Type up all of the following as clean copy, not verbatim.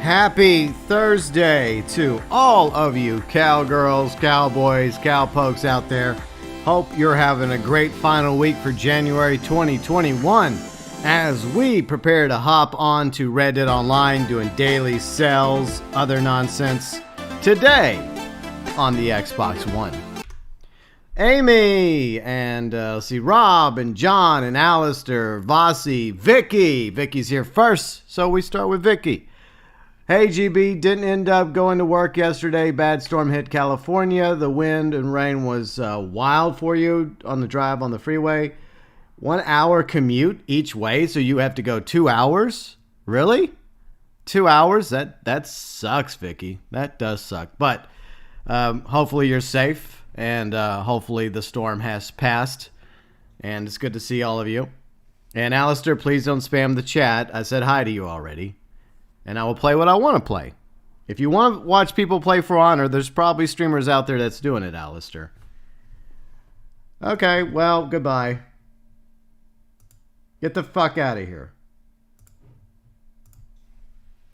Happy Thursday to all of you cowgirls, cowboys, cowpokes out there. Hope you're having a great final week for January 2021 as we prepare to hop on to Red Dead Online doing daily sales, other nonsense, today on the Xbox One. Amy, and let's see, Rob, and John, and Alistair, Vossi, Vicky. Vicky's here first, so we start with Vicky. Hey, GB, didn't end up going to work yesterday. Bad storm hit California. The wind and rain was wild for you on the drive on the freeway. 1 hour commute each way, so you have to go 2 hours? Really? 2 hours? That sucks, Vicky. That does suck. But hopefully you're safe, and hopefully the storm has passed. And it's good to see all of you. And Alistair, please don't spam the chat. I said hi to you already. And I will play what I want to play. If you want to watch people play For Honor, there's probably streamers out there that's doing it, Alistair. Okay, well, goodbye. Get the fuck out of here.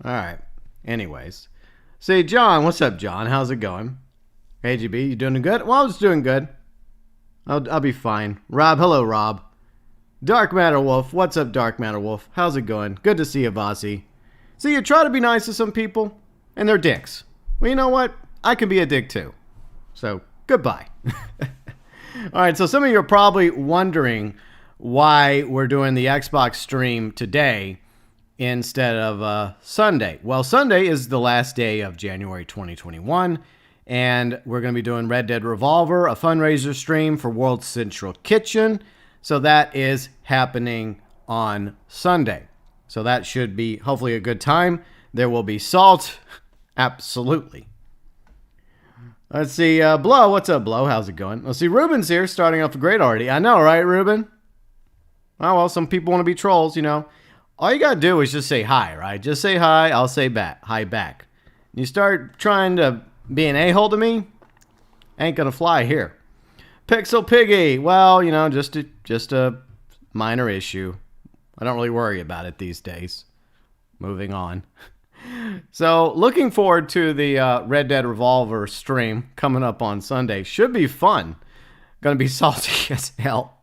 Alright. Anyways. See, John, what's up, John? How's it going? Hey, GB, you doing good? Well, I was doing good. I'll be fine. Rob, hello, Rob. Dark MatterWolf, what's up, Dark MatterWolf? How's it going? Good to see you, Vossi. See, you try to be nice to some people, and they're dicks. Well, you know what? I can be a dick too. So, goodbye. Alright, so some of you are probably wondering why we're doing the Xbox stream today instead of Sunday. Well, Sunday is the last day of January 2021, and we're going to be doing Red Dead Revolver, a fundraiser stream for World Central Kitchen. So that is happening on Sunday. So that should be hopefully a good time. There will be salt. Absolutely. Let's see. Blow. What's up, Blow? How's it going? Let's see. Ruben's here, starting off great already. I know, right, Ruben? Oh, well, some people want to be trolls, you know. All you got to do is just say hi, right? Just say hi. I'll say back. Hi back. You start trying to be an a-hole to me, ain't going to fly here. Pixel Piggy. Well, you know, just a minor issue. I don't really worry about it these days. Moving on. So, looking forward to the Red Dead Revolver stream coming up on Sunday. Should be fun. Gonna be salty as hell.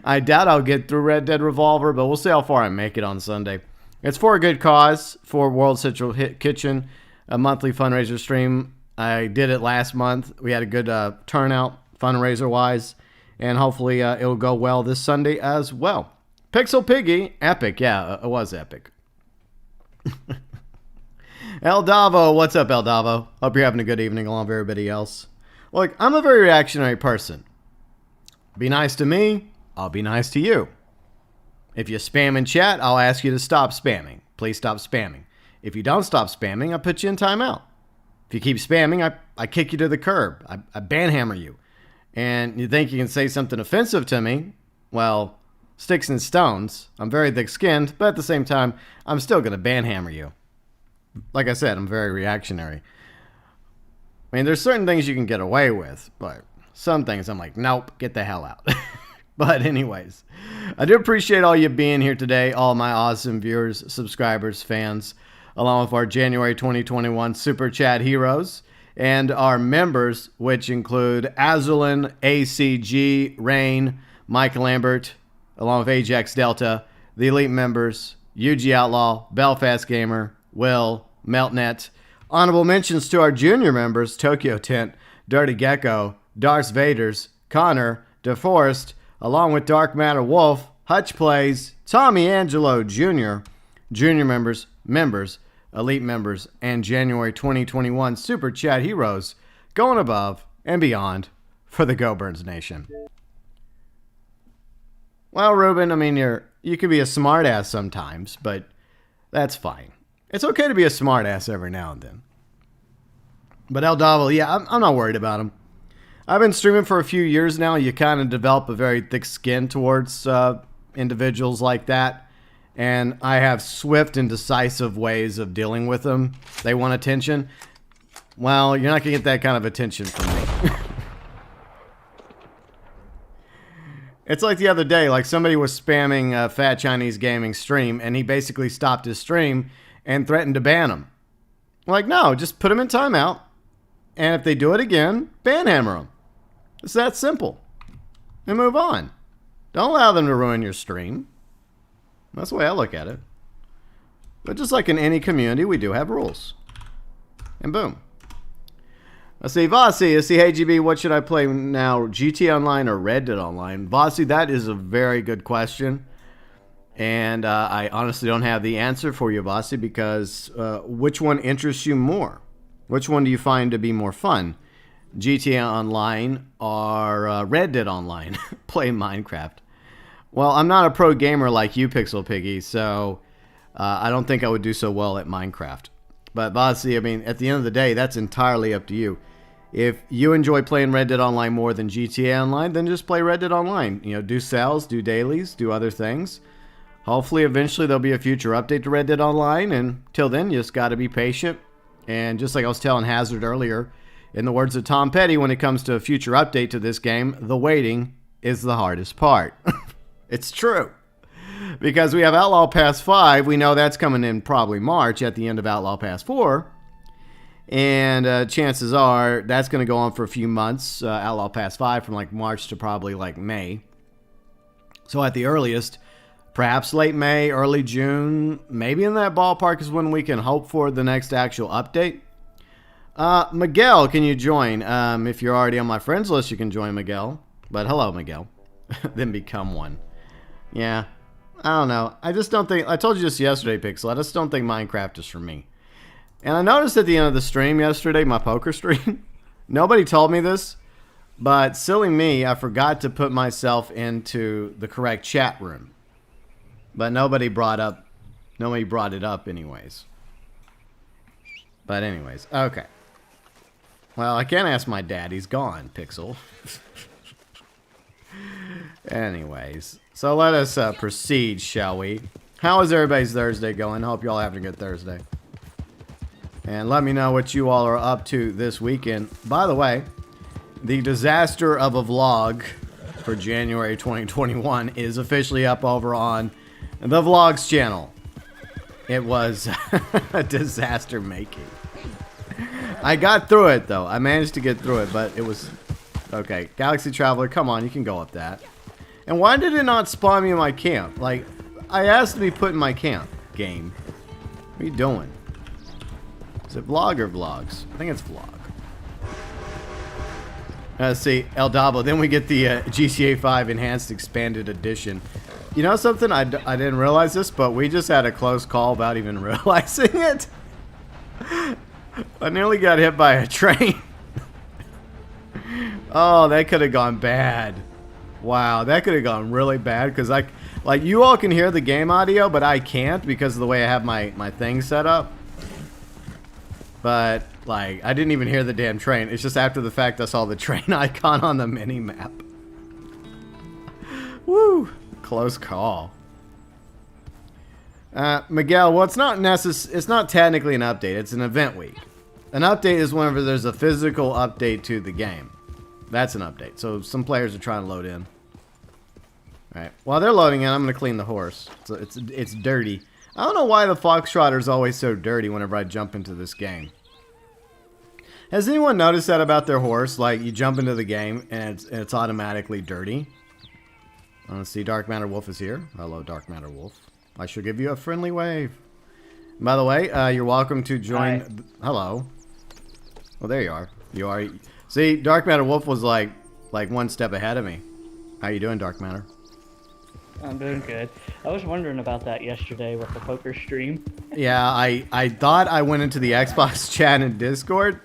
I doubt I'll get through Red Dead Revolver, but we'll see how far I make it on Sunday. It's for a good cause, for World Central Kitchen, a monthly fundraiser stream. I did it last month. We had a good turnout, fundraiser-wise, and hopefully it'll go well this Sunday as well. Pixel Piggy, epic, yeah, it was epic. El Davo, what's up, El Davo? Hope you're having a good evening along with everybody else. Look, I'm a very reactionary person. Be nice to me, I'll be nice to you. If you spam in chat, I'll ask you to stop spamming. Please stop spamming. If you don't stop spamming, I'll put you in timeout. If you keep spamming, I kick you to the curb. I banhammer you. And you think you can say something offensive to me? Well, sticks and stones. I'm very thick-skinned, but at the same time, I'm still going to banhammer you. Like I said, I'm very reactionary. I mean, there's certain things you can get away with, but some things I'm like, nope, get the hell out. But anyways, I do appreciate all you being here today, all my awesome viewers, subscribers, fans, along with our January 2021 Super Chat heroes, and our members, which include Azralynn, ACG, Rain, Mike Lambert, along with AJAX Delta, the Elite members, UG Outlaw, BELFAST Gamer, Will, MeltNet. Honorable mentions to our junior members, ToykoTent, Dirty GECKO, Darth Vader's, Conor, deforest, along with Dark MatterWolf, Huttch Plays, Tommy Angelo Jr., junior members, Elite members, and January 2021 Super Chat heroes going above and beyond for the GeauxBurns Nation. Well, Ruben, I mean, you can be a smartass sometimes, but that's fine. It's okay to be a smartass every now and then. But El Davo, yeah, I'm not worried about him. I've been streaming for a few years now. You kind of develop a very thick skin towards individuals like that. And I have swift and decisive ways of dealing with them. They want attention. Well, you're not going to get that kind of attention from me. It's like the other day, like somebody was spamming Fat Chinese Gaming stream, and he basically stopped his stream and threatened to ban him. Like, no, just put them in timeout. And if they do it again, banhammer them. It's that simple. And move on. Don't allow them to ruin your stream. That's the way I look at it. But just like in any community, we do have rules. And boom. Let's see, Vasi. Let's see, hey GB, what should I play now? GTA Online or Red Dead Online? Vasi, that is a very good question. And I honestly don't have the answer for you, Vasi, because which one interests you more? Which one do you find to be more fun? GTA Online or Red Dead Online? Play Minecraft. Well, I'm not a pro gamer like you, Pixel Piggy, so I don't think I would do so well at Minecraft. But Vasi, I mean, at the end of the day, that's entirely up to you. If you enjoy playing Red Dead Online more than GTA Online, then just play Red Dead Online. You know, do sales, do dailies, do other things. Hopefully, eventually, there'll be a future update to Red Dead Online, and till then, you just got to be patient. And just like I was telling Hazard earlier, in the words of Tom Petty, when it comes to a future update to this game, the waiting is the hardest part. It's true. Because we have Outlaw Pass 5, we know that's coming in probably March at the end of Outlaw Pass 4. And chances are that's going to go on for a few months, Outlaw Pass 5, from like March to probably like May. So at the earliest, perhaps late May, early June, maybe in that ballpark is when we can hope for the next actual update. Miguel, can you join? If you're already on my friends list, you can join Miguel. But hello, Miguel. Then become one. Yeah, I don't know. I just don't think... I told you this yesterday, Pixel. I just don't think Minecraft is for me. And I noticed at the end of the stream yesterday, my poker stream, nobody told me this, but silly me, I forgot to put myself into the correct chat room. But nobody brought it up anyways. But anyways, okay. Well, I can't ask my dad. He's gone, Pixel. Anyways, so let us proceed, shall we? How is everybody's Thursday going? Hope you all having a good Thursday. And let me know what you all are up to this weekend. By the way, the disaster of a vlog for January 2021 is officially up over on the Vlogs channel. It was a disaster making. I got through it, though. I managed to get through it, but it was... Okay, Galaxy Traveler, come on, you can go up that. And why did it not spawn me in my camp? Like, I asked to be put in my camp. Game. What are you doing? Is it vlog or vlogs? I think it's vlog. Let's see, El Dabo. Then we get the GTA 5 Enhanced Expanded Edition. You know something? I didn't realize this, but we just had a close call without even realizing it. I nearly got hit by a train. Oh, that could have gone bad. Wow, that could have gone really bad because like you all can hear the game audio, but I can't because of the way I have my thing set up. But like I didn't even hear the damn train. It's just after the fact I saw the train icon on the mini map. Woo, close call. Miguel, well, it's not technically an update. It's an event week. An update is whenever there's a physical update to the game. That's an update. So some players are trying to load in. Alright. While they're loading in, I'm going to clean the horse. So it's dirty. I don't know why the Foxtrotter is always so dirty whenever I jump into this game. Has anyone noticed that about their horse? Like, you jump into the game and it's automatically dirty. Let's see, Dark MatterWolf is here. Hello, Dark MatterWolf. I shall give you a friendly wave. By the way, you're welcome to join... Hello. Well, there you are. You are... See, Dark MatterWolf was like one step ahead of me. How you doing, Dark Matter? I'm doing good. I was wondering about that yesterday with the poker stream. Yeah, I thought I went into the Xbox chat and Discord.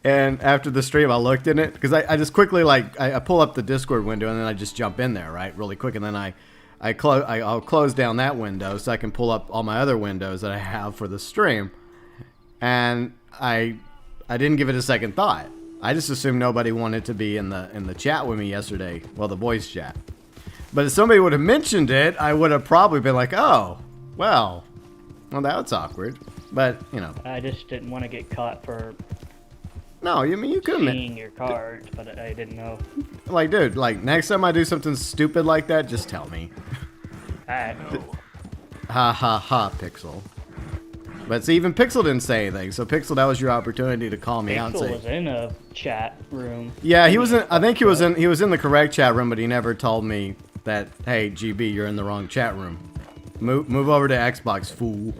And after the stream, I looked in it. Because I just quickly, like, I pull up the Discord window and then I just jump in there, right? Really quick. And then I'll close down that window so I can pull up all my other windows that I have for the stream. And I didn't give it a second thought. I just assumed nobody wanted to be in the chat with me yesterday. Well, the voice chat. But if somebody would have mentioned it, I would have probably been like, oh, well, that's awkward. But, you know. I just didn't want to get caught for... No, you mean you could have seeing your cards, but I didn't know. Like, dude, like, next time I do something stupid like that, just tell me. I know. Ha ha ha, Pixel. But see, even Pixel didn't say anything. So Pixel, that was your opportunity to call me out. Pixel And was in a chat room. yeah, he was in. I think he was in the correct chat room, but he never told me that. Hey, GB, you're in the wrong chat room. Move over to Xbox, fool.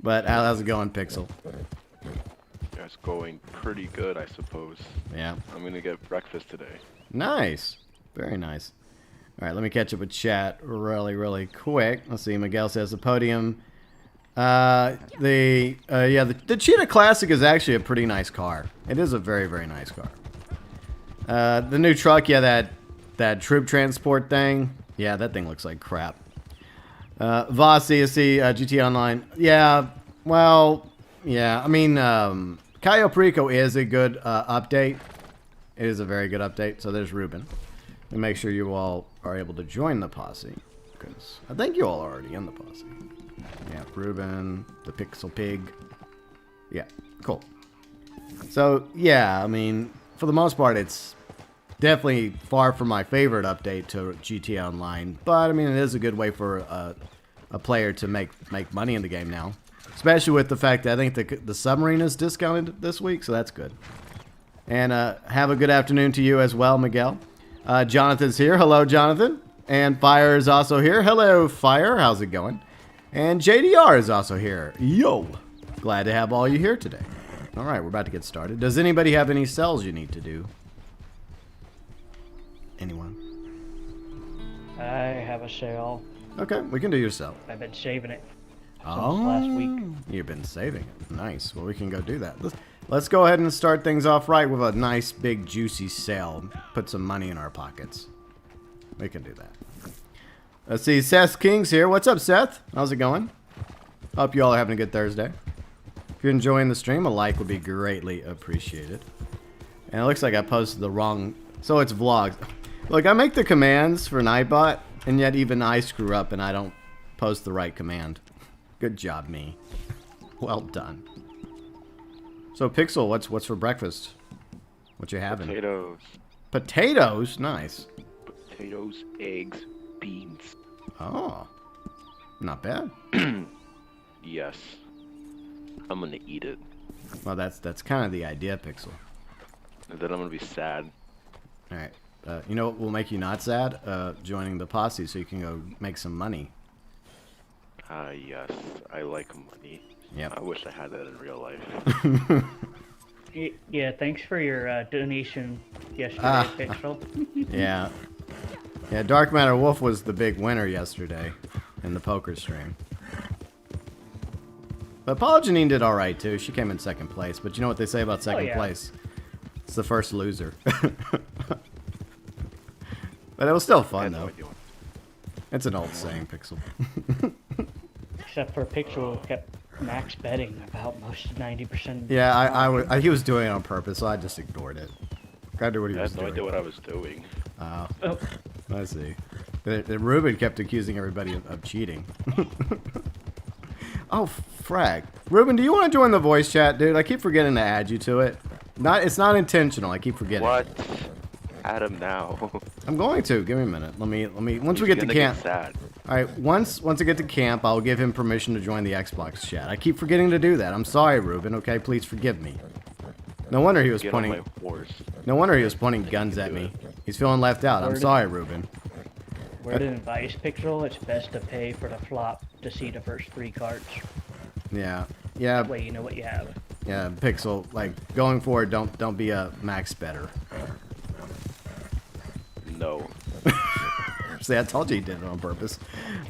But how's it going, Pixel? It's going pretty good, I suppose. Yeah. I'm gonna get breakfast today. Nice. Very nice. All right, let me catch up with chat really quick. Let's see. Miguel says the podium. The Cheetah Classic is actually a pretty nice car. It is a very nice car. The new truck, yeah, that troop transport thing. Yeah, that thing looks like crap. Voss CSC, GT Online. Yeah, well, yeah. I mean, Cayo Perico is a good update. It is a very good update. So there's Ruben. And make sure you all are able to join the posse, because I think you all are already in the posse. Yeah, Ruben, the Pixel Pig. Yeah, cool. So yeah, I mean, for the most part, it's definitely far from my favorite update to GTA Online, but I mean, it is a good way for a player to make money in the game now, especially with the fact that I think the submarine is discounted this week, so that's good. And have a good afternoon to you as well, Miguel. Jonathan's here. Hello, Jonathan. And Fire is also here. Hello, Fire. How's it going? And JDR is also here. Yo! Glad to have all you here today. All right, we're about to get started. Does anybody have any cells you need to do? Anyone? I have a sale. Okay, we can do your cell. I've been saving it since Oh, last week. you've been saving it. Nice. Well, we can go do that. Let's go ahead and start things off right with a nice, big, juicy sale. Put some money in our pockets. We can do that. Let's see. Seth King's here. What's up, Seth? How's it going? Hope you all are having a good Thursday. If you're enjoying the stream, a like would be greatly appreciated. And it looks like I posted the wrong... So it's vlogs. Look, I make the commands for Nightbot, and yet even I screw up and I don't post the right command. Good job, me. Well done. So, Pixel, what's for breakfast? What you having? Potatoes. Potatoes? Nice. Potatoes, eggs, beans. Oh. Not bad. Yes. I'm gonna eat it. Well, that's kind of the idea, Pixel. And then I'm gonna be sad. Alright. You know what will make you not sad? Joining the posse so you can go make some money. Yes. I like money. Yep. I wish I had that in real life. Yeah, thanks for your donation yesterday, Pixel. Yeah. Yeah, MatterWolf was the big winner yesterday in the poker stream. But Paula Janine did alright too. She came in second place. But you know what they say about second place? It's the first loser. But it was still fun though. It's an old saying, Pixel. Except for Pixel kept max betting about most 90%. Yeah, he was doing it on purpose, so I just ignored it. I did what he was doing. I had no idea what I was doing. Oh. I see. Ruben kept accusing everybody of cheating. Oh, frag. Ruben, do you want to join the voice chat, dude? I keep forgetting to add you to it. It's not intentional. I keep forgetting. What? Add him now. I'm going to. Give me a minute. Let me. Once we get to camp. Sad. All right. Once I get to camp, I'll give him permission to join the Xbox chat. I keep forgetting to do that. I'm sorry, Ruben. Okay, please forgive me. No wonder he was pointing. No wonder he was pointing guns at me. He's feeling left out. I'm sorry, Ruben. Word of advice, Pixel, it's best to pay for the flop to see the first 3 cards. Yeah. That way you know what you have. Yeah, Pixel, like, going forward, don't be a max better. No. See, I told you he did it on purpose.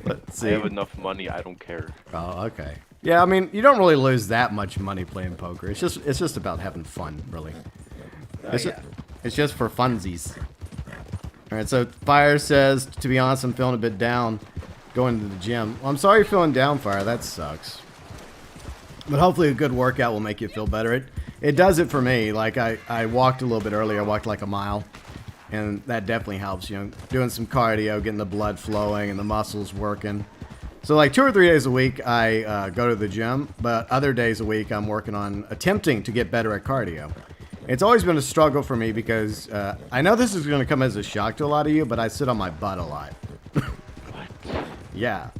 Let's see. I have enough money, I don't care. Oh, okay. Yeah, I mean, you don't really lose that much money playing poker. It's just about having fun, really. It's just for funsies. All right, so Fire says, to be honest, I'm feeling a bit down going to the gym. Well, I'm sorry you're feeling down, Fire. That sucks. But hopefully a good workout will make you feel better. It does it for me. Like, I walked a little bit earlier. I walked like a mile. And that definitely helps, you know, doing some cardio, getting the blood flowing and the muscles working. So like 2 or 3 days a week, I go to the gym. But other days a week, I'm working on attempting to get better at cardio. It's always been a struggle for me because I know this is going to come as a shock to a lot of you, but I sit on my butt a lot. What? Yeah.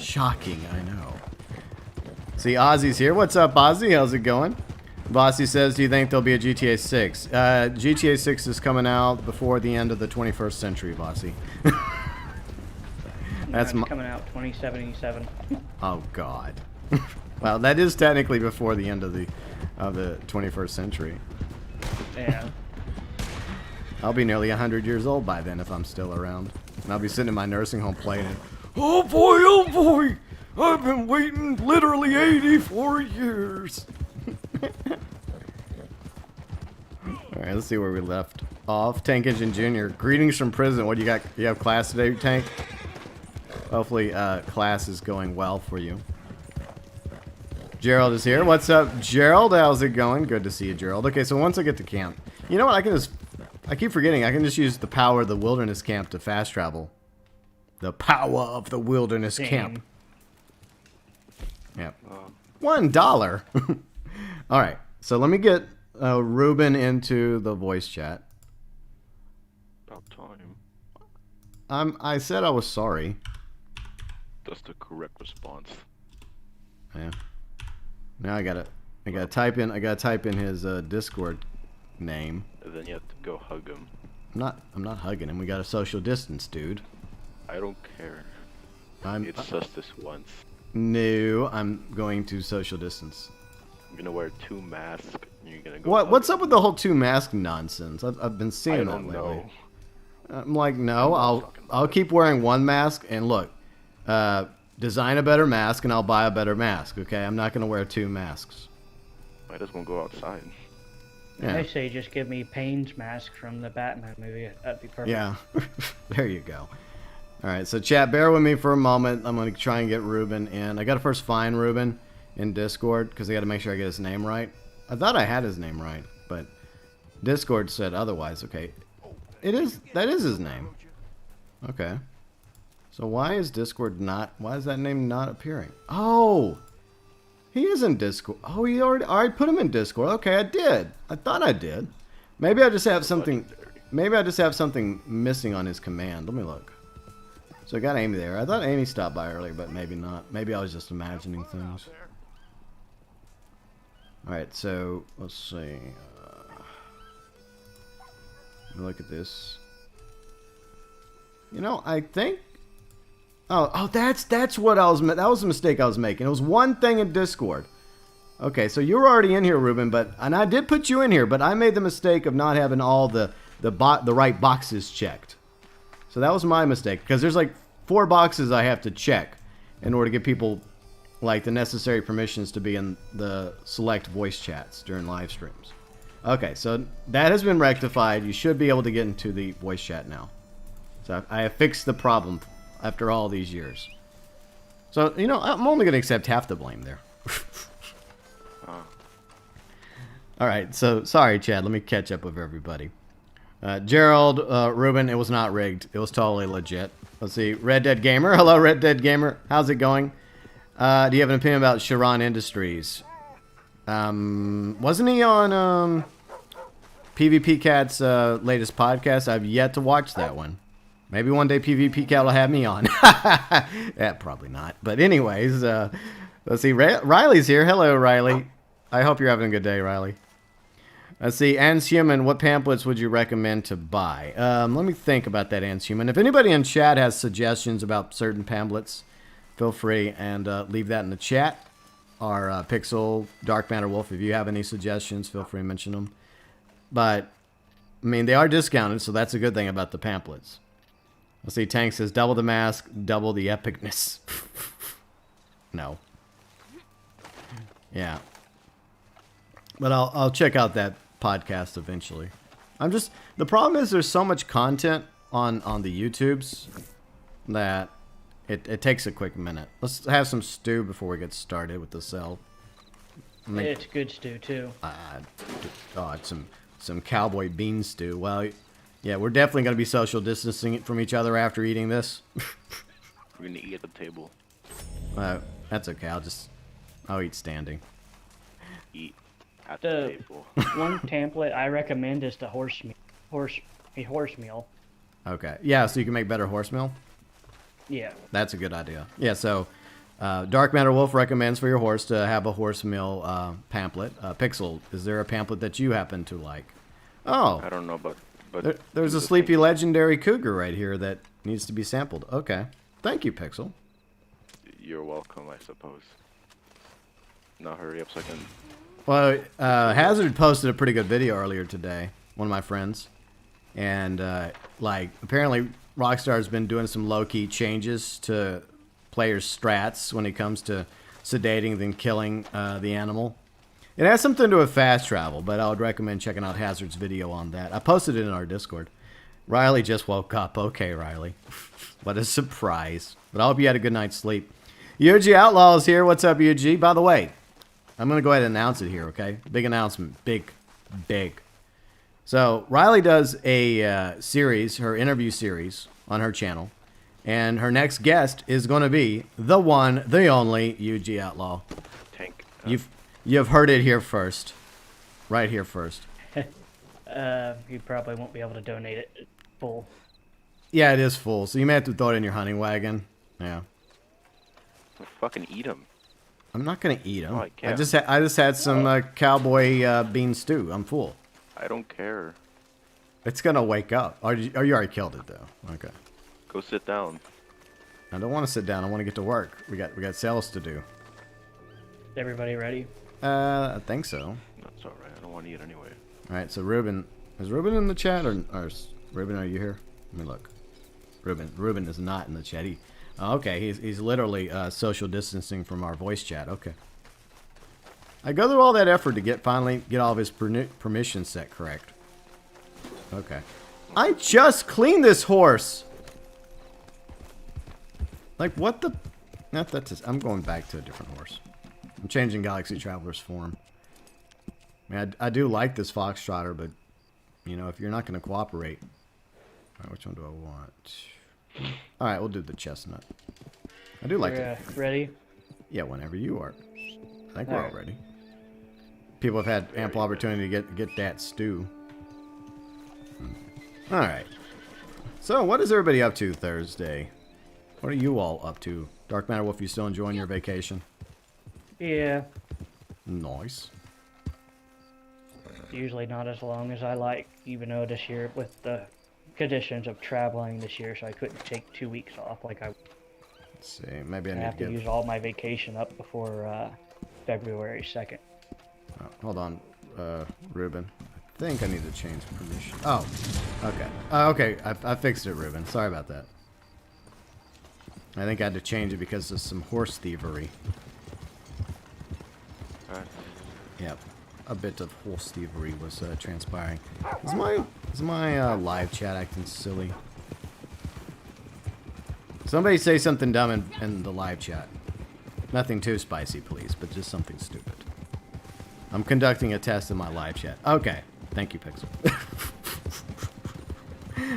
Shocking, I know. See, Ozzy's here. What's up, Ozzy? How's it going? Bossy says, do you think there'll be a GTA 6? GTA 6 is coming out before the end of the 21st century, Bossy. That's coming out 2077. Oh, God. Well, that is technically before the end of the 21st century. Yeah. I'll be nearly 100 years old by then if I'm still around. And I'll be sitting in my nursing home playing it. Oh boy, I've been waiting literally 84 years. Alright, let's see where we left off. Tank Engine Jr. Greetings from prison. What do you got? You have class today, Tank? Hopefully class is going well for you. Gerald is here. What's up, Gerald? How's it going? Good to see you, Gerald. Okay, so once I get to camp, you know what? I keep forgetting. I can just use the power of the wilderness camp to fast travel. The power of the wilderness camp. Yep. $1. All right. So let me get Ruben into the voice chat. About time. I said I was sorry. That's the correct response. Yeah. Now I gotta type in his Discord name. And then you have to go hug him. I'm not hugging him. We got a social distance, dude. I don't care. It's just this once. No, I'm going to social distance. I'm gonna wear 2 masks. And you're gonna go. What's up with the whole 2 mask nonsense? I've been seeing that lately. Know. I'm like, no, I'll keep wearing 1 mask and look, design a better mask and I'll buy a better mask. Okay, I'm not gonna wear 2 masks. I just won't go outside. Yeah. I say just give me Payne's mask from the Batman movie. That'd be perfect. Yeah, there you go. All right, so chat, bear with me for a moment. I'm going to try and get Ruben in. I got to first find Ruben in Discord because I got to make sure I get his name right. I thought I had his name right, but Discord said otherwise. Okay, that is his name. Okay, so why is that name not appearing? Oh, he is in Discord. Oh, he already put him in Discord. Okay, I did. I thought I did. Maybe I just have something. Maybe I just have something missing on his command. Let me look. So I got Amy there. I thought Amy stopped by earlier, but maybe not. Maybe I was just imagining things. Alright, so let's see. Look at this. You know, I think... Oh, that's what I was... That was a mistake I was making. It was one thing in Discord. Okay, so you were already in here, Ruben, and I did put you in here, but I made the mistake of not having all the right boxes checked. So that was my mistake, because there's like 4 boxes I have to check in order to give people like the necessary permissions to be in the select voice chats during live streams. Okay, so that has been rectified. You should be able to get into the voice chat now. So I have fixed the problem after all these years. So, you know, I'm only going to accept half the blame there. Alright, so sorry, Chad. Let me catch up with everybody. Gerald, Ruben, it was not rigged. It was totally legit. Let's see. Red Dead Gamer. Hello, Red Dead Gamer. How's it going? Do you have an opinion about Sharon Industries? Wasn't he on PvP Cat's latest podcast? I've yet to watch that one. Maybe one day PvP Cat will have me on. Yeah, probably not. But anyways, let's see. Riley's here. Hello, Riley. I hope you're having a good day, Riley. Let's see, Anshuman, what pamphlets would you recommend to buy? Let me think about that, Anshuman. If anybody in chat has suggestions about certain pamphlets, feel free and leave that in the chat. Or Pixel, Dark MatterWolf, if you have any suggestions, feel free to mention them. But, I mean, they are discounted, so that's a good thing about the pamphlets. Let's see, Tank says, double the mask, double the epicness. No. Yeah. But I'll check out that podcast eventually. The problem is there's so much content on the YouTubes that it takes a quick minute. Let's have some stew before we get started with the cell. It's good stew too. It's some cowboy bean stew. Well, yeah, we're definitely going to be social distancing from each other after eating this. We're going to eat at the table. That's okay. I'll eat standing. Eat at the table. One template I recommend is the horse meal. Okay. Yeah, so you can make better horse meal? Yeah. That's a good idea. Yeah, so Dark MatterWolf recommends for your horse to have a horse meal pamphlet. Pixel, is there a pamphlet that you happen to like? Oh, I don't know, but there's a sleepy legendary cougar right here that needs to be sampled. Okay, thank you, Pixel. You're welcome, I suppose. Now hurry up so I can. Well, Hazard posted a pretty good video earlier today. One of my friends, and like apparently Rockstar's been doing some low-key changes to players' strats when it comes to sedating then killing the animal. It has something to do with fast travel, but I would recommend checking out Hazard's video on that. I posted it in our Discord. Riley just woke up. Okay, Riley. What a surprise. But I hope you had a good night's sleep. UG Outlaw is here. What's up, UG? By the way, I'm going to go ahead and announce it here, okay? Big announcement. Big. So, Riley does a series, her interview series, on her channel. And her next guest is going to be the one, the only, UG Outlaw. tank. You've heard it here first. Right here first. You probably won't be able to donate it full. Yeah, it is full, so you may have to throw it in your hunting wagon. Yeah. I'll fucking eat him. I'm not going to eat them. Oh, I I can't. just had some cowboy bean stew. I'm full. I don't care. It's going to wake up. Oh, you already killed it, though. Okay. Go sit down. I don't want to sit down. I want to get to work. We got sales to do. Is everybody ready? I think so. That's alright. I don't want to eat anyway. All right, so Ruben. Is Ruben in the chat? Or Ruben, are you here? Let me look. Ruben is not in the chat. Okay, he's literally social distancing from our voice chat. Okay. I go through all that effort to finally get all of his permissions set correct. Okay. I just cleaned this horse. Like, what the... That's just, I'm going back to a different horse. I'm changing Galaxy Traveler's form. I mean, I do like this Foxtrotter, but, you know, if you're not going to cooperate... All right, which one do I want? All right, we'll do the chestnut. I do like it. Ready? Yeah, whenever you are. I think we're all ready. People have had ample opportunity to get that stew. All right. So, what is everybody up to Thursday? What are you all up to? Dark MatterWolf, you still enjoying your vacation? Yeah. Nice. Usually not as long as I like, even though this year with the conditions of traveling this year, so I couldn't take 2 weeks off like I Let's see. Maybe I I need have to to give... use all my vacation up before February 2nd. Oh, hold on, Ruben. I think I need to change permission. Oh, okay. Okay, I fixed it, Ruben. Sorry about that. I think I had to change it because of some horse thievery. Alright. Yep. A bit of horse thievery was transpiring. Is my live chat acting silly? Somebody say something dumb in the live chat. Nothing too spicy, please, but just something stupid. I'm conducting a test in my live chat. Okay. Thank you, Pixel.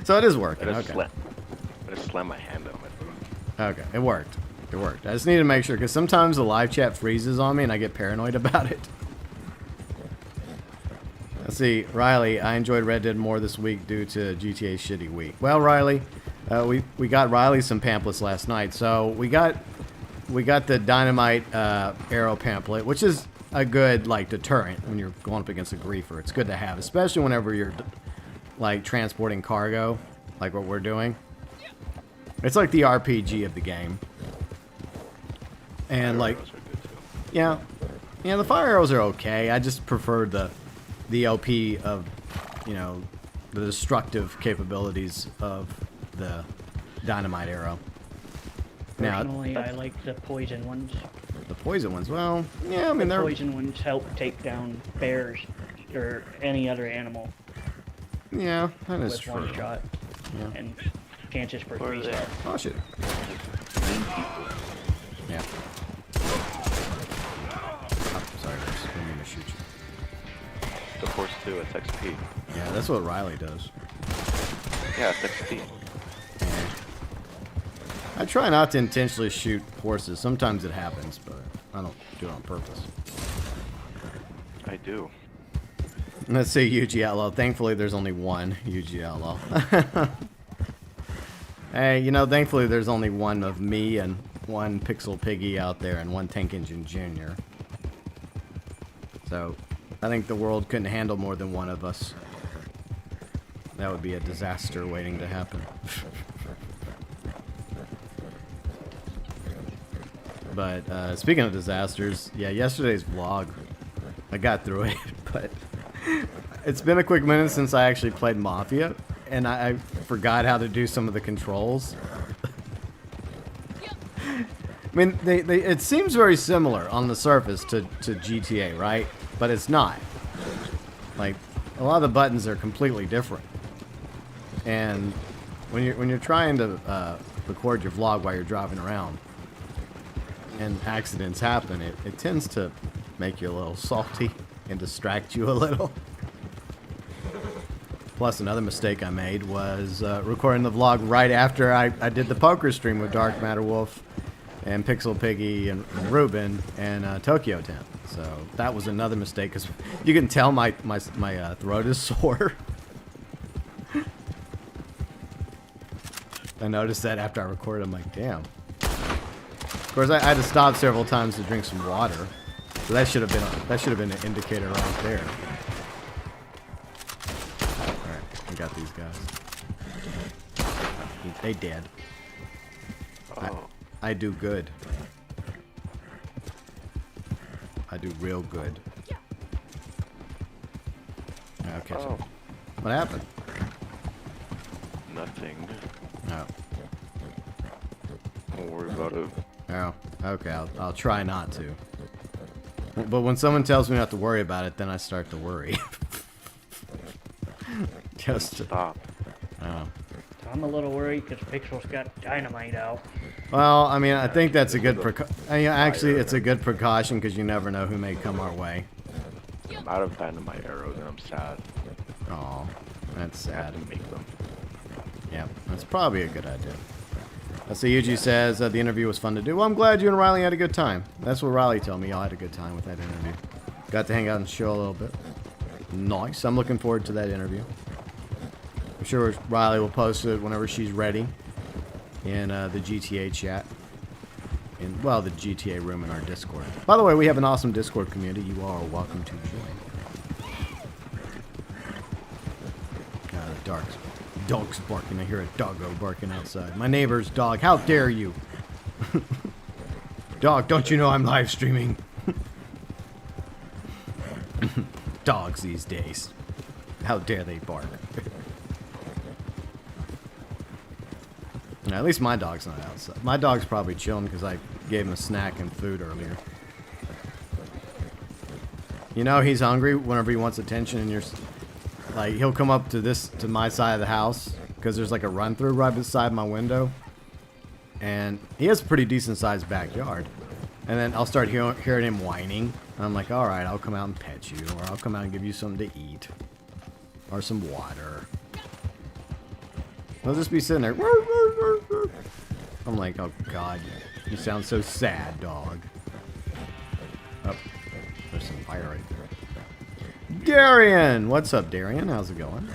So it is working. I Okay. just slammed my hand on my throat. Okay. It worked. It worked. I just need to make sure, because sometimes the live chat freezes on me and I get paranoid about it. Let's see. Riley, I enjoyed Red Dead more this week due to GTA's shitty week. Well, Riley, we got Riley some pamphlets last night. So we got the dynamite arrow pamphlet, which is a good like deterrent when you're going up against a griefer. It's good to have, especially whenever you're like transporting cargo, like what we're doing. It's like the RPG of the game. And like, Arrows are good too. yeah, the fire arrows are okay. I just prefer the OP of, you know, the destructive capabilities of the dynamite arrow. Now, Personally, I like the poison ones. the poison ones, well, yeah, I mean, they're... Poison ones help take down bears or any other animal Yeah, that is with true. one shot. Yeah. And chances for Or 3 they- stars. Oh, shit. Mean people. Yeah. Oh, sorry, I didn't mean to shoot you. The horse too, it's XP. Yeah, that's what Riley does. Yeah, it's XP. Yeah. I try not to intentionally shoot horses. Sometimes it happens, but I don't do it on purpose. I do. Let's say UG Outlaw. Thankfully, there's only one UG Outlaw. Hey, you know, thankfully there's only one of me and one Pixel Piggy out there and one Tank Engine Jr. So, I think the world couldn't handle more than one of us. That would be a disaster waiting to happen. But, speaking of disasters, yeah, yesterday's vlog, I got through it, but it's been a quick minute since I actually played Mafia, and I forgot how to do some of the controls. I mean, it seems very similar on the surface to GTA, right? But it's not. Like, a lot of the buttons are completely different. And when you're trying to record your vlog while you're driving around, and accidents happen, it tends to make you a little salty and distract you a little. Plus, another mistake I made was recording the vlog right after I did the poker stream with Dark MatterWolf and Pixel Piggy and Ruben and ToykoTent. So that was another mistake, because you can tell my throat is sore. I noticed that after I recorded. I'm like, damn. Of course, I had to stop several times to drink some water. So that should have been an indicator right there. All right, I got these guys. They dead. Oh. I do good. I do real good. Okay. Oh. What happened? Nothing. Oh. Don't worry about it. Oh. Okay. I'll try not to. But when someone tells me not to worry about it, then I start to worry. Just Stop. Oh. I'm a little worried because Pixel's got dynamite out. Well, I mean, I think that's a good actually, it's a good precaution, because you never know who may come our way. I'm out of dynamite arrows and I'm sad. Oh, that's I have sad. to make them. Yeah, that's probably a good idea. Let's see, Yuji says the interview was fun to do. Well, I'm glad you and Riley had a good time. That's what Riley told me. Y'all had a good time with that interview. Got to hang out and chill a little bit. Nice. I'm looking forward to that interview. I'm sure Riley will post it whenever she's ready in the GTA chat. Well, the GTA room in our Discord. By the way, we have an awesome Discord community. You all are welcome to join. The dog's barking. I hear a doggo barking outside. My neighbor's dog. How dare you? Dog, don't you know I'm live streaming? Dogs these days. How dare they bark? At least my dog's not outside. My dog's probably chilling because I gave him a snack and food earlier. You know he's hungry whenever he wants attention, and you're like, he'll come up to my side of the house because there's like a run through right beside my window, and he has a pretty decent sized backyard. And then I'll start hearing him whining, and I'm like, all right, I'll come out and pet you, or I'll come out and give you something to eat, or some water. He'll just be sitting there. I'm like, oh god, you sound so sad, dog. Oh, there's some fire right there. Darian! What's up, Darian? How's it going?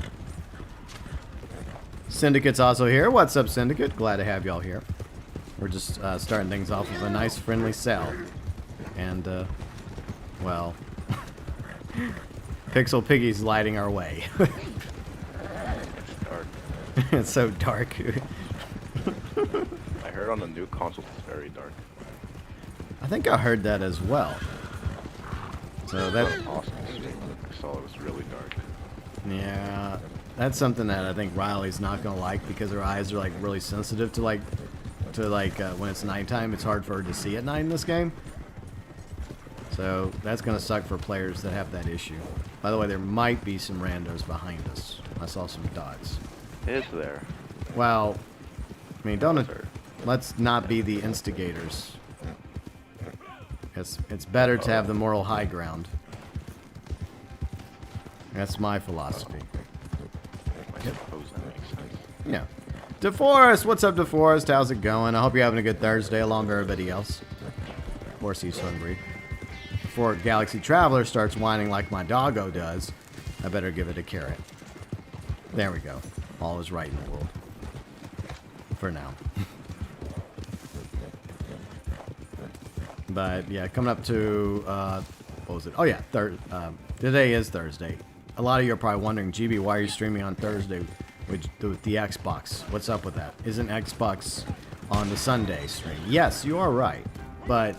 Syndicate's also here. What's up, Syndicate? Glad to have y'all here. We're just starting things off with a nice, friendly sell. And, well, Pixel Piggy's lighting our way. It's dark. It's so dark. I heard on the new console it's very dark. I think I heard that as well. So that Awesome. I saw it was really dark. yeah, that's something that I think Riley's not gonna like, because her eyes are like really sensitive to when it's nighttime. It's hard for her to see at night in this game. So that's gonna suck for players that have that issue. By the way, there might be some randos behind us. I saw some dots. Is there? Well, I mean, let's not be the instigators. It's better to have the moral high ground. That's my philosophy. I suppose that makes sense. Yeah. DeForest, what's up, DeForest? How's it going? I hope you're having a good Thursday along with everybody else. Of course, he's hungry. Before Galaxy Traveler starts whining like my doggo does, I better give it a carrot. There we go. All is right in the world. For now. But yeah, coming up to what was it? Oh yeah, today is Thursday. A lot of you are probably wondering, GB, why are you streaming on Thursday with the Xbox? What's up with that? Isn't Xbox on the Sunday stream? Yes, you are right. But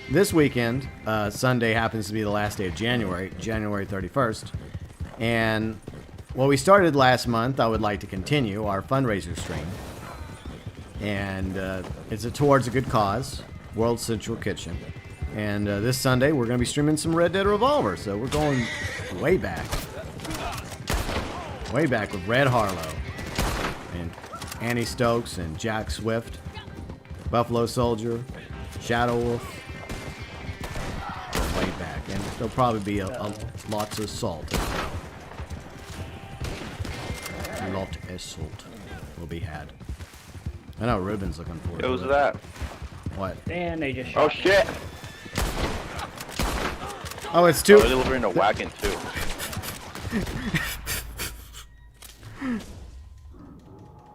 this weekend, Sunday happens to be the last day of January 31st. And what we started last month, I would like to continue our fundraiser stream. And it's towards a good cause, World Central Kitchen. And this Sunday, we're going to be streaming some Red Dead Revolver. So we're going way back. Way back with Red Harlow. And Annie Stokes and Jack Swift. Buffalo Soldier. Shadow Wolf. Way back. And there'll probably be lots of salt. Lot of salt will be had. I know Ruben's looking for it. What was that? What? And they just Oh shot me. shit! Oh, it's too. They're delivering a wagon too.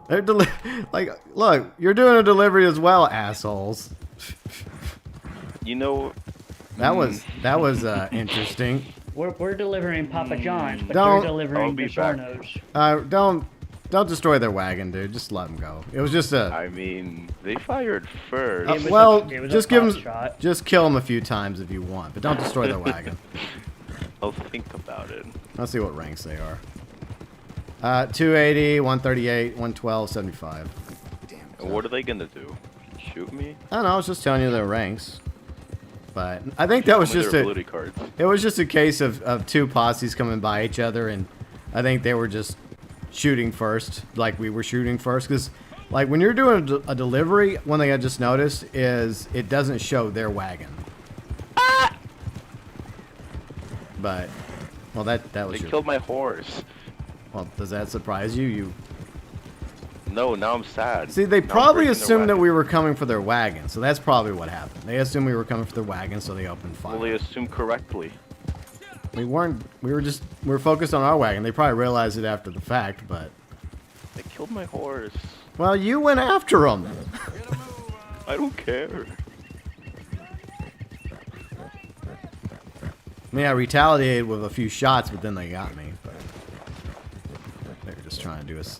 They're like, look, you're doing a delivery as well, assholes. You know. That was interesting. We're delivering Papa John's, but Don't- they're I'll delivering be back. DiGiorno's. Don't destroy their wagon, dude. Just let them go. It was just a. I mean, they fired first. It was Well, it was just a give pot them, shot. just kill them a few times if you want, but don't destroy their wagon. I'll think about it. Let's see what ranks they are. 280, 138, 112, 75. And what are they gonna do? Shoot me? I don't know. I was just telling you their ranks. But I think that was With just their a. ability cards. It was just a case of two posses coming by each other, and I think they were just shooting first, like we were shooting first. Because, like, when you're doing a delivery, one thing I just noticed is it doesn't show their wagon. But, well, that was They your. killed my horse. Well, does that surprise you? You No, now I'm sad. see, they Now I'm probably breaking their assumed that wagon. we were coming for their wagon, so that's probably what happened. They assumed we were coming for their wagon, so they opened fire. Well, they assumed correctly. We weren't. We were focused on our wagon. They probably realized it after the fact, but. They killed my horse. Well, you went after them. I don't care. I mean, I retaliated with a few shots, but then they got me. But they were just trying to do us.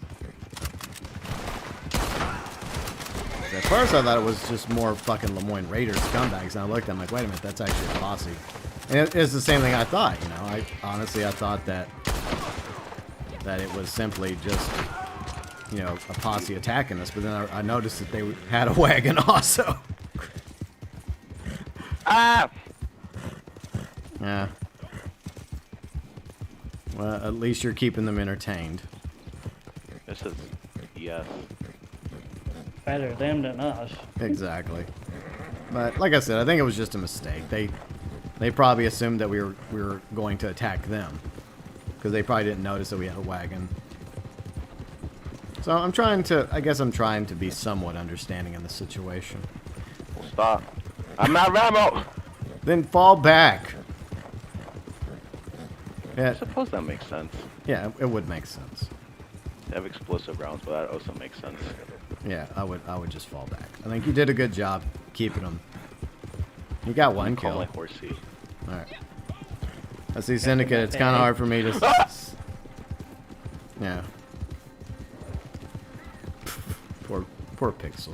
At first, I thought it was just more fucking Lemoyne Raiders scumbags, and I looked at them like, wait a minute, that's actually a posse. And it's the same thing I thought, you know. I thought that it was simply just, you know, a posse attacking us. But then I noticed that they had a wagon also. Ah! Yeah. Well, at least you're keeping them entertained. This is yes. Better them than us. Exactly. But like I said, I think it was just a mistake. They probably assumed that we were going to attack them because they probably didn't notice that we had a wagon. So I guess I'm trying to be somewhat understanding in the situation. Well, stop. I'm not Ramo. Then fall back. I Yeah, suppose that makes sense. yeah, it would make sense. They have explosive rounds, but that also makes sense. Yeah, I would just fall back. I think you did a good job keeping them. You got one Call kill. my horsey. All right. I see Syndicate. It's kind of hard for me to. Yeah. Poor Pixel.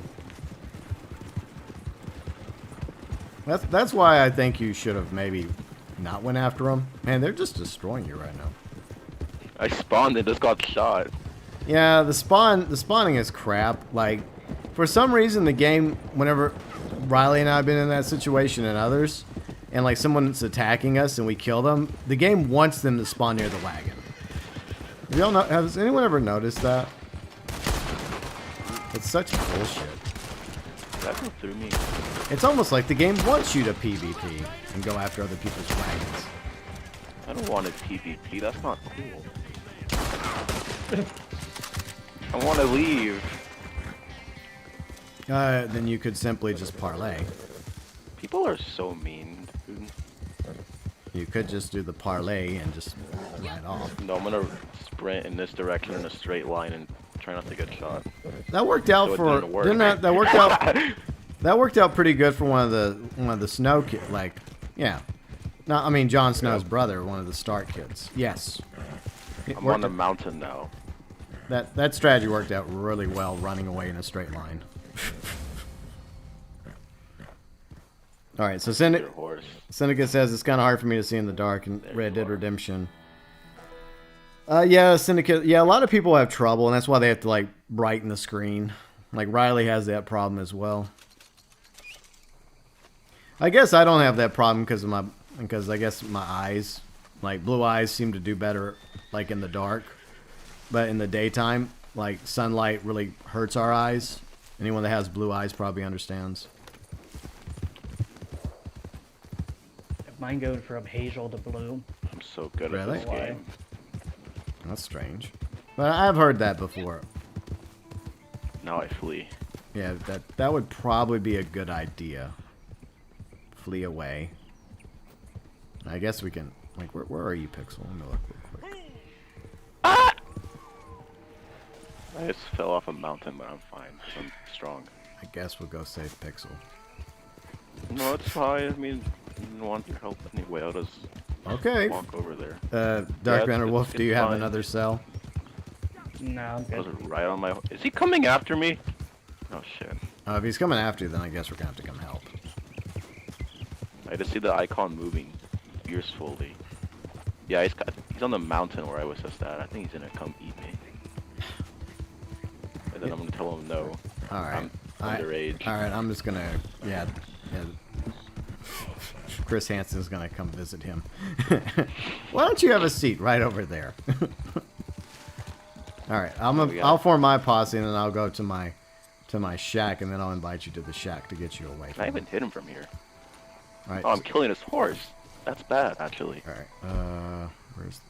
That's why I think you should have maybe not went after them. Man, they're just destroying you right now. I spawned and just got shot. Yeah, the spawning is crap. Like, for some reason, the game, whenever Riley and I have been in that situation and others, and like someone's attacking us and we kill them, the game wants them to spawn near the wagon. Have y'all has anyone ever noticed that? It's such bullshit. That go through me. It's almost like the game wants you to PvP and go after other people's wagons. I don't want a PvP. That's not cool. I want to leave. Then you could simply just parlay. People are so mean, dude. You could just do the parlay and just ride off. No, I'm gonna sprint in this direction in a straight line and try not to get shot. That worked out So it for didn't work. didn't that worked out That worked out pretty good for one of the Snow kids. Like, yeah. No, I mean Jon Snow's brother, one of the Stark kids. Yes. I'm on the mountain now. That strategy worked out really well, running away in a straight line. All right, so Syndicate says it's kind of hard for me to see in the dark in Red Dead Redemption. Yeah, Syndicate. Yeah, a lot of people have trouble, and that's why they have to like brighten the screen. Like Riley has that problem as well. I guess I don't have that problem because I guess my eyes, like blue eyes, seem to do better like in the dark, but in the daytime, like sunlight really hurts our eyes. Anyone that has blue eyes probably understands. Mine goes from hazel to blue. I'm so good Really? at this game. That's strange, but I've heard that before. Now I flee. Yeah, that would probably be a good idea. Flee away. I guess we can. Like, where are you, Pixel? Let me look real quick. Ah! I just fell off a mountain, but I'm fine. I'm strong. I guess we'll go save Pixel. No, it's fine. I mean, I didn't want your help anyway. I'll just walk over there. MatterWolf, do you have fine. another cell? No, I'm Was good. it right on my... Is he coming after me? Oh, shit. If he's coming after you, then I guess we're gonna have to come help. I just see the icon moving fiercely. Yeah, he's on the mountain where I was just at. I think he's gonna come eat me. And then I'm gonna tell him no. Alright. I'm underage. Alright, I'm just gonna... Yeah. Chris Hansen's gonna come visit him. Why don't you have a seat right over there? Alright, I'll form my posse and then I'll go to my shack and then I'll invite you to the shack to get you away. I haven't hit him from here. All right. Oh, I'm killing his horse. That's bad, actually. Alright, where's...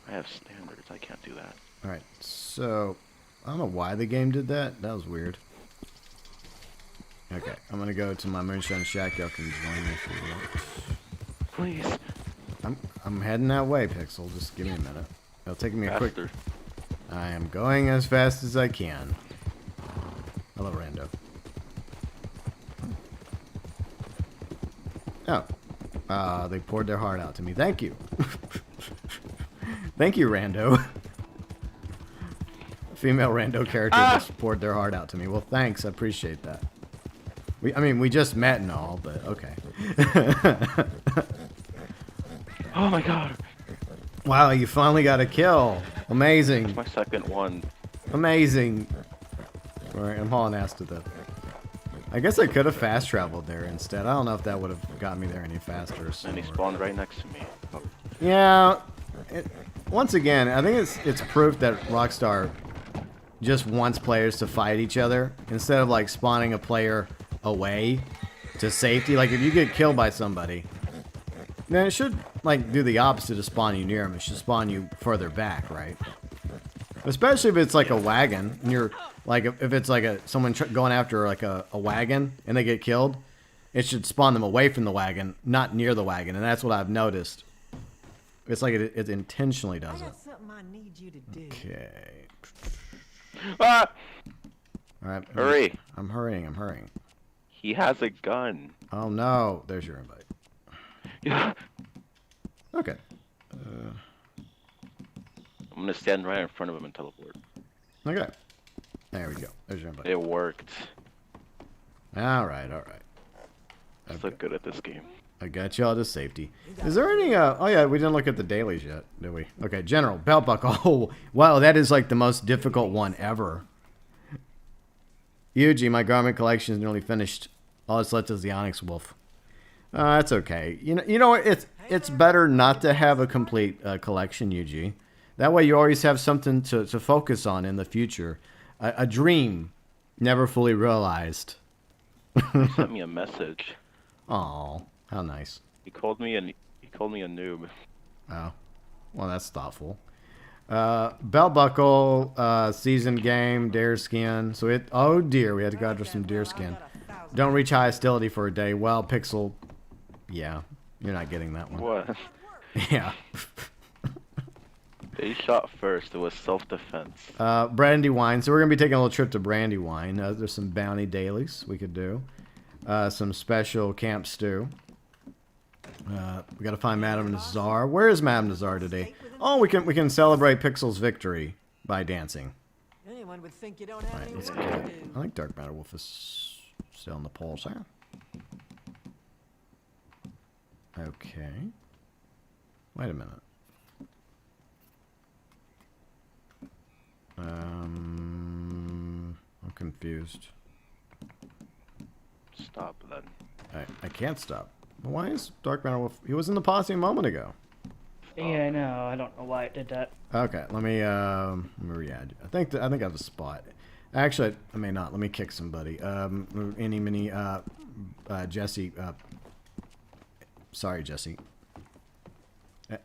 I have standards. I can't do that. Alright, so... I don't know why the game did that. That was weird. Okay, I'm gonna go to my Moonshine Shack. Y'all can join me if you want. Please. I'm heading that way, Pixel. Just give me a minute. It'll take me a quick... Faster. I am going as fast as I can. Hello, Rando. Oh. They poured their heart out to me. Thank you. Thank you, Rando. Female Rando character just poured their heart out to me. Well, thanks. I appreciate that. I mean, we just met and all, but okay. Oh my god. Wow, you finally got a kill. Amazing. That's my second one. Amazing. Alright, I'm hauling ass to the... I guess I could have fast traveled there instead. I don't know if that would have got me there any faster. And he spawned right next to me. Oh. Yeah. Once again, I think it's proof that Rockstar just wants players to fight each other instead of like spawning a player away to safety. Like if you get killed by somebody, then it should like do the opposite of spawn you near them. It should spawn you further back, right? Especially if it's like a wagon and you're like if it's like someone going after like a wagon and they get killed, it should spawn them away from the wagon, not near the wagon. And that's what I've noticed. It's like it intentionally does it. Okay. Ah! All right. Hurry. I'm hurrying. He has a gun. Oh no! There's your invite. Yeah. Okay. I'm gonna stand right in front of him and teleport. Okay. There we go. There's your invite. It worked. All right. I'm so good at this game. I got y'all to safety. Is there any, oh yeah, we didn't look at the dailies yet, did we? Okay, General, belt buckle. Oh, wow, that is like the most difficult one ever. Yuji, my garment collection is nearly finished. All that's left is the Onyx Wolf. That's okay. You know, it's better not to have a complete collection, Yuji. That way you always have something to focus on in the future. A dream never fully realized. He sent me a message. Aw. How nice. He called me a noob. Oh, well, that's thoughtful. Belt buckle, seasoned game, deer skin. So oh dear, we had to go after some deer skin. Don't reach high hostility for a day. Well, Pixel, yeah, you're not getting that one. What? Yeah. They shot first. It was self-defense. Brandywine. So we're going to be taking a little trip to Brandywine. There's some bounty dailies we could do. Some special camp stew. We got to find Madame Nazar. Where is Madame Nazar today? Oh, we can celebrate Pixel's victory by dancing. Anyone would think you don't have Alright, any let's work get to it. do. I think Dark MatterWolf is still on the pulse, huh? Okay. Wait a minute. I'm confused. Stop then. I can't stop. Why is Dark MatterWolf? He was in the posse a moment ago. Yeah, I know. I don't know why it did that. Okay, let me re-add. I think I have a spot. Actually, I may not. Let me kick somebody. Any mini Jesse. Sorry, Jesse.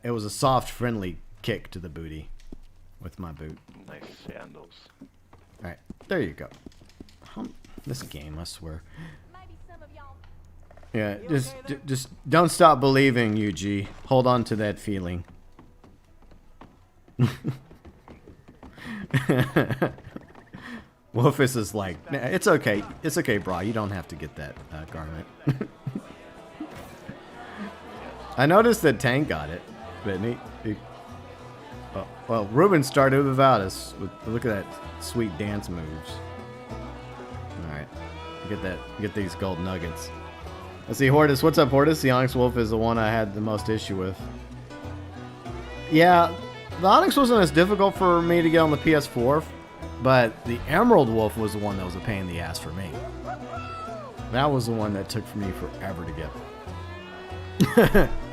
It was a soft, friendly kick to the booty with my boot. Nice sandals. All right, there you go. This game, I swear. Yeah, just don't stop believing, UG. Hold on to that feeling. Wolfus is like, nah, it's okay. It's okay, bro. You don't have to get that garment. I noticed that Tank got it, but well, Ruben started without us. Look at that sweet dance moves. All right, get these gold nuggets. Let's see, Hortus. What's up, Hortus? The Onyx Wolf is the one I had the most issue with. Yeah, the Onyx wasn't as difficult for me to get on the PS4, but the Emerald Wolf was the one that was a pain in the ass for me. That was the one that took for me forever to get.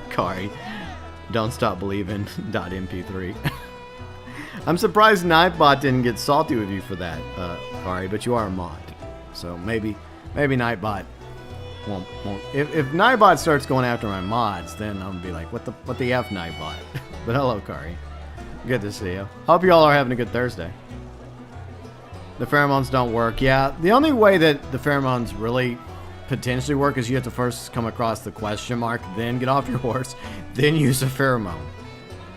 Kari, don't stop believing. .mp3. I'm surprised Nightbot didn't get salty with you for that, Kari, but you are a mod, so maybe Nightbot won't. If Nightbot starts going after my mods, then I'm gonna be like, what the F, Nightbot? But hello, Kari. Good to see you. Hope you all are having a good Thursday. The pheromones don't work. Yeah, the only way that the pheromones really potentially work is you have to first come across the question mark, then get off your horse, then use a pheromone.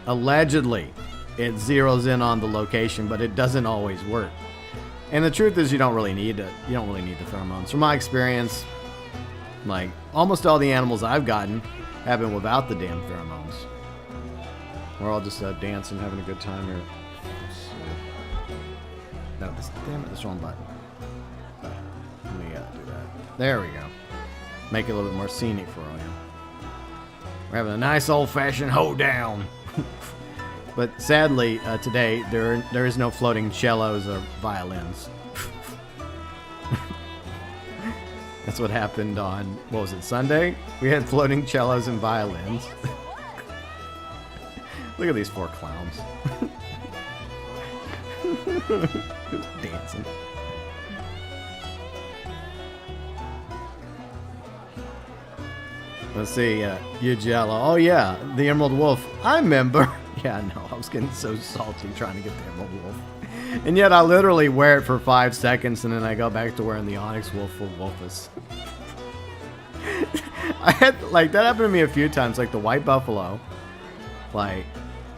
Allegedly, it zeroes in on the location, but it doesn't always work. And the truth is, you don't really need the pheromones. From my experience, like almost all the animals I've gotten have been without the damn pheromones. We're all just dancing, having a good time here. No, damn it, this wrong button. Let me do that. There we go. Make it a little bit more scenic for you. We're having a nice old-fashioned hoedown. But sadly, today there is no floating cellos or violins. That's what happened on, what was it, Sunday? We had floating cellos and violins. Look at these four clowns. Dancing. Let's see, Ugello. Oh yeah, the Emerald Wolf. I remember. Yeah, no, I was getting so salty trying to get the Emerald Wolf. And yet I literally wear it for 5 seconds and then I go back to wearing the Onyx Wolf for Wolfus. I had, like, that happened to me a few times, like the White Buffalo. Like,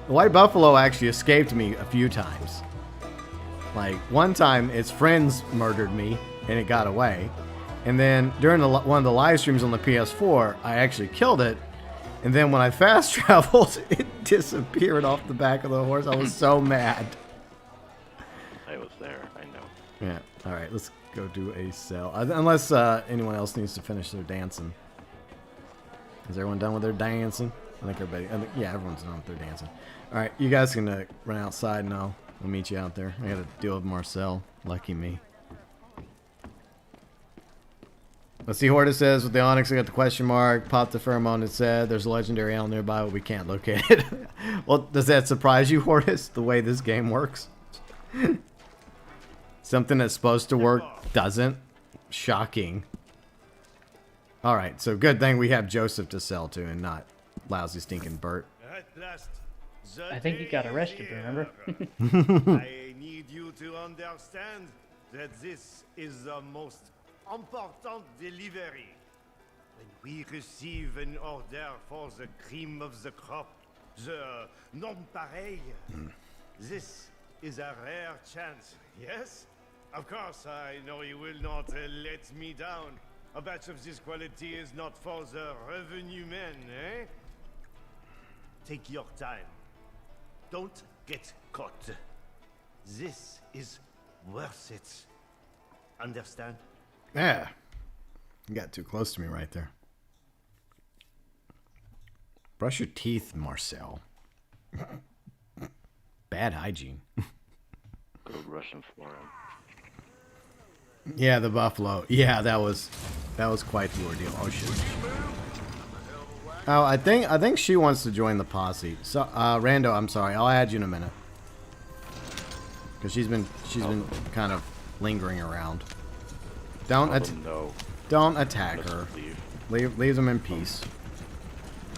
the White Buffalo actually escaped me a few times. Like, one time its friends murdered me and it got away. And then during one of the live streams on the PS4, I actually killed it. And then when I fast traveled, it disappeared off the back of the horse. I was so mad. I was there, I know. Yeah. All right, let's go do a sell. Unless anyone else needs to finish their dancing. Is everyone done with their dancing? I think yeah, everyone's done with their dancing. All right, you guys can run outside and I'll meet you out there. I got to deal with Marcel. Lucky me. Let's see, Hortus says, with the Onyx, I got the question mark. Pop the pheromone, it said. There's a legendary animal nearby, but we can't locate it. Well, does that surprise you, Hortus, the way this game works? Something that's supposed to work doesn't? Shocking. Alright, so good thing we have Joseph to sell to and not lousy stinking Bert. I think he got arrested, remember? I need you to understand that this is the most important delivery. When we receive an order for the cream of the crop, the non-pareil. This is a rare chance, yes? Of course, I know you will not let me down. A batch of this quality is not for the revenue men, eh? Take your time. Don't get caught. This is worth it. Understand? Yeah. You got too close to me right there. Brush your teeth, Marcel. Bad hygiene. Go Russian for him. Yeah, the buffalo. Yeah, that was quite the ordeal. Oh shit. Oh, I think she wants to join the posse. So, Rando, I'm sorry. I'll add you in a minute. Cause she's been kind of lingering around. Don't attack her. Leave them in peace.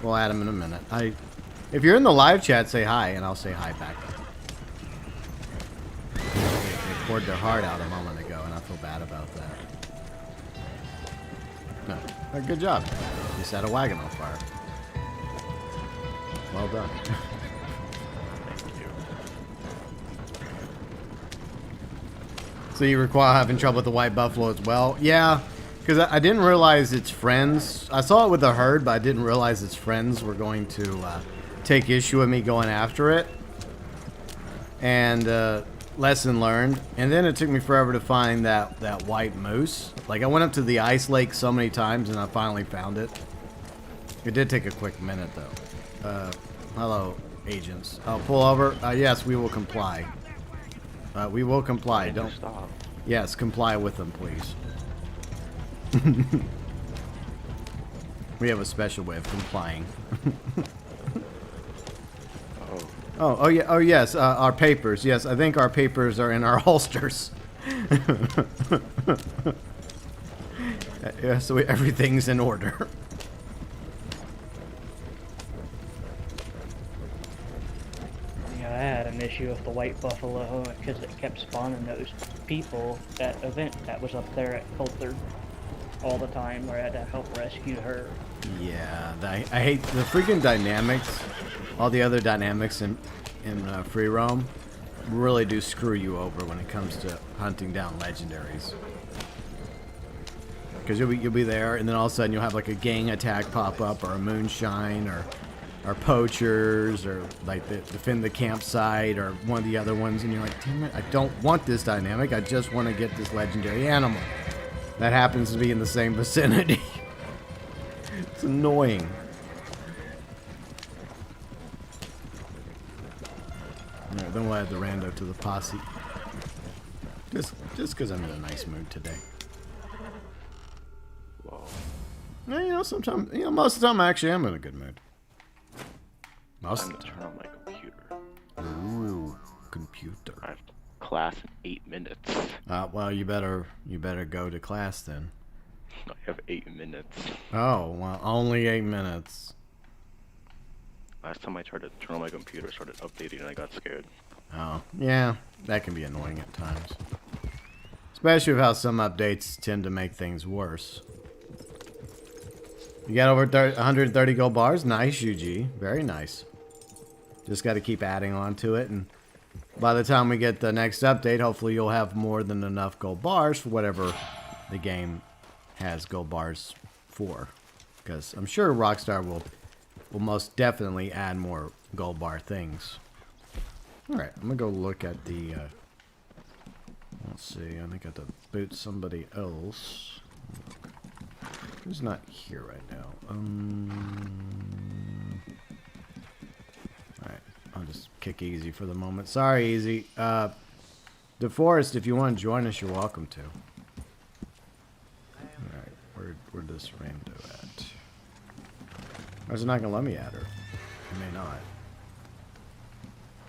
We'll add them in a minute. If you're in the live chat, say hi, and I'll say hi back. They poured their heart out a moment ago, and I feel bad about that. No, good job. You set a wagon on fire. Well done. Thank you. So you recall having trouble with the white buffalo as well? Yeah, because I didn't realize its friends. I saw it with the herd, but I didn't realize its friends were going to take issue with me going after it. And lesson learned. And then it took me forever to find that white moose. Like, I went up to the ice lake so many times, and I finally found it. It did take a quick minute, though. Hello, agents. I'll pull over. Yes, we will comply. We will comply. Don't stop. Yes, comply with them, please. We have a special way of complying. Oh yeah. Oh yes. Our papers. Yes, I think our papers are in our holsters. Yeah, so everything's in order. Yeah, I had an issue with the white buffalo because it kept spawning those people. That event that was up there at Coulthard all the time, where I had to help rescue her. Yeah, I hate the freaking dynamics. All the other dynamics in free roam really do screw you over when it comes to hunting down legendaries. Because you'll be there, and then all of a sudden you'll have like a gang attack pop up, or a moonshine, or poachers, or like defend the campsite, or one of the other ones, and you're like, damn it, I don't want this dynamic. I just want to get this legendary animal that happens to be in the same vicinity. It's annoying. Alright, then we'll add the rando to the posse. Just because I'm in a nice mood today. Whoa. Yeah, you know, sometimes, you know, most of the time I actually am in a good mood. Most I'm of the gonna time. turn on my computer. Ooh, computer. I have class in 8 minutes. Well, you better go to class then. I have 8 minutes. Oh, well, only 8 minutes. Last time I tried to turn on my computer, it started updating, and I got scared. Oh, yeah, that can be annoying at times. Especially with how some updates tend to make things worse. You got over 130 gold bars? Nice, UG. Very nice. Just got to keep adding on to it, and by the time we get the next update, hopefully you'll have more than enough gold bars for whatever the game has gold bars for. Because I'm sure Rockstar will most definitely add more gold bar things. Alright, I'm going to go look at the... let's see, I think I have to boot somebody else. Who's not here right now? Alright, I'll just kick Easy for the moment. Sorry, Easy. DeForest, if you want to join us, you're welcome to. Alright, where'd this rando at? Or is it not going to let me add her? It may not.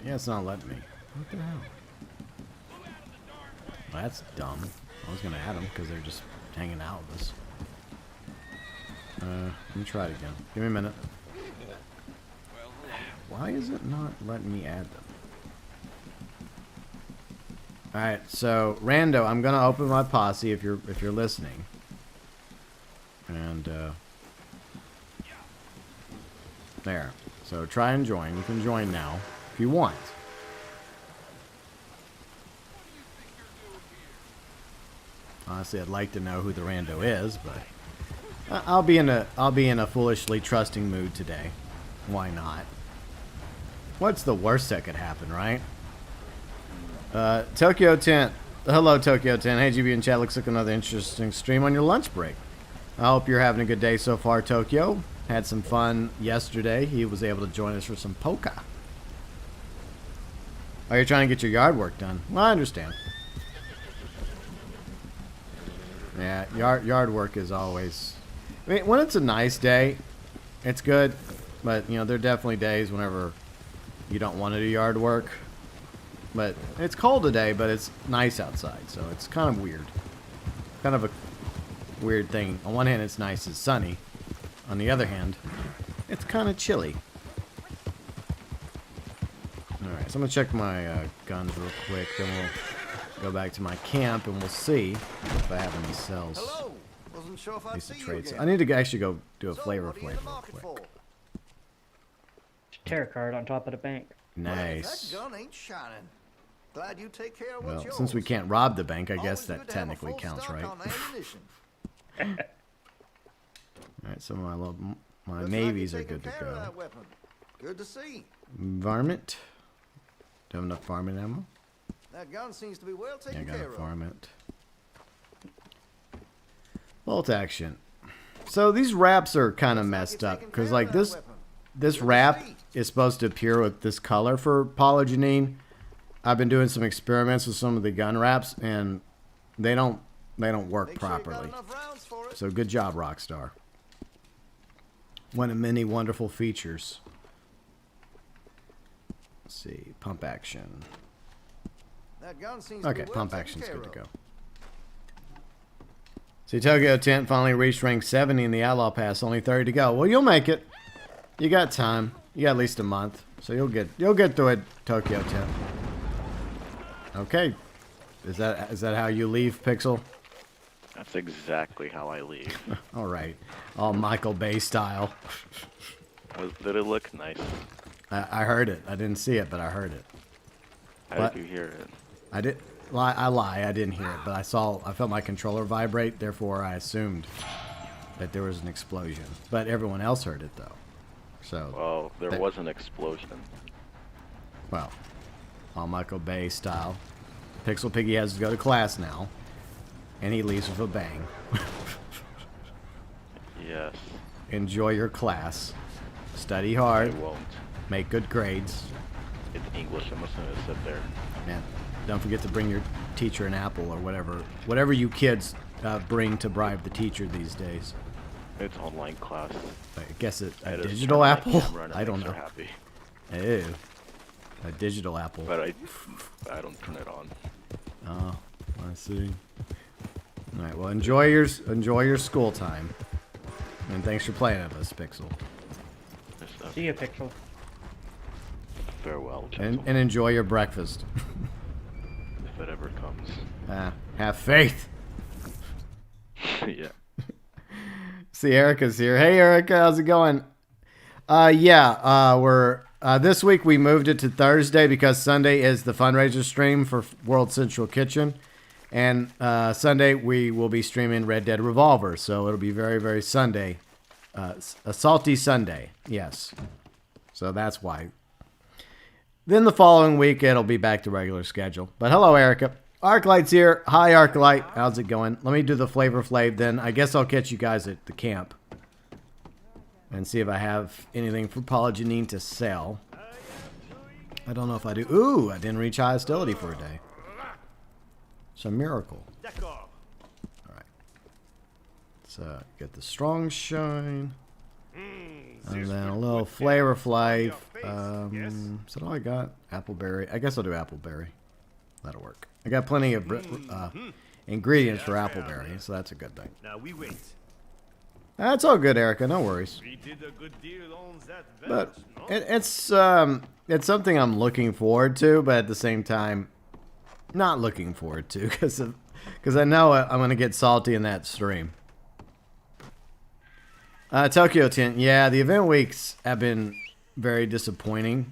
Yeah, it's not letting me. What the hell? Well, that's dumb. I was going to add them because they're just hanging out with us. Let me try it again. Give me a minute. Why is it not letting me add them? Alright, so Rando, I'm gonna open my posse if you're listening. And there. So try and join. You can join now if you want. Honestly, I'd like to know who the rando is, but I'll be in a foolishly trusting mood today. Why not? What's the worst that could happen, right? ToykoTent. Hello, ToykoTent. Hey, GB and chat. Looks like another interesting stream on your lunch break. I hope you're having a good day so far, Tokyo. Had some fun yesterday. He was able to join us for some polka. Oh, you're trying to get your yard work done. Well, I understand. Yeah, yard work is always... I mean, when it's a nice day, it's good. But, you know, there are definitely days whenever you don't want to do yard work. But it's cold today, but it's nice outside. So it's kind of weird. Kind of a weird thing. On one hand, it's nice, it's sunny. On the other hand, it's kind of chilly. Alright, so I'm going to check my guns real quick. Then we'll go back to my camp and we'll see if I have any cells. Hello. Wasn't sure if I'd see you Traits. again. I need to actually go do a So, flavor what are you in real the market quick. for? Tarot card on top of the bank. Nice. That gun ain't shining. Glad you take care of Well, what's yours. since we can't rob the bank, I guess Always that good to have a technically full counts, stock right? on ammunition. Alright, so my Looks like navies you're are taking good to care of go. that weapon. Good to see. Varmint. Do I have enough varmint ammo? That gun seems to be well Yeah, I taken got a care of. varmint. Bolt action. So these wraps are kind of messed up because like this wrap is supposed to appear with this color for polygenine. I've been doing some experiments with some of the gun wraps and they don't work Make sure you got properly. enough rounds for it. So good job, Rockstar. One of many wonderful features. Let's see, pump action. That gun seems to Okay, be well pump taken action's care good to of. go. See, ToykoTent finally reached rank 70 in the Outlaw Pass. Only 30 to go. Well, you'll make it. You got time. You got at least a month, so you'll get through it, ToykoTent. Okay, is that how you leave, Pixel? That's exactly how I leave. All right, all Michael Bay style. Did it look nice? I heard it. I didn't see it, but I heard it. How What? did you hear it? I did. I lie. I didn't hear it, but I felt my controller vibrate. Therefore, I assumed that there was an explosion. But everyone else heard it though. So. Well, there Hey. was an explosion. Well, all Michael Bay style. Pixel Piggy has to go to class now, and he leaves with a bang. Yes. Enjoy your class. Study I hard. won't. Make good grades. It's English. I'm just gonna sit there. Man, don't forget to bring your teacher an apple or whatever you kids bring to bribe the teacher these days. It's online class. I guess a I just digital turn my apple? camera and it I don't makes her know. Happy. Ew. A digital apple. But I don't turn it on. Oh, I see. All right. Well, enjoy your school time, and thanks for playing with us, Pixel. Just, See ya, Pixel. farewell, And gentlemen, enjoy your breakfast. if it ever comes. Have faith. Yeah. See, Erica's here. Hey, Erica, how's it going? We're this week we moved it to Thursday because Sunday is the fundraiser stream for World Central Kitchen, and Sunday we will be streaming Red Dead Revolver. So it'll be very, very Sunday, a salty Sunday. Yes. So that's why. Then the following week it'll be back to regular schedule. But hello, Erica. Arclight's here. Hi, Arclight. How's it going? Let me do the Flavor Flav, then I guess I'll catch you guys at the camp and see if I have anything for Polygenine to sell. I don't know if I do. Ooh, I didn't reach high hostility for a day. It's a miracle. D'accord. All right. So get the strong shine, and then a little Flavor Flav. Is that all I got? Appleberry. I guess I'll do Appleberry. That'll work. I got plenty of ingredients for Appleberry, so that's a good thing. Now we wait. That's all good, Erica. No worries. We did a good deal on that But no? it's something I'm looking forward to, but at the same time, not looking forward to because I know I'm gonna get salty in that stream. ToykoTent, yeah, the event weeks have been very disappointing.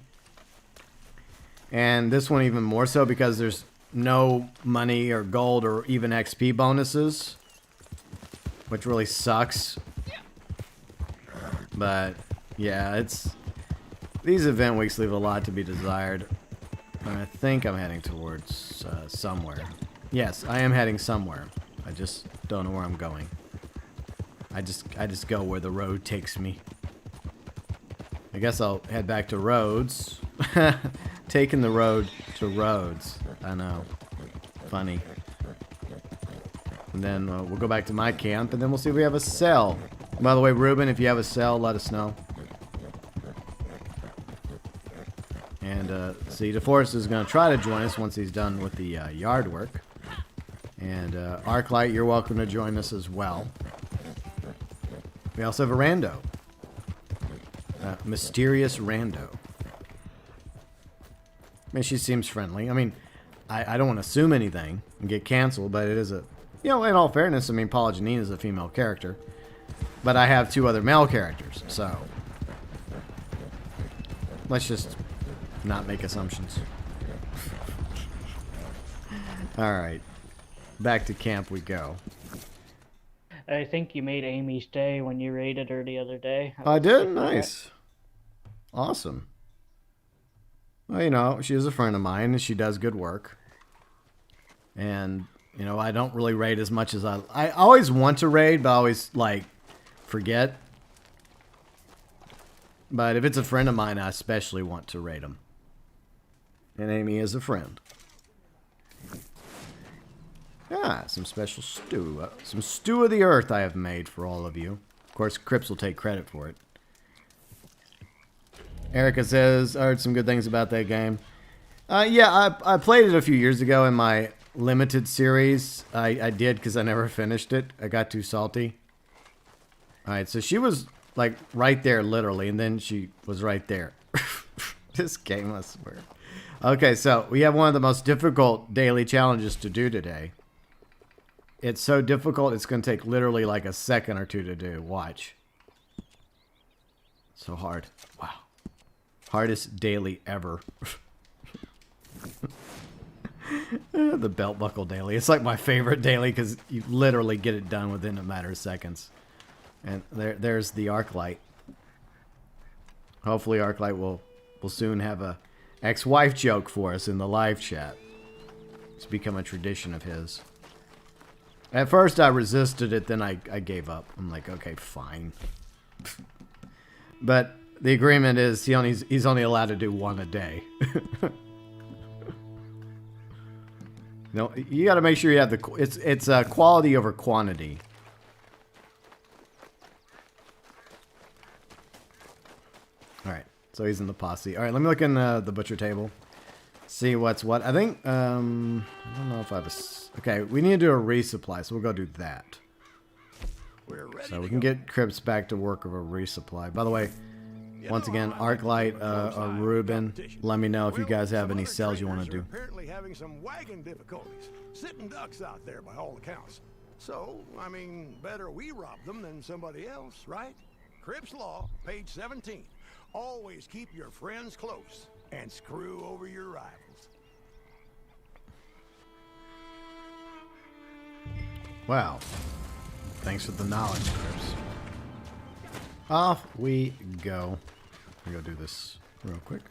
And this one even more so because there's no money or gold or even XP bonuses, which really sucks. But yeah, these event weeks leave a lot to be desired. And I think I'm heading towards somewhere. Yes, I am heading somewhere. I just don't know where I'm going. I just go where the road takes me. I guess I'll head back to Rhodes. Taking the road to Rhodes. I know. Funny. And then we'll go back to my camp, and then we'll see if we have a cell. By the way, Ruben, if you have a cell, let us know. And see, DeForest is going to try to join us once he's done with the yard work. And Arclight, you're welcome to join us as well. We also have a rando. Mysterious rando. I mean, she seems friendly. I mean, I don't want to assume anything and get canceled, but it is a... You know, in all fairness, I mean, Paula Janine is a female character. But I have 2 other male characters, so... Let's just not make assumptions. Alright. Back to camp we go. I think you made Amy's day when you raided her the other day. I did? Nice. Awesome. Well, you know, she is a friend of mine, and she does good work. And, you know, I don't really raid as much as I always want to raid, but I always, like, forget. But if it's a friend of mine, I especially want to raid them. And Amy is a friend. Ah, some special stew. Some stew of the earth I have made for all of you. Of course, Crips will take credit for it. Erica says, I heard some good things about that game. Yeah, I played it a few years ago in my limited series. I did because I never finished it. I got too salty. Alright, so she was like right there literally, and then she was right there. This game, I swear. Okay, so we have one of the most difficult daily challenges to do today. It's so difficult, it's going to take literally like a second or 2 to do. Watch. So hard. Wow. Hardest daily ever. The belt buckle daily. It's like my favorite daily because you literally get it done within a matter of seconds. And there's the Arclight. Hopefully Arclight will soon have a ex-wife joke for us in the live chat. It's become a tradition of his. At first I resisted it, then I gave up. I'm like, okay, fine. But the agreement is he's only allowed to do 1 a day. No, you got to make sure you have it's quality over quantity. All right, so he's in the posse. All right, let me look in the butcher table. See what's what. I think I don't know if I have a. Okay, we need to do a resupply, so we'll go do that. We're ready So we can get Crips back to work of a resupply. By the way, once again, Arclight or Ruben, let me know if you guys have any cells you want to do. Apparently having some wagon difficulties. Sitting ducks out there by all accounts. So, I mean, better we rob them than somebody else, right? Crips Law, page 17. Always keep your friends close and screw over your rivals. Wow. Thanks for the knowledge, Crips. Off we go. I'm gonna go do this real quick.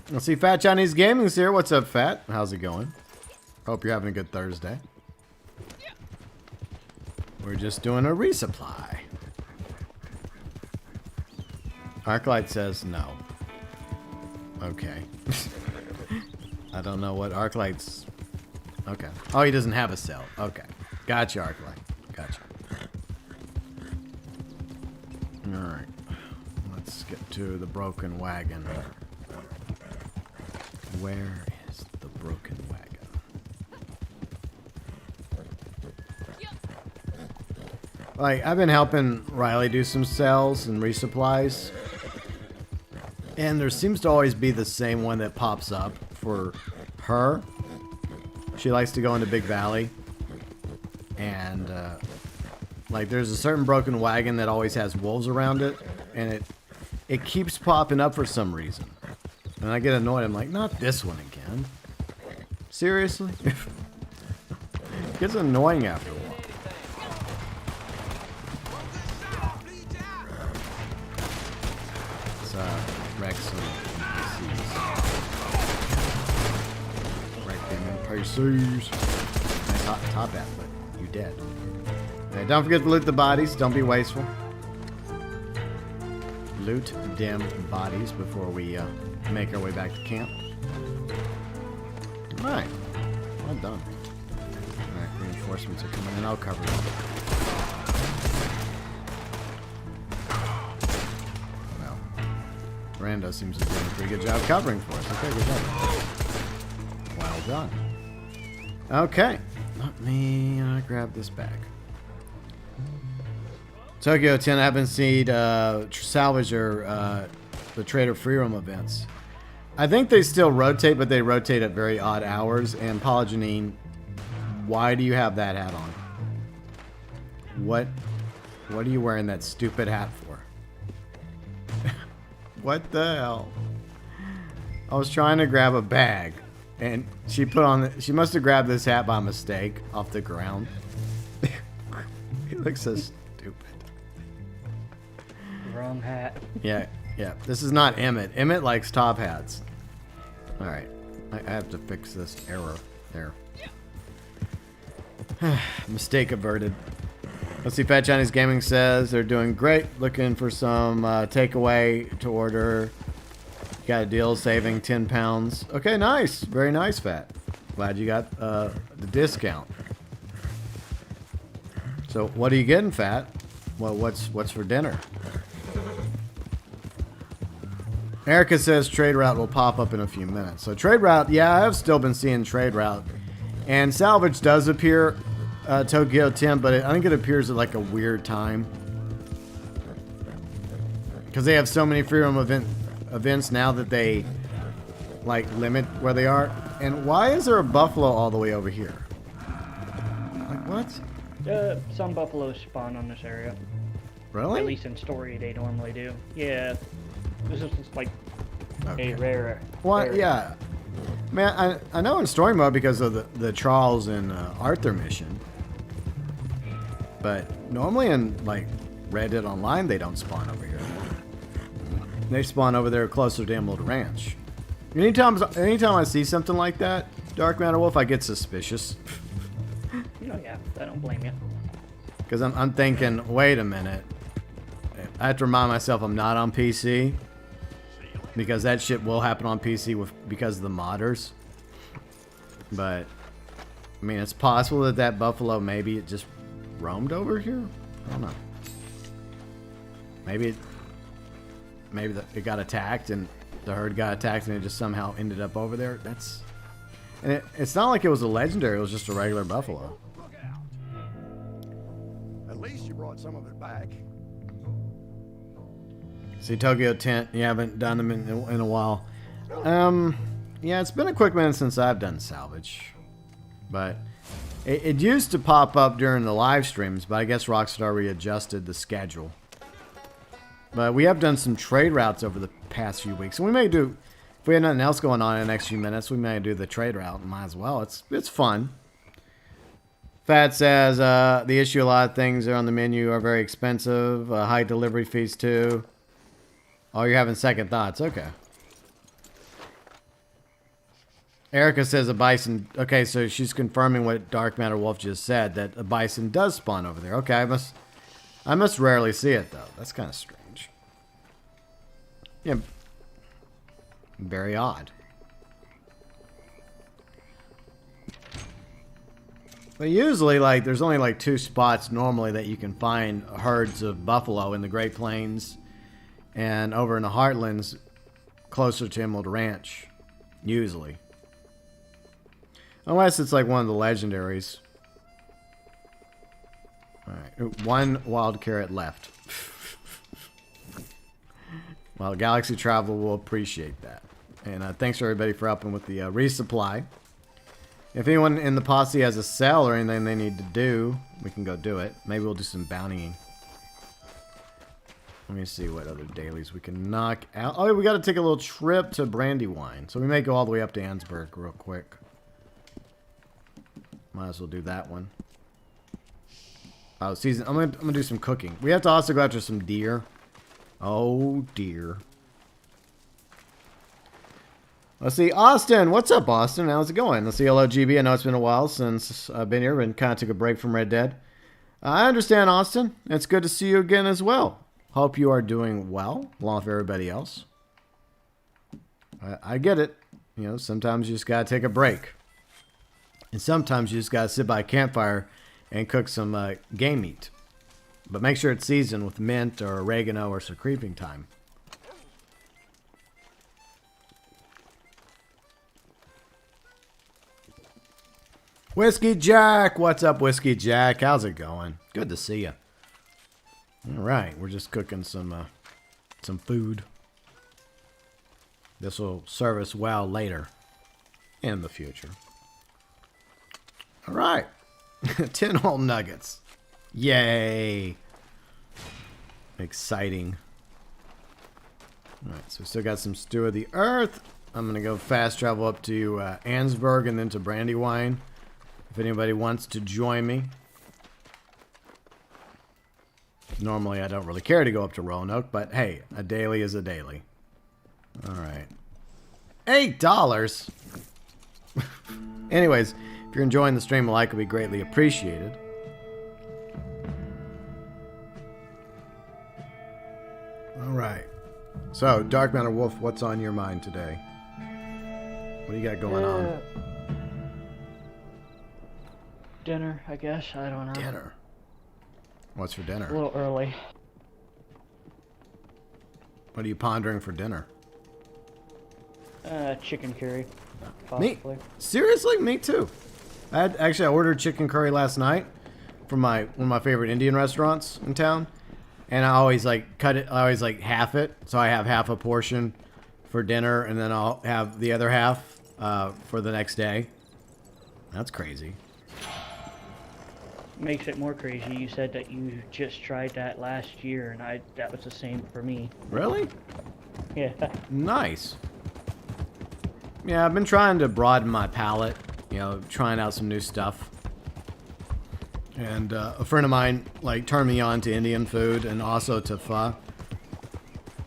Let's see, Fat Chinese Gaming's here. What's up, Fat? How's it going? Hope you're having a good Thursday. We're just doing a resupply. Arclight says no. Okay. I don't know what Arclight's... Okay. Oh, he doesn't have a cell. Okay. Gotcha, Arclight. Gotcha. Alright. Let's get to the broken wagon. Where is the broken wagon? Like, I've been helping Riley do some cells and resupplies. And there seems to always be the same one that pops up for her. She likes to go into Big Valley. And, like, there's a certain broken wagon that always has wolves around it. And it keeps popping up for some reason. And I get annoyed. I'm like, not this one again. Seriously? It gets annoying after a while. Let's wreck some NPCs. Wreck them NPCs. Nice hot top hat, but you dead. Okay, don't forget to loot the bodies. Don't be wasteful. Loot them bodies before we make our way back to camp. Alright. Well done. Alright, reinforcements are coming in. I'll cover them. Well, Rando seems to be doing a pretty good job covering for us. Okay, good job. Well done. Okay. Let me grab this bag. ToykoTent, I haven't seen salvage or the Trader Free Roam events. I think they still rotate, but they rotate at very odd hours. And Polygenine, why do you have that hat on? What are you wearing that stupid hat for? What the hell? I was trying to grab a bag, and she put on. She must have grabbed this hat by mistake off the ground. It looks so stupid. Wrong hat. Yeah. This is not Emmett. Emmett likes top hats. Alright. I have to fix this error. There. Mistake averted. Let's see. Fat Chinese Gaming says they're doing great. Looking for some takeaway to order. Got a deal saving 10 pounds. Okay, nice. Very nice, Fat. Glad you got the discount. So, what are you getting, Fat? Well, what's for dinner? Erica says trade route will pop up in a few minutes. So trade route, yeah, I have still been seeing trade route. And salvage does appear ToykoTent, but I think it appears at like a weird time. Because they have so many free roam events now that they like limit where they are. And why is there a buffalo all the way over here? Like what? Some buffaloes spawn on this area. Really? At least in story they normally do. Yeah. This is just like a rare. Well, yeah. Man, I know in story mode because of the Charles and Arthur mission. But normally in like Red Dead Online they don't spawn over here. They spawn over there closer to Emerald Ranch. Anytime I see something like that, Dark MatterWolf, I get suspicious. Oh yeah, I don't blame you. Because I'm thinking, wait a minute. I have to remind myself I'm not on PC. Because that shit will happen on PC because of the modders. But, I mean, it's possible that buffalo, maybe it just roamed over here? I don't know. Maybe it got attacked and the herd got attacked and it just somehow ended up over there. And it's not like it was a legendary, it was just a regular buffalo. At least you brought some of it back. See, ToykoTent, you haven't done them in a while. Yeah, it's been a quick minute since I've done salvage. But it used to pop up during the live streams, but I guess Rockstar readjusted the schedule. But we have done some trade routes over the past few weeks. And we may do, if we have nothing else going on in the next few minutes, we may do the trade route. Might as well. It's fun. Fat says, the issue, a lot of things that are on the menu are very expensive. High delivery fees too. Oh, you're having second thoughts. Okay. Erica says a bison. Okay, so she's confirming what Dark MatterWolf just said, that a bison does spawn over there. Okay, I must rarely see it though. That's kind of strange. Yeah. Very odd. But usually, like, there's only like 2 spots normally that you can find herds of buffalo in the Great Plains. And over in the Heartlands, closer to Emerald Ranch, usually. Unless it's like one of the legendaries. Alright, 1 wild carrot left. Well, Galaxy Travel will appreciate that. And thanks to everybody for helping with the resupply. If anyone in the posse has a cell or anything they need to do, we can go do it. Maybe we'll do some bountying. Let me see what other dailies we can knock out. Oh, we got to take a little trip to Brandywine. So we may go all the way up to Ansburg real quick. Might as well do that one. Oh, season. I'm gonna do some cooking. We have to also go after some deer. Oh, dear. Let's see. Austin. What's up, Austin? How's it going? Let's see. Hello, GB. I know it's been a while since I've been here and kind of took a break from Red Dead. I understand, Austin. It's good to see you again as well. Hope you are doing well, along with everybody else. I get it. You know, sometimes you just got to take a break. And sometimes you just got to sit by a campfire and cook some game meat. But make sure it's seasoned with mint or oregano or some creeping thyme. Whiskey Jack! What's up, Whiskey Jack? How's it going? Good to see you. All right, we're just cooking some food. This will serve us well later in the future. All right. 10 whole nuggets. Yay. Exciting. All right, so we still got some stew of the earth. I'm going to go fast travel up to Ansburg and then to Brandywine. If anybody wants to join me. Normally, I don't really care to go up to Roanoke, but hey, a daily is a daily. All right. $8! Anyways, if you're enjoying the stream, a like would be greatly appreciated. All right. So, Dark MatterWolf, what's on your mind today? What do you got going on? Dinner, I guess. I don't know. Dinner. What's for dinner? A little early. What are you pondering for dinner? Chicken curry. Me? Possibly. Seriously? Me too. I ordered chicken curry last night from one of my favorite Indian restaurants in town. And I always cut it, I always half it. So I have half a portion for dinner and then I'll have the other half for the next day. That's crazy. Makes it more crazy. You said that you just tried that last year, and that was the same for me. Really? Yeah. Nice. Yeah, I've been trying to broaden my palate. You know, trying out some new stuff. And a friend of mine turned me on to Indian food and also to pho.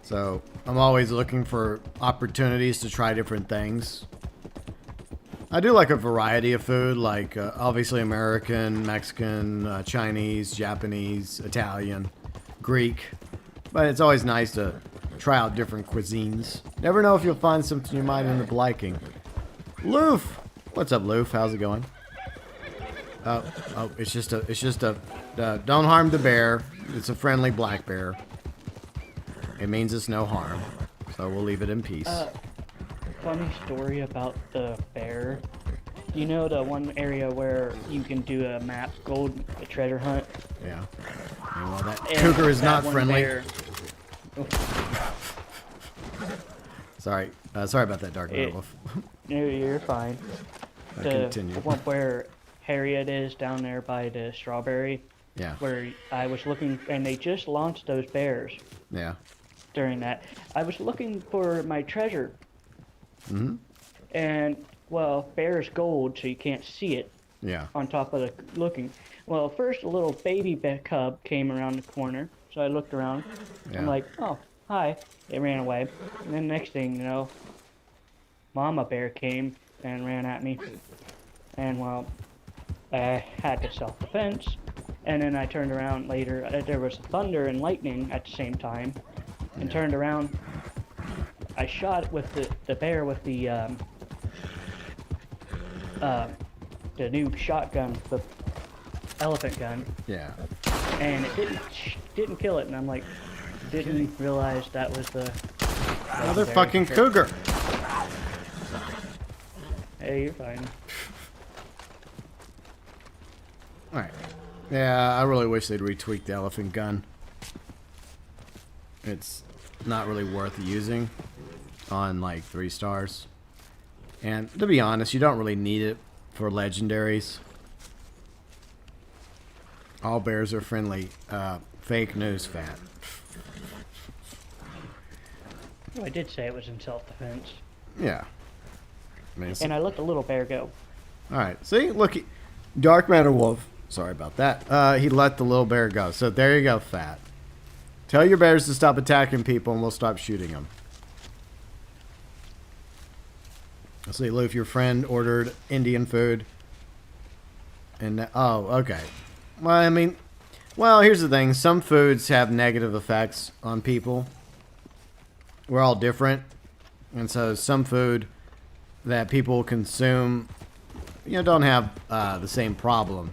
So I'm always looking for opportunities to try different things. I do like a variety of food, obviously American, Mexican, Chinese, Japanese, Italian, Greek. But it's always nice to try out different cuisines. Never know if you'll find something you might end up liking. Loof! What's up, Loof? How's it going? Oh, it's just a, don't harm the bear. It's a friendly black bear. It means it's no harm. So we'll leave it in peace. Funny story about the bear. You know the one area where you can do a map a treasure hunt? Yeah. And well, that cougar is not friendly. Sorry. Sorry about that, Dark MatterWolf. No, you're fine. Continue. The one where Harriet is down there by the strawberry. Yeah. Where I was looking, and they just launched those bears. Yeah. During that, I was looking for my treasure. Mm-hmm. And, well, bear's gold, so you can't see it. Yeah. On top of the looking. Well, first a little baby cub came around the corner, so I looked around. Yeah. I'm like, oh, hi. It ran away. And then next thing you know, Mama Bear came and ran at me. And, well, I had to self-defense. And then I turned around later. There was thunder and lightning at the same time. And turned around. I shot with the bear with the new shotgun, the elephant gun. Yeah. And it didn't kill it, and I'm like, didn't realize that was the Motherfucking cougar. Hey, you're fine. Alright. Yeah, I really wish they'd retweak the elephant gun. It's not really worth using on 3 stars. And to be honest, you don't really need it for legendaries. All bears are friendly. Fake news, fat. I did say it was in self-defense. Yeah. I mean, And I let the little bear go. all right. See, look, Dark MatterWolf. Sorry about that. He let the little bear go. So there you go, Fat. Tell your bears to stop attacking people, and we'll stop shooting them. Let's see, Lou, if your friend ordered Indian food. And oh, okay. Well, I mean, well, here's the thing. Some foods have negative effects on people. We're all different. And so some food that people consume, you know, don't have the same problem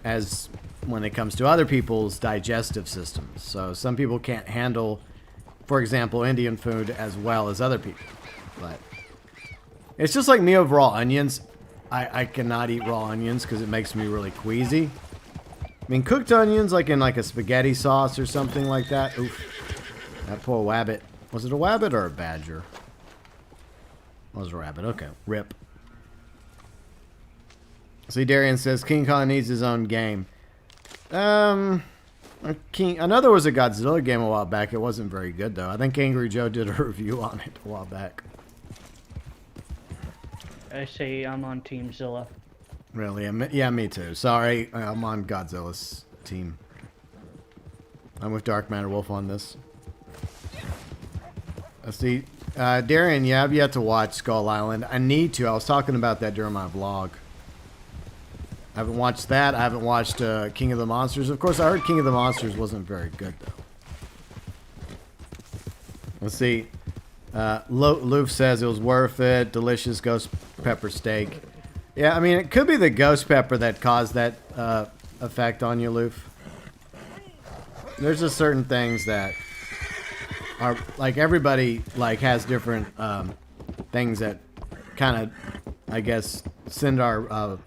as when it comes to other people's digestive systems. So some people can't handle, for example, Indian food as well as other people. But it's just like me with raw onions. I cannot eat raw onions because it makes me really queasy. I mean, cooked onions, like in like a spaghetti sauce or something like that. Oof. That poor wabbit. Was it a wabbit or a badger? It was a rabbit. Okay. Rip. See, Darian says King Kong needs his own game. Another was a Godzilla game a while back. It wasn't very good, though. I think Angry Joe did a review on it a while back. I say I'm on Team Zilla. Really? Yeah, me too. Sorry, I'm on Godzilla's team. I'm with Dark MatterWolf on this. Let's see. Darian, yeah, I've yet to watch Skull Island. I need to. I was talking about that during my vlog. I haven't watched that. I haven't watched King of the Monsters. Of course, I heard King of the Monsters wasn't very good, though. Let's see. Loof says it was worth it. Delicious ghost pepper steak. Yeah, I mean, it could be the ghost pepper that caused that effect on you, Loof. There's just certain things that are, like, everybody, like, has different things that kind of, I guess, send our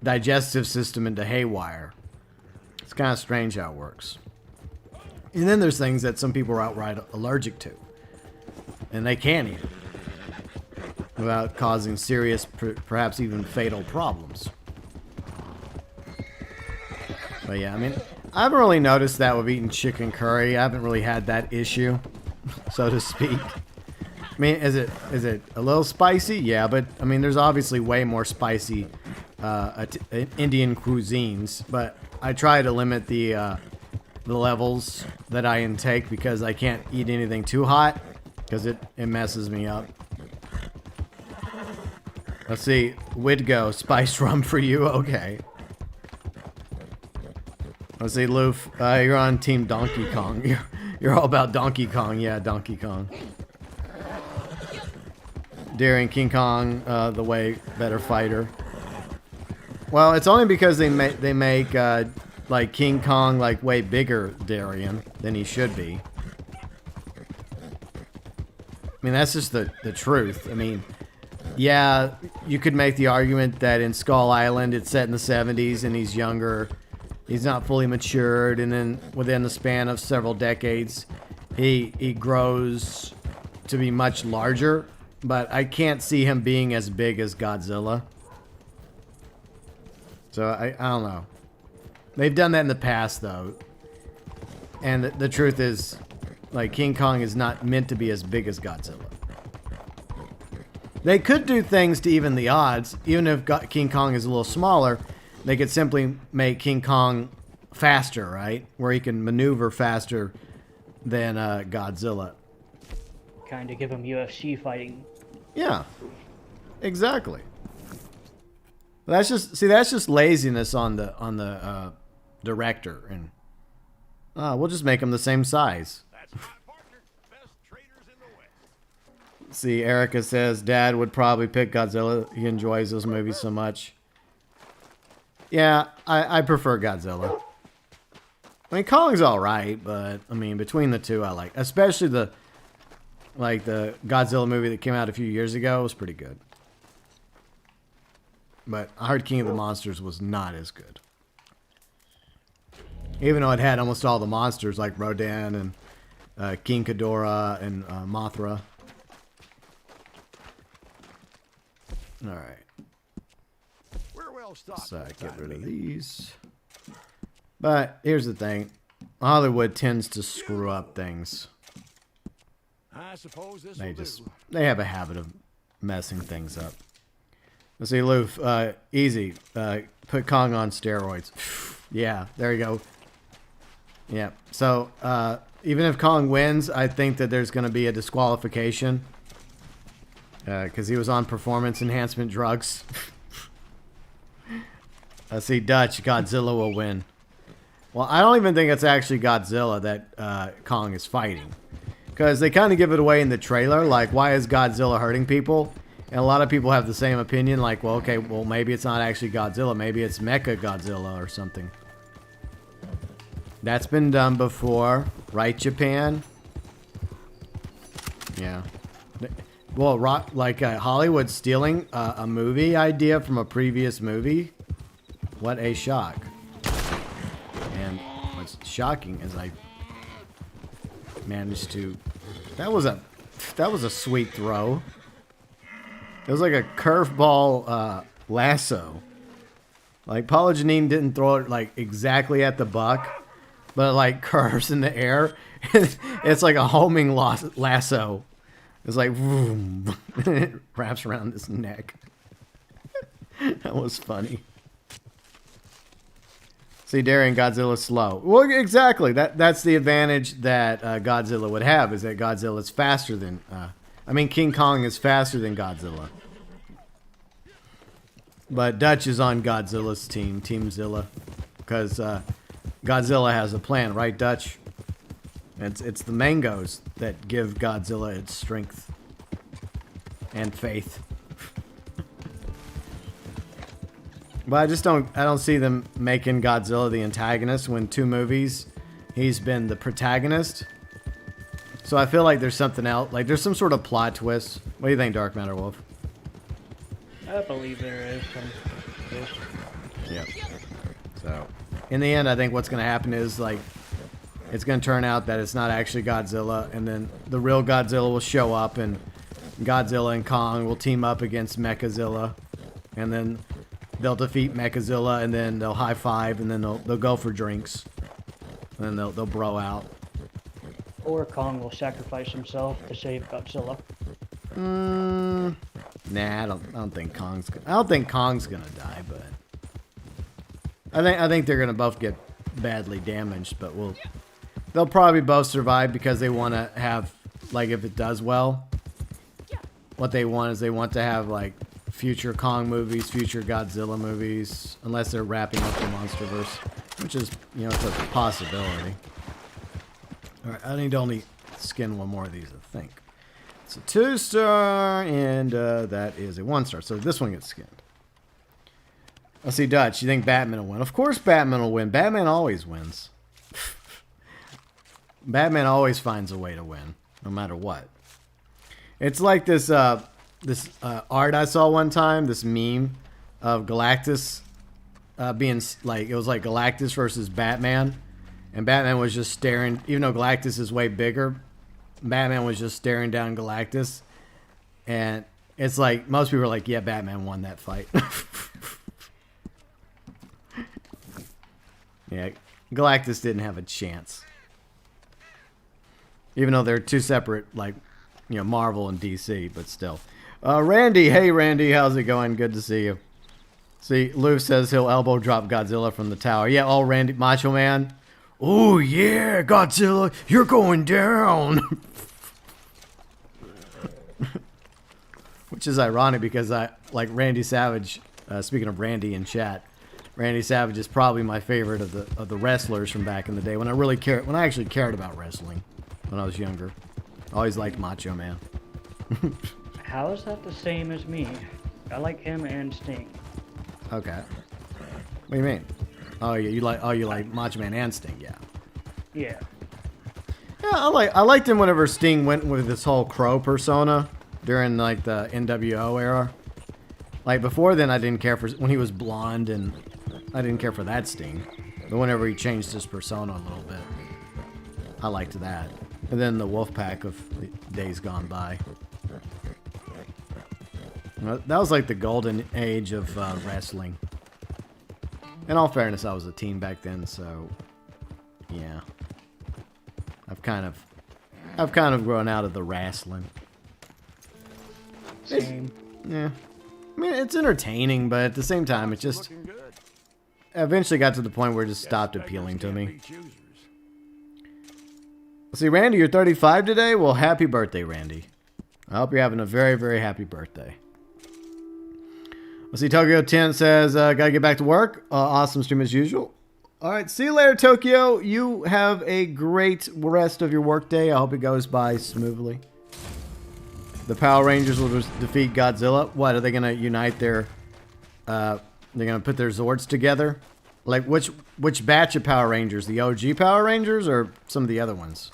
digestive system into haywire. It's kind of strange how it works. And then there's things that some people are outright allergic to. And they can't eat it without causing serious, perhaps even fatal problems. But yeah, I mean, I haven't really noticed that with eating chicken curry. I haven't really had that issue, so to speak. I mean, is it a little spicy? Yeah, but I mean, there's obviously way more spicy Indian cuisines. But I try to limit the levels that I intake because I can't eat anything too hot because it messes me up. Let's see, Widgo, spiced rum for you. Okay. Let's see, Loof, you're on Team Donkey Kong. You're all about Donkey Kong. Yeah, Donkey Kong. Darian, King Kong, the way better fighter. Well, it's only because they make like King Kong like way bigger Darian than he should be. I mean, that's just the truth. I mean, yeah, you could make the argument that in Skull Island it's set in the 70s and he's younger. He's not fully matured, and then within the span of several decades, he grows to be much larger. But I can't see him being as big as Godzilla. So I don't know. They've done that in the past, though. And the truth is, like, King Kong is not meant to be as big as Godzilla. They could do things to even the odds. Even if King Kong is a little smaller, they could simply make King Kong faster, right? Where he can maneuver faster than Godzilla. Kind of give him UFC fighting. Yeah, exactly. That's just laziness on the director, and we'll just make them the same size. That's my partner. Best traders in the West. See, Erica says Dad would probably pick Godzilla. He enjoys those movies so much. Yeah, I prefer Godzilla. I mean, Kong's all right, but I mean, between the two, I like, especially the Godzilla movie that came out a few years ago was pretty good. But I heard King of the Monsters was not as good. Even though it had almost all the monsters like Rodan and King Ghidorah and Mothra. All right. We're well stocked. So for I the get time rid of being. these. But here's the thing. Hollywood tends to screw up things. I suppose this They will just do. they have a habit of messing things up. Let's see, Loof. Easy. Put Kong on steroids. Yeah, there you go. Yeah. So even if Kong wins, I think that there's going to be a disqualification because he was on performance enhancement drugs. Let's see, Dutch. Godzilla will win. Well, I don't even think it's actually Godzilla that Kong is fighting. Because they kind of give it away in the trailer. Like, why is Godzilla hurting people? And a lot of people have the same opinion. Like, well, okay, well, maybe it's not actually Godzilla. Maybe it's Mecha Godzilla or something. That's been done before. Right, Japan? Yeah. Well, like Hollywood stealing a movie idea from a previous movie. What a shock. And what's shocking is I managed to... That was a sweet throw. It was like a curveball lasso. Like Paula Janine didn't throw it like exactly at the buck, but it like curves in the air. It's like a homing lasso. It's like vroom. It wraps around his neck. That was funny. See, Darian, Godzilla's slow. Well, exactly. That's the advantage that Godzilla would have, is that Godzilla's faster than... King Kong is faster than Godzilla. But Dutch is on Godzilla's team, Team Zilla. Because Godzilla has a plan, right, Dutch? It's the mangoes that give Godzilla its strength and faith. But I don't see them making Godzilla the antagonist when 2 movies he's been the protagonist. So I feel like there's something else, like there's some sort of plot twist. What do you think, Dark MatterWolf? I believe there is some twist. Yep. So, in the end, I think what's going to happen is like it's going to turn out that it's not actually Godzilla, and then the real Godzilla will show up, and Godzilla and Kong will team up against Mechazilla, and then they'll defeat Mechazilla, and then they'll high five, and then they'll go for drinks, and then they'll bro out. Or Kong will sacrifice himself to save Godzilla. Nah, I don't think Kong's gonna die, but I think they're gonna both get badly damaged, but they'll probably both survive because they want to have, like, if it does well, what they want is they want to have like future Kong movies, future Godzilla movies, unless they're wrapping up the MonsterVerse, which is, it's a possibility. All right, I need to only skin one more of these, I think. It's a 2-star, and that is a 1-star. So this one gets skinned. Let's see, Dutch. You think Batman will win? Of course Batman will win. Batman always wins. Batman always finds a way to win, no matter what. It's like this art I saw one time, this meme of Galactus being like, it was like Galactus versus Batman. And Batman was just staring, even though Galactus is way bigger, Batman was just staring down Galactus. And it's like, most people are like, yeah, Batman won that fight. Yeah, Galactus didn't have a chance. Even though they're two separate, like, Marvel and DC, but still. Randy, hey Randy, how's it going? Good to see you. See, Lou says he'll elbow drop Godzilla from the tower. Yeah, Randy, Macho Man. Oh yeah, Godzilla, you're going down. Which is ironic because I like Randy Savage. Speaking of Randy in chat, Randy Savage is probably my favorite of the wrestlers from back in the day when I actually cared about wrestling when I was younger. I always liked Macho Man. How is that the same as me? I like him and Sting. Okay. What do you mean? Oh yeah, you like Macho Man and Sting, yeah. Yeah. Yeah, I liked him whenever Sting went with this whole crow persona during like the NWO era. Like before then I didn't care for when he was blonde, and I didn't care for that Sting. But whenever he changed his persona a little bit, I liked that. And then the Wolfpack of the days gone by. That was like the golden age of wrestling. In all fairness, I was a teen back then, so yeah. I've kind of grown out of the wrestling. Same. Yeah. I mean, it's entertaining, but at the same time, it just Looking good. eventually got to the point where it just stopped Guess appealing to beggars me. can't be choosers. See, Randy, you're 35 today? Well, happy birthday, Randy. I hope you're having a very, very happy birthday. Let's see, ToykoTent says, gotta get back to work. Awesome stream as usual. All right, see you later, Tokyo. You have a great rest of your workday. I hope it goes by smoothly. The Power Rangers will defeat Godzilla. What, are they going to unite their... they're going to put their Zords together? Like, which batch of Power Rangers? The OG Power Rangers or some of the other ones?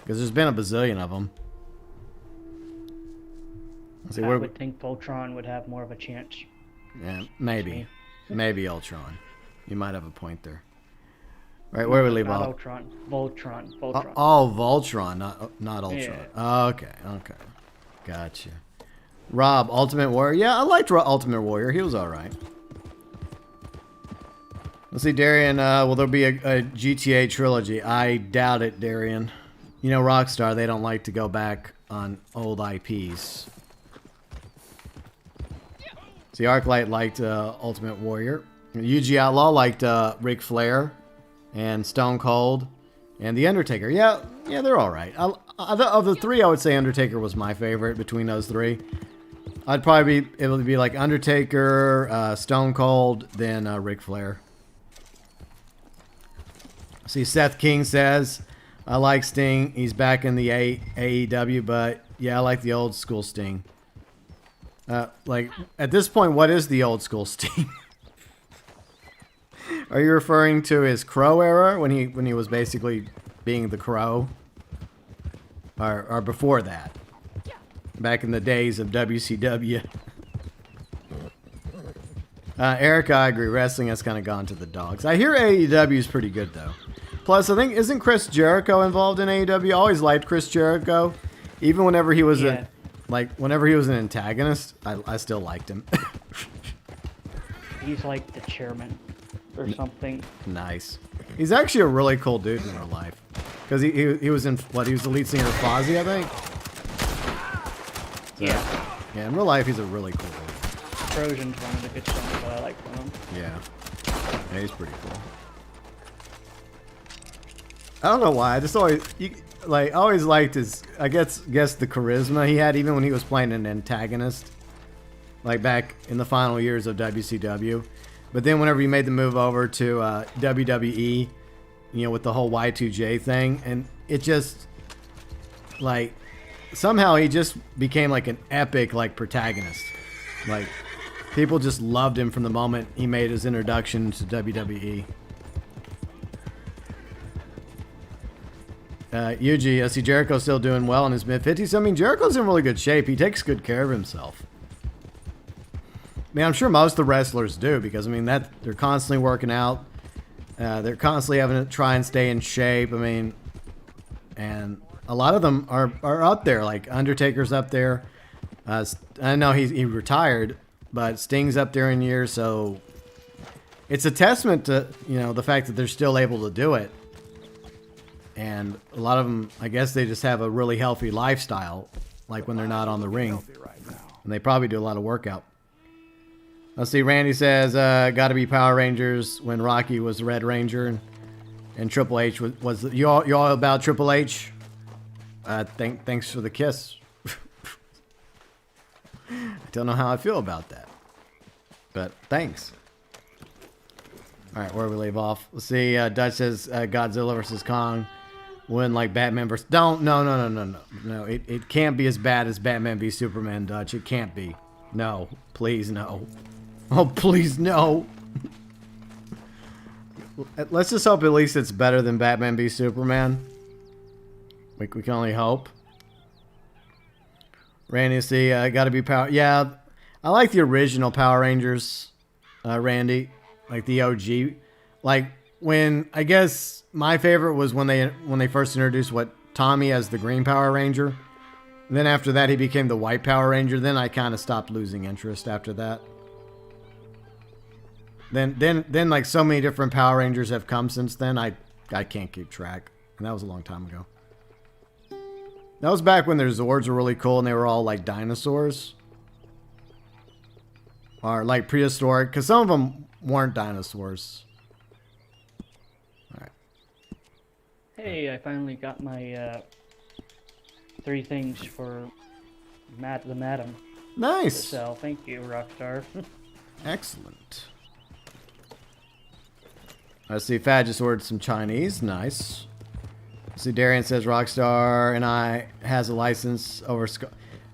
Because there's been a bazillion of them. Let's see, I would think Voltron would have more of a chance. Yeah, maybe. Maybe Ultron. You might have a point there. All right, where do we leave Not off? Ultron. Voltron. Oh, Voltron, not Ultron. Yeah. Okay. Gotcha. Rob, Ultimate Warrior. Yeah, I liked Ultimate Warrior. He was all right. Let's see, Darian. Will there be a GTA trilogy? I doubt it, Darian. You know, Rockstar, they don't like to go back on old IPs. See, Arclight liked Ultimate Warrior. UG Outlaw liked Ric Flair and Stone Cold and The Undertaker. Yeah, they're all right. Of the three, I would say Undertaker was my favorite between those three. It would be like Undertaker, Stone Cold, then Ric Flair. See, Seth King says, I like Sting. He's back in the AEW, but yeah, I like the old school Sting. Like, at this point, what is the old school Sting? Are you referring to his Crow era when he was basically being the Crow? Or before that? Back in the days of WCW. Erica, I agree. Wrestling has kind of gone to the dogs. I hear AEW is pretty good, though. Plus, I think, isn't Chris Jericho involved in AEW? I always liked Chris Jericho. Even whenever he was whenever he was an antagonist, I still liked him. He's like the chairman or something. Nice. He's actually a really cool dude in real life. Because he was in, he was the lead singer of Fozzy, I think? So, yeah, in real life, he's a really cool dude. Trojan's one of the good songs that I like from him. Yeah, he's pretty cool. I don't know why. I just always liked his, I guess the charisma he had even when he was playing an antagonist. Like back in the final years of WCW. But then whenever he made the move over to WWE, you know, with the whole Y2J thing, and it just, like, somehow he just became like an epic, like, protagonist. Like, people just loved him from the moment he made his introduction to WWE. Yuji, I see Jericho still doing well in his mid-50s. I mean, Jericho's in really good shape. He takes good care of himself. I mean, I'm sure most of the wrestlers do because, I mean, they're constantly working out. They're constantly having to try and stay in shape. I mean, and a lot of them are up there. Like, Undertaker's up there. I know he retired, but Sting's up there in years, so it's a testament to, you know, the fact that they're still able to do it. And a lot of them, I guess they just have a really healthy lifestyle, like when they're not on the ring. And they probably do a lot of workout. Let's see, Randy says, got to be Power Rangers when Rocky was the Red Ranger and Triple H was you all about Triple H? Thanks for the kiss. I don't know how I feel about that. But thanks. All right, where do we leave off? Let's see, Dutch says Godzilla versus Kong. When like Batman versus... No. It can't be as bad as Batman v Superman, Dutch. It can't be. No. Please, no. Oh, please, no. Let's just hope at least it's better than Batman v Superman. We can only hope. Randy, see, gotta be Power... Yeah, I like the original Power Rangers, Randy. Like the OG. Like, when... I guess my favorite was when they first introduced Tommy as the Green Power Ranger. And then after that, he became the White Power Ranger. Then I kind of stopped losing interest after that. Then like so many different Power Rangers have come since then. I can't keep track. And that was a long time ago. That was back when their Zords were really cool and they were all like dinosaurs. Or like prehistoric, because some of them weren't dinosaurs. Alright. Hey, I finally got my 3 things for the madam to Nice. sell. Thank you, Rockstar. Excellent. I see Fad just ordered some Chinese. Nice. I see Darian says Rockstar and I has a license over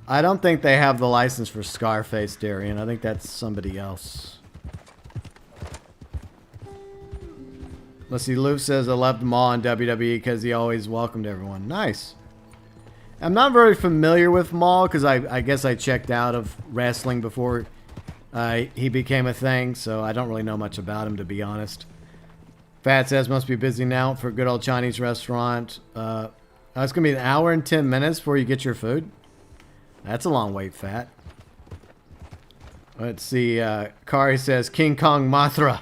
I don't think they have the license for Scarface, Darian. I think that's somebody else. Let's see, Luke says I loved them all in WWE because he always welcomed everyone. Nice. I'm not very familiar with Maul because I guess I checked out of wrestling before he became a thing, so I don't really know much about him, to be honest. Fat says must be busy now for a good old Chinese restaurant. It's going to be an hour and 10 minutes before you get your food. That's a long wait, Fat. Let's see. Kari says King Kong Mothra.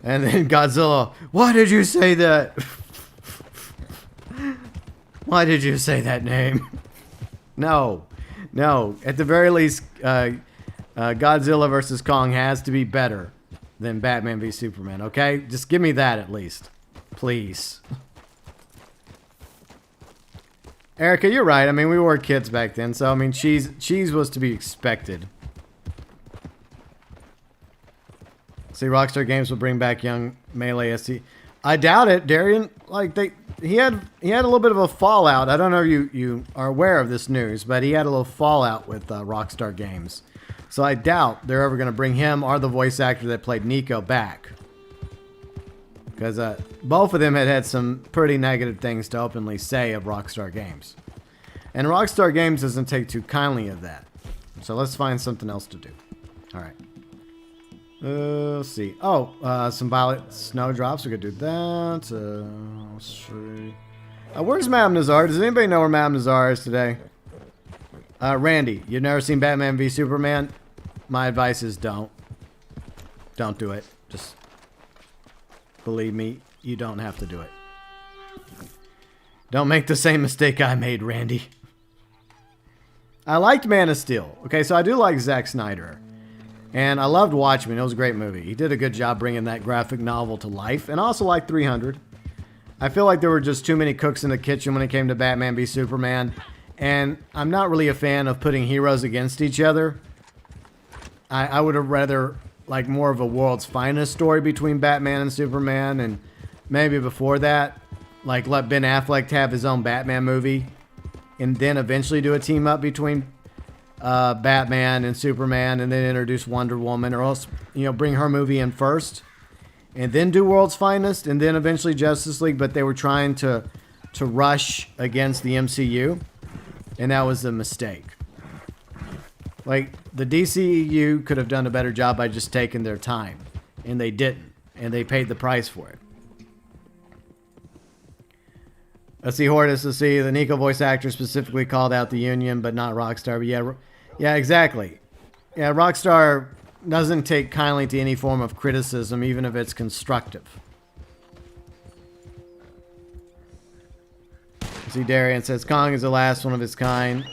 And then Godzilla. Why did you say that? Why did you say that name? No. No. At the very least, Godzilla versus Kong has to be better than Batman v Superman, okay? Just give me that at least. Please. Erica, you're right. I mean, we were kids back then, so I mean, cheese was to be expected. See, Rockstar Games will bring back young Melee SC. I doubt it, Darian. Like he had a little bit of a fallout. I don't know if you are aware of this news, but he had a little fallout with Rockstar Games. So I doubt they're ever going to bring him or the voice actor that played Nico back. Because both of them had some pretty negative things to openly say of Rockstar Games. And Rockstar Games doesn't take too kindly of that. So let's find something else to do. Alright. Let's see. Oh, some violet snowdrops. We could do that. Let's see. Where's Madame Nazar? Does anybody know where Madame Nazar is today? Randy, you've never seen Batman v Superman? My advice is don't. Don't do it. Just believe me, you don't have to do it. Don't make the same mistake I made, Randy. I liked Man of Steel. Okay, so I do like Zack Snyder. And I loved Watchmen. It was a great movie. He did a good job bringing that graphic novel to life. And I also like 300. I feel like there were just too many cooks in the kitchen when it came to Batman v Superman. And I'm not really a fan of putting heroes against each other. I would have rather like more of a world's finest story between Batman and Superman. And maybe before that, like let Ben Affleck have his own Batman movie. And then eventually do a team up between Batman and Superman, and then introduce Wonder Woman, or else, you know, bring her movie in first and then do World's Finest and then eventually Justice League. But they were trying to rush against the MCU, and that was a mistake. Like, the DCEU could have done a better job by just taking their time, and they didn't, and they paid the price for it. Let's see, Hortus. Let's see, the Nico voice actor specifically called out the Union, but not Rockstar. But yeah, exactly. Yeah, Rockstar doesn't take kindly to any form of criticism, even if it's constructive. See, Darian says Kong is the last one of his kind.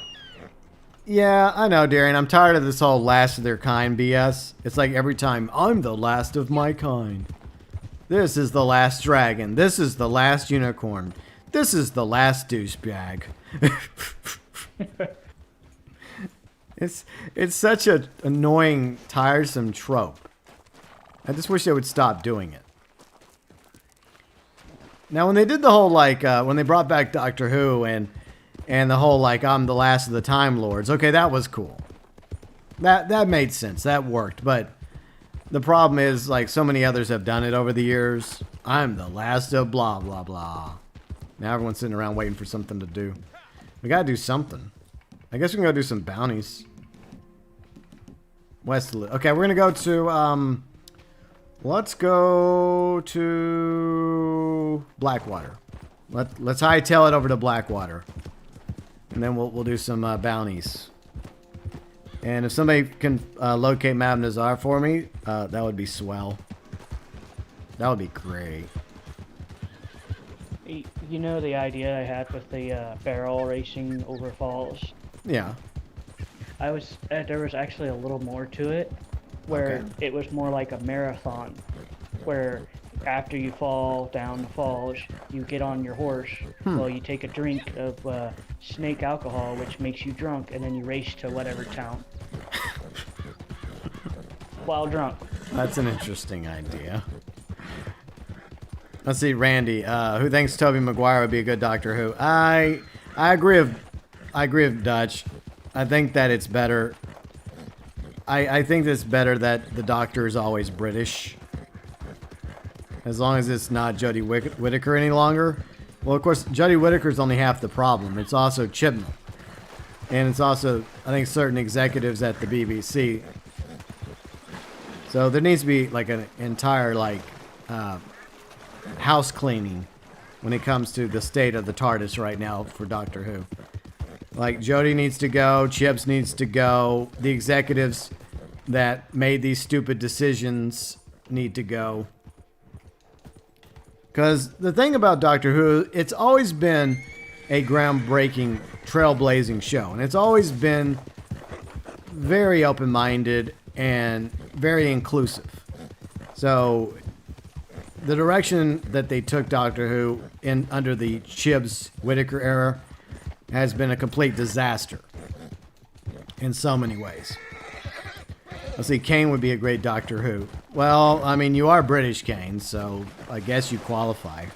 Yeah, I know, Darian. I'm tired of this whole last of their kind BS. It's like every time, I'm the last of my kind. This is the last dragon. This is the last unicorn. This is the last douchebag. It's such an annoying, tiresome trope. I just wish they would stop doing it. Now, when they did the whole, like, when they brought back Doctor Who and the whole, like, I'm the last of the Time Lords, okay, that was cool. That made sense. That worked. But the problem is, like, so many others have done it over the years. I'm the last of blah, blah, blah. Now everyone's sitting around waiting for something to do. We gotta do something. I guess we can go do some bounties. Westwood. Okay, we're gonna go to, let's go to Blackwater. Let's hightail it over to Blackwater. And then we'll do some bounties. And if somebody can locate Madame Nazar for me, that would be swell. That would be great. You know the idea I had with the barrel racing over falls? Yeah. There was actually a little more to it, where Okay. it was more like a marathon, where after you fall down the falls, you get on your horse, well, you take a drink of snake alcohol, which makes you drunk, and then you race to whatever town. While drunk. That's an interesting idea. Let's see, Randy, who thinks Tobey Maguire would be a good Doctor Who? I agree with Dutch. I think that it's better. I think it's better that the Doctor is always British. As long as it's not Jodie Whittaker any longer. Well, of course, Jodie Whittaker's only half the problem. It's also Chibnall. And it's also, I think, certain executives at the BBC. So there needs to be like an entire house cleaning when it comes to the state of the TARDIS right now for Doctor Who. Like Jodie needs to go, Chips needs to go, the executives that made these stupid decisions need to go. Because the thing about Doctor Who, it's always been a groundbreaking, trailblazing show. And it's always been very open-minded and very inclusive. So the direction that they took Doctor Who in under the Chibs Whittaker era has been a complete disaster in so many ways. Let's see, Kane would be a great Doctor Who. Well, I mean, you are British, Kane, so I guess you qualify.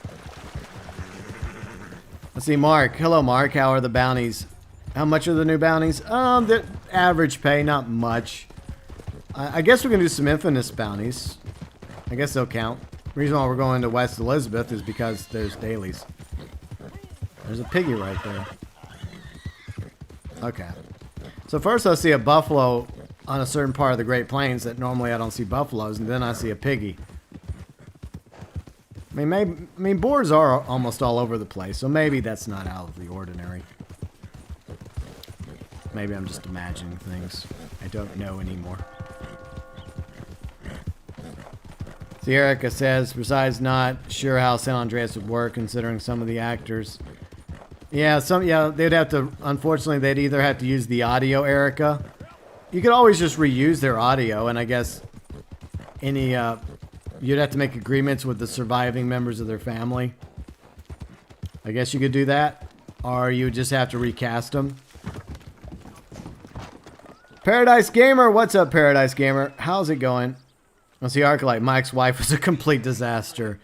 Let's see, Mark. Hello, Mark. How are the bounties? How much are the new bounties? The average pay, not much. I guess we can do some Infinite bounties. I guess they'll count. The reason why we're going to West Elizabeth is because there's dailies. There's a piggy right there. Okay. So first I see a buffalo on a certain part of the Great Plains that normally I don't see buffaloes, and then I see a piggy. I mean, boars are almost all over the place, so maybe that's not out of the ordinary. Maybe I'm just imagining things. I don't know anymore. See, Erica says, besides not sure how San Andreas would work, considering some of the actors. Yeah, they'd have to, unfortunately, they'd either have to use the audio, Erica. You could always just reuse their audio, and I guess you'd have to make agreements with the surviving members of their family. I guess you could do that, or you would just have to recast them. Paradise Gamer, what's up, Paradise Gamer? How's it going? Let's see, Arclight, Mike's wife was a complete disaster.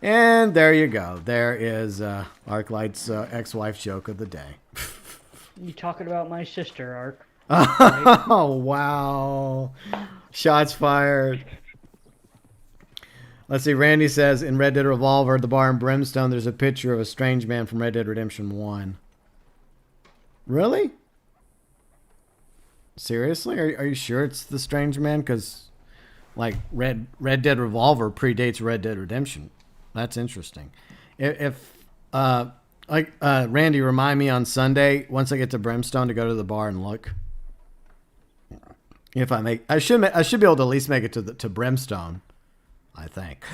And there you go. There is Arclight's ex-wife joke of the day. You talking about my sister, Arc? Oh, wow. Shots fired. Let's see, Randy says, in Red Dead Revolver, the bar in Brimstone, there's a picture of a strange man from Red Dead Redemption 1. Really? Seriously? Are you sure it's the strange man? Because, like, Red Dead Revolver predates Red Dead Redemption. That's interesting. Randy, remind me on Sunday, once I get to Brimstone, to go to the bar and look. If I should be able to at least make it to Brimstone, I think.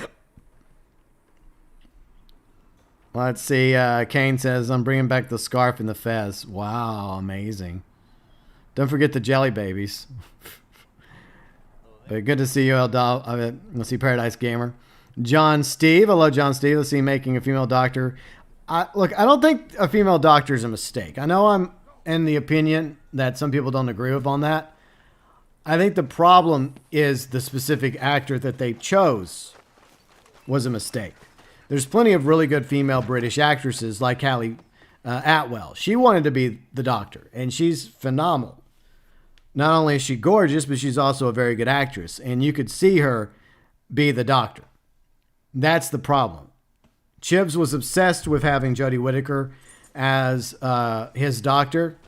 Let's see. Kane says, I'm bringing back the scarf and the fez. Wow, amazing. Don't forget the jelly babies. But good to see you, Eldol. Let's see, Paradise Gamer. John Steve. Hello, John Steve. Let's see, making a female doctor. Look, I don't think a female doctor is a mistake. I know I'm in the opinion that some people don't agree with on that. I think the problem is the specific actor that they chose was a mistake. There's plenty of really good female British actresses like Hallie Atwell. She wanted to be the doctor, and she's phenomenal. Not only is she gorgeous, but she's also a very good actress, and you could see her be the doctor. That's the problem. Chibs was obsessed with having Jodie Whittaker as his doctor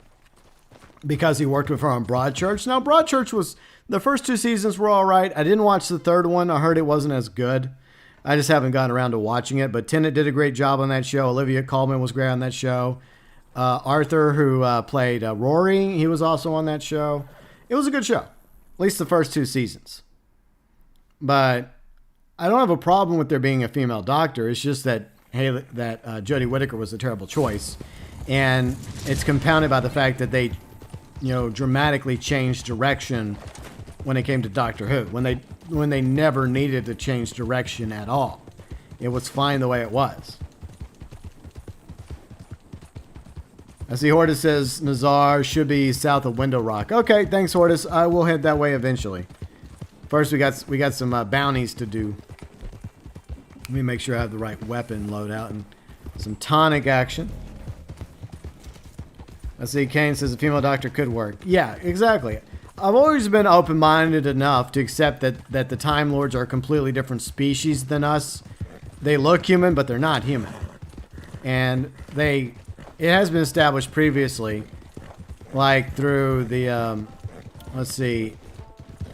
because he worked with her on Broadchurch. Now, Broadchurch was, the first 2 seasons were all right. I didn't watch the third one. I heard it wasn't as good. I just haven't gotten around to watching it. But Tennant did a great job on that show. Olivia Colman was great on that show. Arthur, who played Rory, he was also on that show. It was a good show. At least the first 2 seasons. But I don't have a problem with there being a female doctor. It's just that Jodie Whittaker was a terrible choice, and it's compounded by the fact that they, dramatically changed direction when it came to Doctor Who, when they never needed to change direction at all. It was fine the way it was. I see Hortus says Nazar should be south of Window Rock. Okay, thanks Hortus. I will head that way eventually. First, we got some bounties to do. Let me make sure I have the right weapon loadout and some tonic action. I see Kane says a female doctor could work. Yeah, exactly. I've always been open-minded enough to accept that the Time Lords are a completely different species than us. They look human, but they're not human. And it has been established previously, like through the, let's see,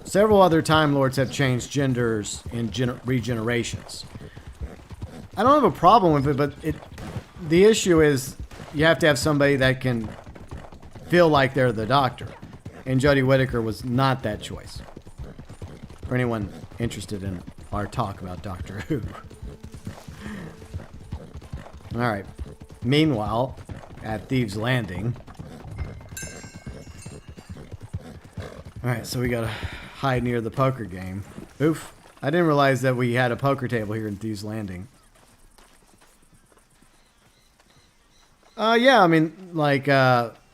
several other Time Lords have changed genders in regenerations. I don't have a problem with it, but the issue is you have to have somebody that can feel like they're the Doctor. And Jodie Whittaker was not that choice. For anyone interested in our talk about Doctor Who. Alright. Meanwhile, at Thieves Landing. Alright, so we gotta hide near the poker game. Oof. I didn't realize that we had a poker table here in Thieves Landing. Yeah, I mean, like,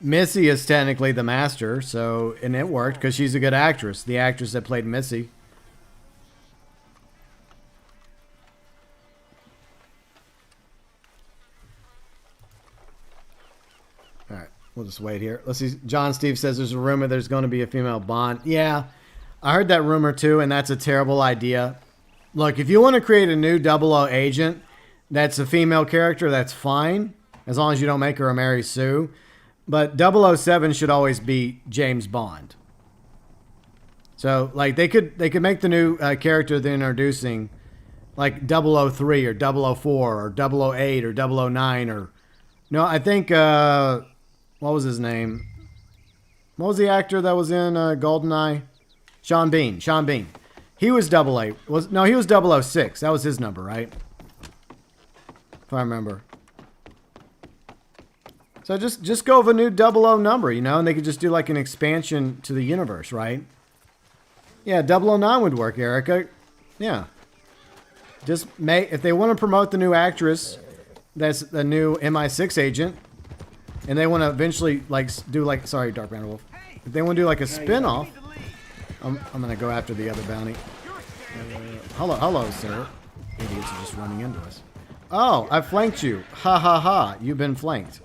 Missy is technically the master, so, and it worked because she's a good actress. The actress that played Missy. Alright, we'll just wait here. Let's see. John Steve says there's a rumor there's going to be a female Bond. Yeah, I heard that rumor too, and that's a terrible idea. Look, if you want to create a new 00 agent that's a female character, that's fine. As long as you don't make her a Mary Sue. But 007 should always be James Bond. So, like, they could make the new character they're introducing like 003 or 004 or 008 or 009 or... No, I think... what was his name? What was the actor that was in GoldenEye? Sean Bean. Sean Bean. He was 08. He was 006. That was his number, right? If I remember. So just go with a new 00 number, and they could just do like an expansion to the universe, right? Yeah, 009 would work, Erica. Yeah. Just if they want to promote the new actress, that's the new MI6 agent, and they want to eventually sorry, Dark Wolf. If they want to do like a spin-off, I'm gonna go after the other bounty. Hello, sir. Idiots are just running into us. Oh, I flanked you. Ha ha ha. You've been flanked.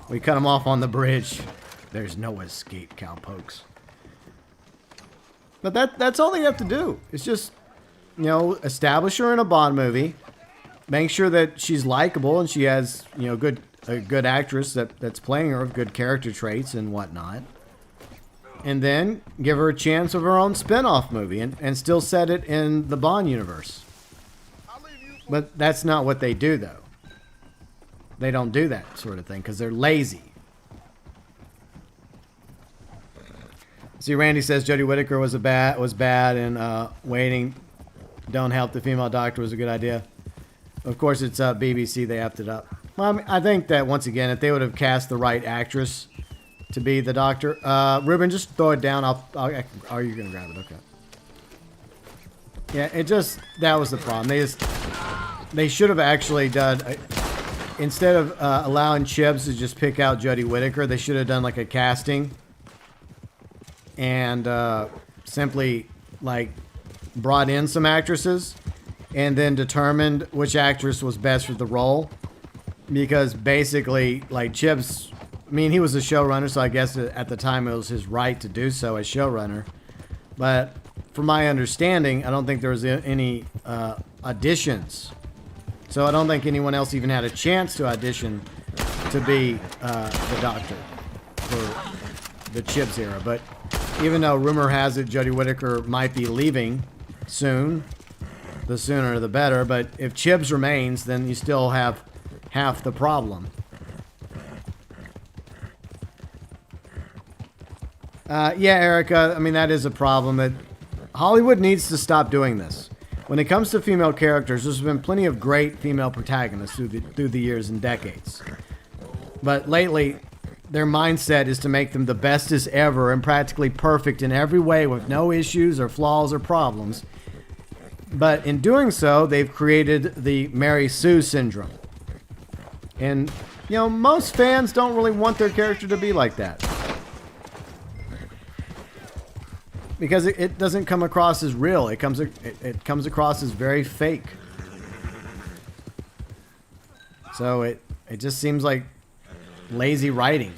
We cut him off on the bridge. There's no escape, cowpokes. But that's all they have to do. It's just, establish her in a Bond movie. Make sure that she's likable and she has, a good actress that's playing her with good character traits and whatnot. And then give her a chance of her own spin-off movie and still set it in the Bond universe. But that's not what they do, though. They don't do that sort of thing because they're lazy. See, Randy says Jodie Whittaker was bad and waiting don't help the female doctor was a good idea. Of course, it's BBC. They effed it up. Well, I think that once again, if they would have cast the right actress to be the doctor, Ruben, just throw it down. Are you gonna grab it? Okay. Yeah, that was the problem. They should have actually done. Instead of allowing Chibs to just pick out Jodie Whittaker, they should have done like a casting and simply like brought in some actresses and then determined which actress was best for the role. Because basically, like Chibs, he was a showrunner, so I guess at the time it was his right to do so as showrunner. But from my understanding, I don't think there was any auditions. So I don't think anyone else even had a chance to audition to be the doctor for the Chibs era. But even though rumor has it Jodie Whittaker might be leaving soon, the sooner the better. But if Chibs remains, then you still have half the problem. Yeah, Erica, that is a problem. That Hollywood needs to stop doing this. when it comes to female characters, there's been plenty of great female protagonists through the years and decades. But lately, their mindset is to make them the bestest ever and practically perfect in every way with no issues or flaws or problems. But in doing so, they've created the Mary Sue syndrome. And, you know, most fans don't really want their character to be like that. Because it doesn't come across as real. It comes across as very fake. So it just seems like lazy writing.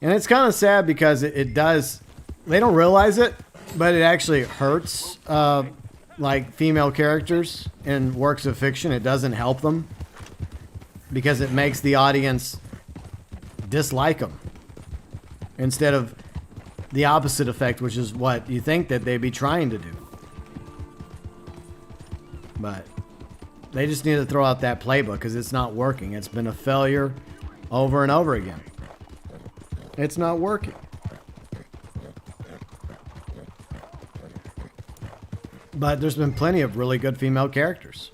And it's kind of sad because it does... They don't realize it, but it actually hurts like female characters in works of fiction. It doesn't help them because it makes the audience dislike them instead of the opposite effect, which is what you think that they'd be trying to do. But they just need to throw out that playbook because it's not working. It's been a failure over and over again. It's not working. But there's been plenty of really good female characters.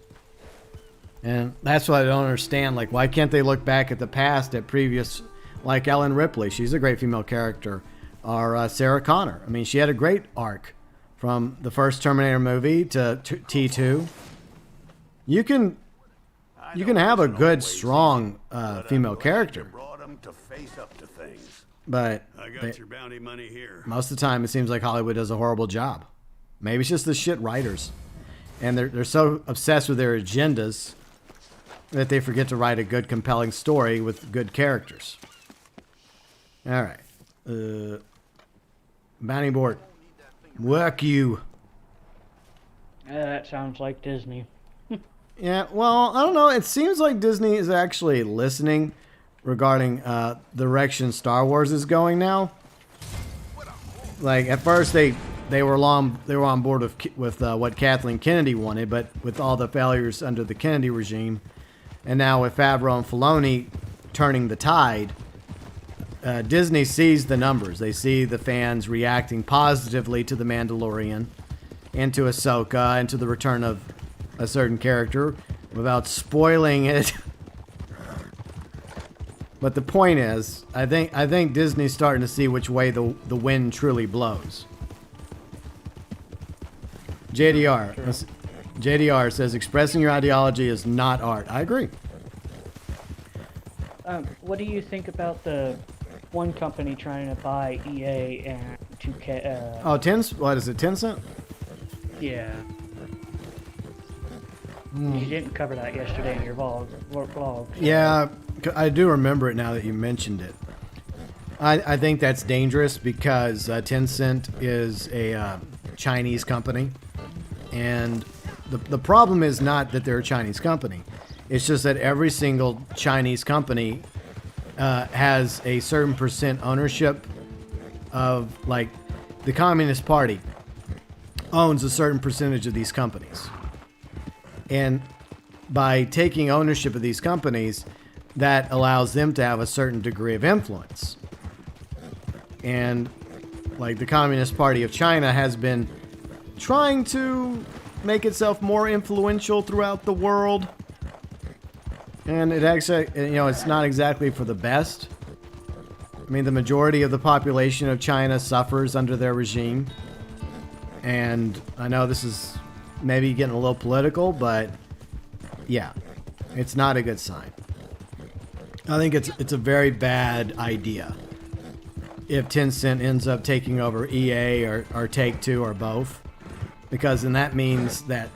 And that's what I don't understand. Like, why can't they look back at the past, at previous, like Ellen Ripley? She's a great female character. Or Sarah Connor. I mean, she had a great arc from the first Terminator movie to T2. You can have a good, strong female character. But most of the time, it seems like Hollywood does a horrible job. Maybe it's just the shit writers. And they're so obsessed with their agendas that they forget to write a good, compelling story with good characters. All right. Bounty board. Work you. That sounds like Disney. Yeah, well, I don't know. It seems like Disney is actually listening regarding the direction Star Wars is going now. Like, at first they were on board with what Kathleen Kennedy wanted, but with all the failures under the Kennedy regime, and now with Favreau and Filoni turning the tide, Disney sees the numbers. They see the fans reacting positively to The Mandalorian and to Ahsoka and to the return of a certain character without spoiling it. But the point is, I think Disney's starting to see which way the wind truly blows. JDR says expressing your ideology is not art. I agree. What do you think about the one company trying to buy EA and 2K? What is it, Tencent? Yeah. You didn't cover that yesterday in your vlog. So. Yeah, I do remember it now that you mentioned it. I think that's dangerous because Tencent is a Chinese company. And the problem is not that they're a Chinese company. It's just that every single Chinese company has a certain percent ownership of, like, the Communist Party owns a certain percentage of these companies. And by taking ownership of these companies, that allows them to have a certain degree of influence. And, like, the Communist Party of China has been trying to make itself more influential throughout the world. And it actually, it's not exactly for the best. I mean, the majority of the population of China suffers under their regime. And I know this is maybe getting a little political, but yeah, it's not a good sign. I think it's a very bad idea if Tencent ends up taking over EA or Take-Two or both. Because then that means that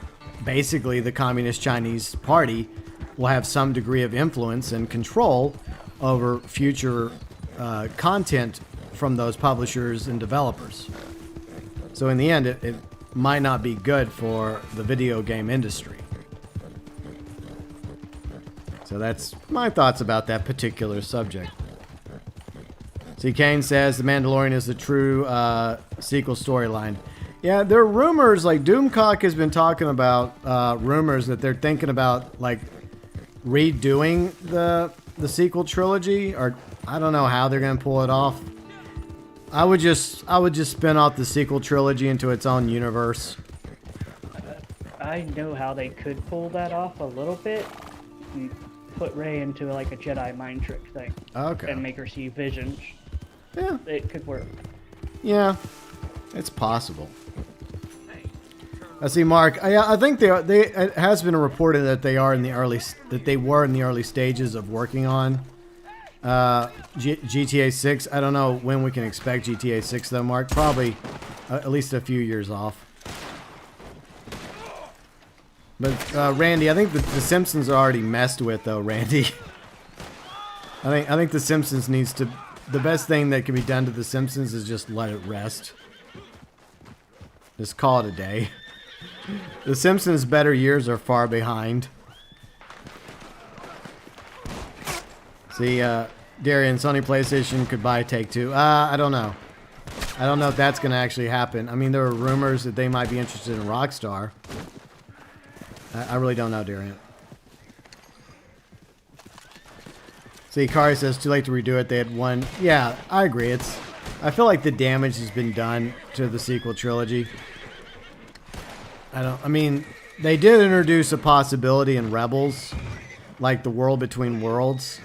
basically the Communist Chinese Party will have some degree of influence and control over future content from those publishers and developers. So in the end, it might not be good for the video game industry. So that's my thoughts about that particular subject. See, Kane says The Mandalorian is the true sequel storyline. Yeah, there are rumors, like Doomcock has been talking about rumors that they're thinking about, like, redoing the sequel trilogy, or I don't know how they're going to pull it off. I would just spin off the sequel trilogy into its own universe I know how they could pull that off a little bit. And put Rey into like a Jedi mind trick thing. Okay. And make her see visions. Yeah. It could work. Yeah. It's possible. I see, Mark. I think it has been reported that they were in the early stages of working on GTA 6. I don't know when we can expect GTA 6 though, Mark. Probably at least a few years off. But Randy, I think the Simpsons are already messed with though, Randy. I think the Simpsons needs to. The best thing that can be done to the Simpsons is just let it rest. Just call it a day. The Simpsons' better years are far behind. See, Darian, Sony PlayStation could buy Take-Two. I don't know. I don't know if that's going to actually happen. I mean, there are rumors that they might be interested in Rockstar. I really don't know, Darian. See, Kari says, too late to redo it. They had one. Yeah, I agree. I feel like the damage has been done to the sequel trilogy. I mean, they did introduce a possibility in Rebels, like the world between worlds.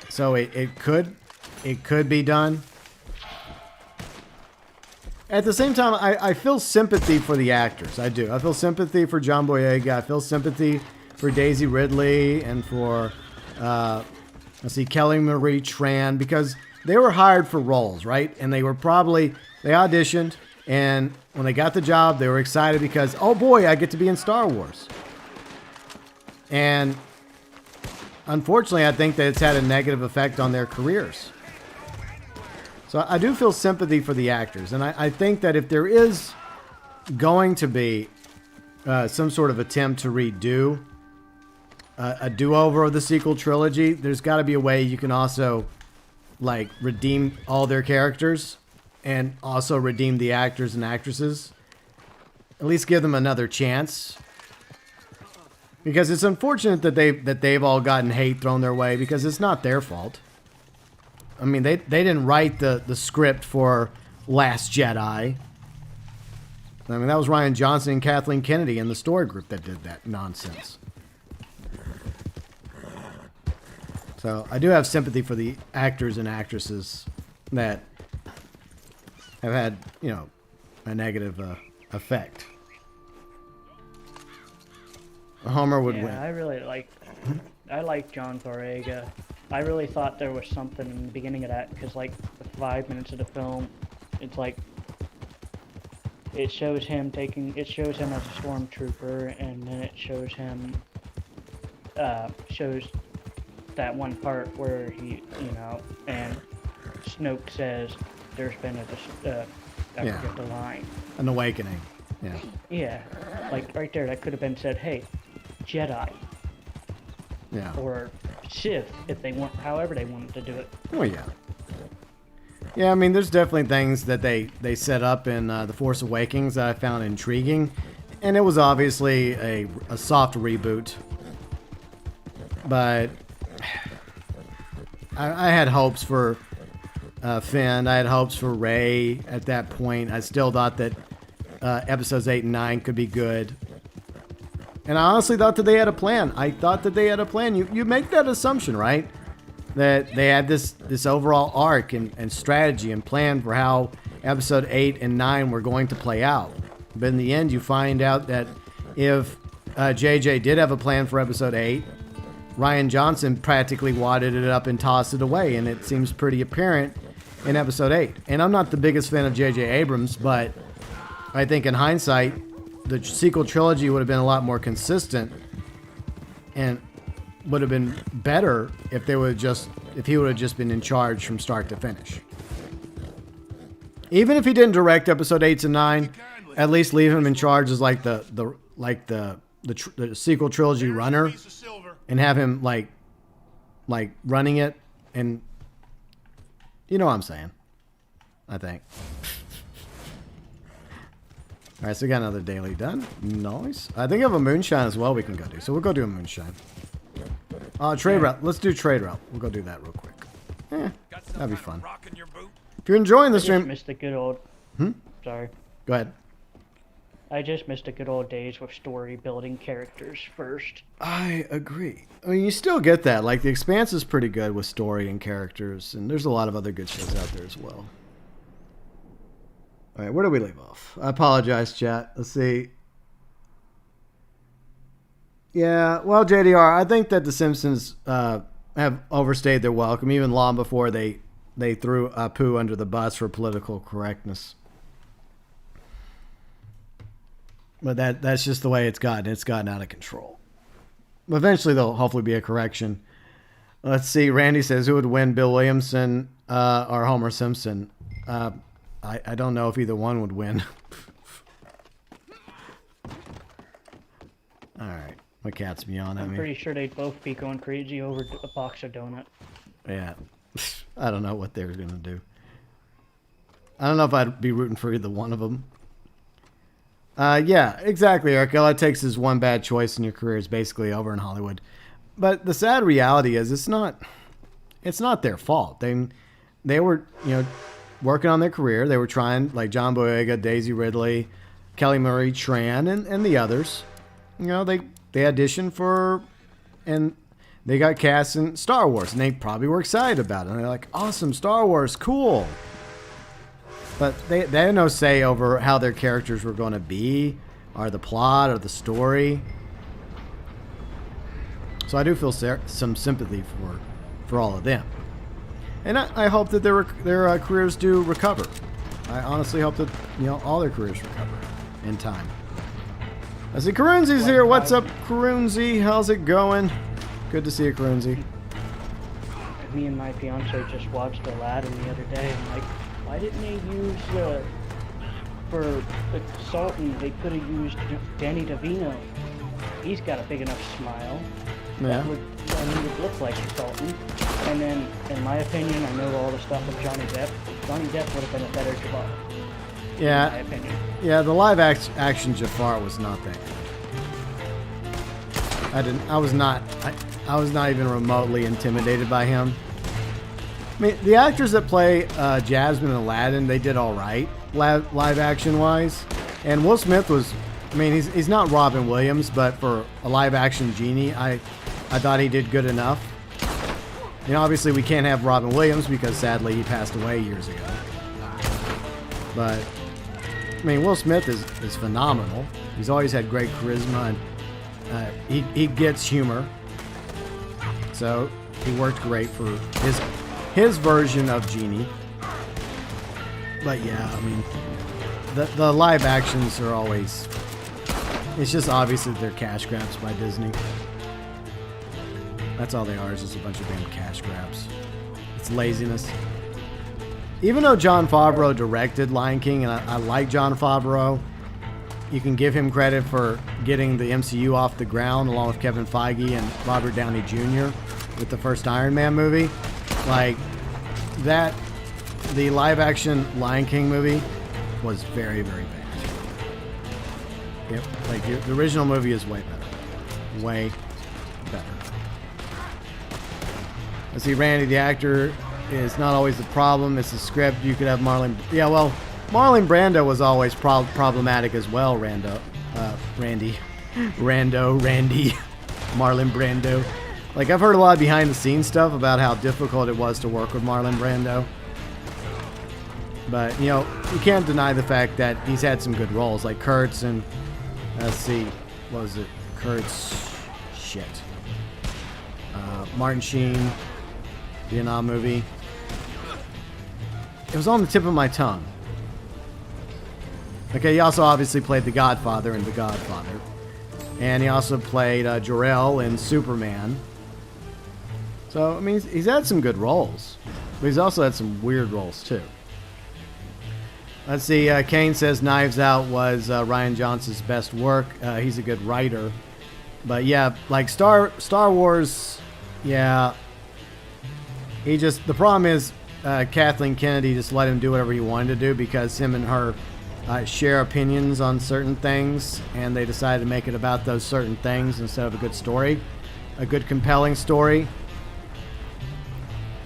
So it could be done. At the same time, I feel sympathy for the actors. I do. I feel sympathy for John Boyega. I feel sympathy for Daisy Ridley and for, let's see, Kelly Marie Tran, because they were hired for roles, right? And they auditioned, and when they got the job, they were excited because, oh boy, I get to be in Star Wars. And unfortunately, I think that it's had a negative effect on their careers. So I do feel sympathy for the actors. And I think that if there is going to be some sort of attempt to redo a do-over of the sequel trilogy, there's got to be a way you can also like redeem all their characters and also redeem the actors and actresses. At least give them another chance. Because it's unfortunate that they've all gotten hate thrown their way because it's not their fault. I mean, they didn't write the script for Last Jedi. I mean, that was Rian Johnson and Kathleen Kennedy and the story group that did that nonsense. So I do have sympathy for the actors and actresses that have had, a negative effect. Homer would win. I like John Boyega. I really thought there was something in the beginning of that because, like, the 5 minutes of the film, it's like it shows him as a stormtrooper, and then it shows him shows that one part where he, and Snoke says there's been I forget the line. An awakening. Yeah. Yeah, like right there, that could have been said, hey, Jedi. Yeah. Or Sith, if they want, however they wanted to do it. Oh yeah. Yeah, I mean, there's definitely things that they set up in The Force Awakens that I found intriguing, and it was obviously a soft reboot. But I had hopes for Finn. I had hopes for Rey at that point. I still thought that episodes 8 and 9 could be good. And I honestly thought that they had a plan. You make that assumption, right? That they had this overall arc and strategy and plan for how episode 8 and 9 were going to play out. But in the end, you find out that if JJ did have a plan for episode 8, Rian Johnson practically wadded it up and tossed it away. And it seems pretty apparent in episode 8. And I'm not the biggest fan of J.J. Abrams, but I think in hindsight, the sequel trilogy would have been a lot more consistent and would have been better if he would have just been in charge from start to finish. Even if he didn't direct episode 8 to 9, at least leave him in charge as like the sequel trilogy runner and have him like running it, and you know what I'm saying, I think. All right, so we got another daily done. Nice. I think I have a moonshine as well we can go do. So we'll go do a moonshine. Trade route. Let's do trade route. We'll go do that real quick. That'd be fun. If you're enjoying the stream... Missed the good old... Sorry. Go ahead. I just missed the good old days with story building characters first. I agree. I mean, you still get that. Like, The Expanse is pretty good with story and characters, and there's a lot of other good shows out there as well. All right, where do we leave off? I apologize, chat. Let's see. Yeah, well, JDR, I think that The Simpsons have overstayed their welcome, even long before they threw Apu under the bus for political correctness. But that's just the way it's gotten. It's gotten out of control. Eventually, there'll hopefully be a correction. Let's see. Randy says, who would win, Bill Williamson or Homer Simpson? I don't know if either one would win. All right. My cat's beyond at me. I'm pretty sure they'd both be going crazy over a box of donuts. Yeah. I don't know what they were going to do. I don't know if I'd be rooting for either one of them. Yeah, exactly, Eric. All it takes is one bad choice and your career is basically over in Hollywood. But the sad reality is it's not their fault. They were, working on their career. They were trying, like John Boyega, Daisy Ridley, Kelly Marie Tran, and the others. They auditioned for, and they got cast in Star Wars, and they probably were excited about it. And they're like, awesome, Star Wars, cool. But they had no say over how their characters were going to be, or the plot, or the story. So I do feel some sympathy for all of them. And I hope that their careers do recover. I honestly hope that all their careers recover in time. I see Karunzi's here. What's up, Karunzi? How's it going? Good to see you, Karunzi. Me and my fiance just watched Aladdin the other day. I'm like, why didn't they use for the Sultan? They could have used Danny DeVito. He's got a big enough smile. Yeah. He would look like the Sultan. And then, in my opinion, I know all the stuff with Johnny Depp. Johnny Depp would have been a better Jafar. Yeah. In my opinion. Yeah, the live action Jafar was not that good. I was not even remotely intimidated by him. I mean, the actors that play Jasmine and Aladdin, they did all right, live action wise. And Will Smith was, I mean, he's not Robin Williams, but for a live action genie, I thought he did good enough. Obviously we can't have Robin Williams because sadly he passed away years ago. But I mean, Will Smith is phenomenal. He's always had great charisma, and he gets humor. So he worked great for his version of Genie. But yeah, I mean, the live actions are always, it's just obvious that they're cash grabs by Disney. That's all they are, is just a bunch of damn cash grabs. It's laziness. Even though Jon Favreau directed Lion King, and I like Jon Favreau, you can give him credit for getting the MCU off the ground along with Kevin Feige and Robert Downey Jr. with the first Iron Man movie. Like, that, the live-action Lion King movie was very, very bad. Yep, like, the original movie is way better. Way better. Let's see, Randy, the actor is not always the problem. It's the script. You could have Marlon... Yeah, well, Marlon Brando was always problematic as well, Randy. Randy. Marlon Brando. Like, I've heard a lot of behind-the-scenes stuff about how difficult it was to work with Marlon Brando. But, you can't deny the fact that he's had some good roles, like Kurtz and... Let's see, what was it? Kurtz... Shit. Martin Sheen... Vietnam movie. It was on the tip of my tongue. Okay, he also obviously played the Godfather in The Godfather. And he also played Jor-El in Superman. So, I mean, he's had some good roles. But he's also had some weird roles, too. Let's see, Kane says Knives Out was Rian Johnson's best work. He's a good writer. But yeah, like Star Wars, yeah... the problem is Kathleen Kennedy just let him do whatever he wanted to do because him and her share opinions on certain things, and they decided to make it about those certain things instead of a good story, a good compelling story.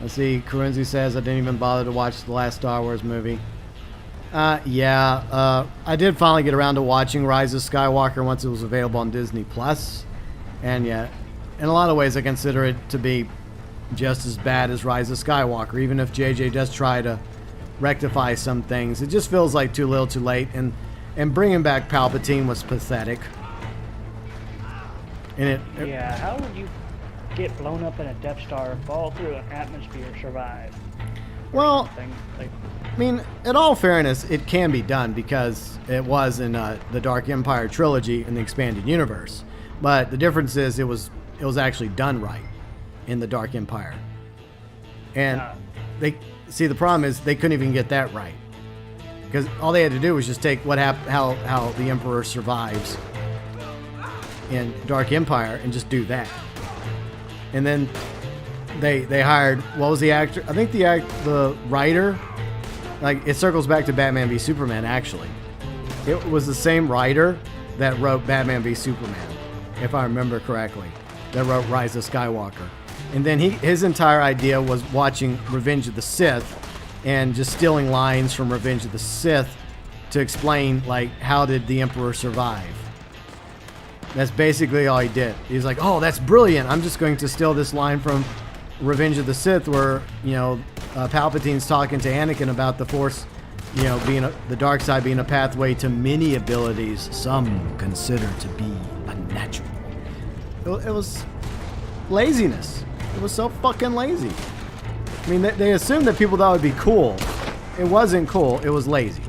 Let's see, Karunzi says, I didn't even bother to watch the last Star Wars movie. Yeah. I did finally get around to watching Rise of Skywalker once it was available on Disney Plus, and yeah, in a lot of ways I consider it to be just as bad as Rise of Skywalker. Even if JJ does try to rectify some things, it just feels like too little, too late. And bringing back Palpatine was pathetic. And yeah, how would you get blown up in a Death Star, fall through an atmosphere, survive? Well, Like, I mean, in all fairness, it can be done because it was in the Dark Empire trilogy in the expanded universe. But the difference is it was actually done right in the Dark Empire. And the problem is they couldn't even get that right, because all they had to do was just take how the Emperor survives in Dark Empire and just do that. And then they hired, what was the actor? I think the writer, like, it circles back to Batman v Superman, actually. It was the same writer that wrote Batman v Superman, if I remember correctly, that wrote Rise of Skywalker. And then his entire idea was watching Revenge of the Sith and just stealing lines from Revenge of the Sith to explain, like, how did the Emperor survive. That's basically all he did. He's like, oh, that's brilliant. I'm just going to steal this line from Revenge of the Sith where, Palpatine's talking to Anakin about the Force, being the dark side being a pathway to many abilities some consider to be unnatural. It was laziness. It was so fucking lazy. I mean, they assumed that people thought it would be cool. It wasn't cool. It was lazy.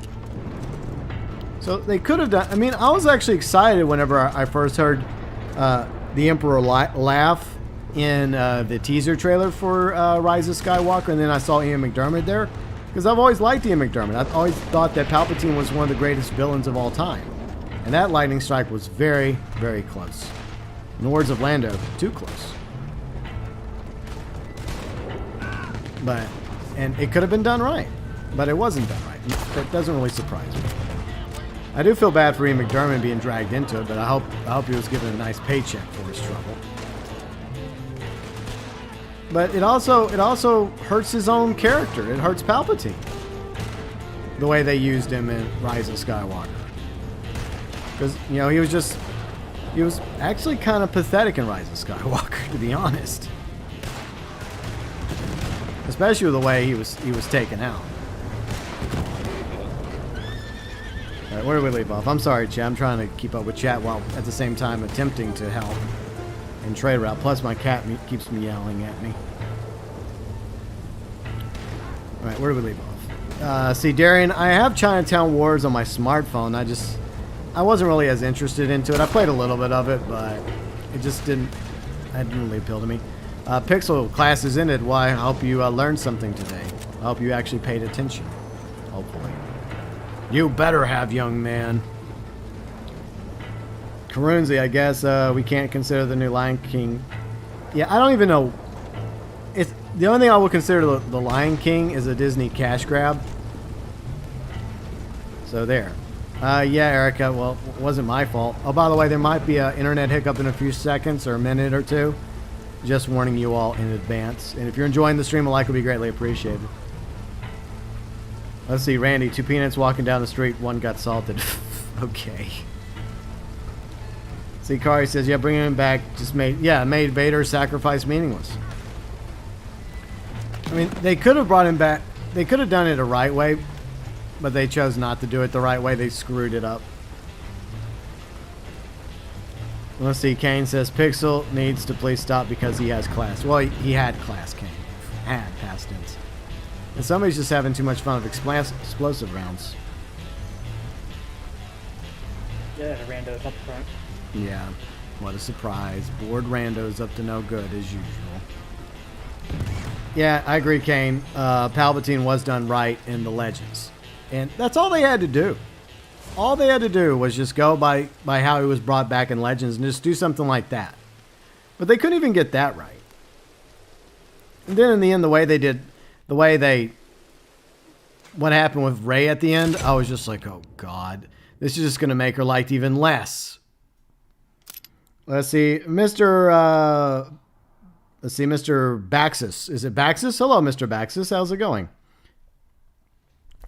So they could have done... I mean, I was actually excited whenever I first heard the Emperor laugh in the teaser trailer for Rise of Skywalker, and then I saw Ian McDiarmid there, because I've always liked Ian McDiarmid. I've always thought that Palpatine was one of the greatest villains of all time. And that lightning strike was very, very close. In the words of Lando, too close. And it could have been done right, but it wasn't done right. That doesn't really surprise me. I do feel bad for Ian McDiarmid being dragged into it, but I hope he was given a nice paycheck for his trouble. But it also hurts his own character. It hurts Palpatine, the way they used him in Rise of Skywalker. Because he was actually kind of pathetic in Rise of Skywalker, to be honest. Especially with the way he was taken out. Alright, where do we leave off? I'm sorry, chat. I'm trying to keep up with chat while at the same time attempting to help in trade route. Plus my cat keeps me yelling at me. Alright, where do we leave off? See, Darian, I have Chinatown Wars on my smartphone. I wasn't really as interested into it. I played a little bit of it, but it didn't really appeal to me. Pixel class is ended. Why? I hope you learned something today. I hope you actually paid attention. Hopefully. You better have, young man. Karunzi, I guess we can't consider the new Lion King. Yeah, I don't even know. It's the only thing I would consider the Lion King is a Disney cash grab. So there. Yeah, Erica. Well, it wasn't my fault. Oh, by the way, there might be an internet hiccup in a few seconds or a minute or two. Just warning you all in advance. And if you're enjoying the stream, a like would be greatly appreciated. Let's see, Randy. 2 peanuts walking down the street. One got salted. Okay. See, Kari says, yeah, bringing him back just made Vader's sacrifice meaningless. I mean, they could have brought him back. They could have done it the right way, but they chose not to do it the right way. They screwed it up. Let's see, Kane says, Pixel needs to please stop because he has class. Well, he had class, Kane. Had, past tense. And somebody's just having too much fun with explosive rounds. Yeah, randos up front. Yeah, what a surprise. Bored randos up to no good, as usual. Yeah, I agree, Kane. Palpatine was done right in the Legends. And that's all they had to do. All they had to do was just go by how he was brought back in Legends and just do something like that. But they couldn't even get that right. And then in the end, what happened with Rey at the end, I was just like, oh God, this is just going to make her liked even less. Let's see, Mr. Baxis. Is it Baxis? Hello, Mr. Baxis. How's it going?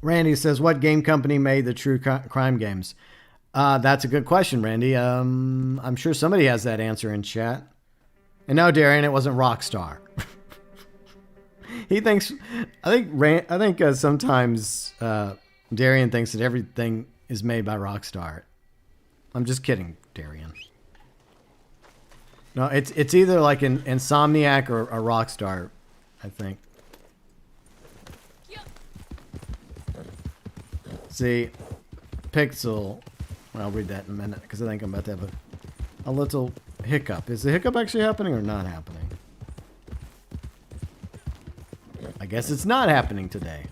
Randy says, what game company made the true crime games? That's a good question, Randy. I'm sure somebody has that answer in chat. And no, Darian, it wasn't Rockstar. He thinks, I think sometimes Darian thinks that everything is made by Rockstar. I'm just kidding, Darian. No, it's either like an Insomniac or a Rockstar, I think. See, Pixel. Well, I'll read that in a minute because I think I'm about to have a little hiccup. Is the hiccup actually happening or not happening? I guess it's not happening today.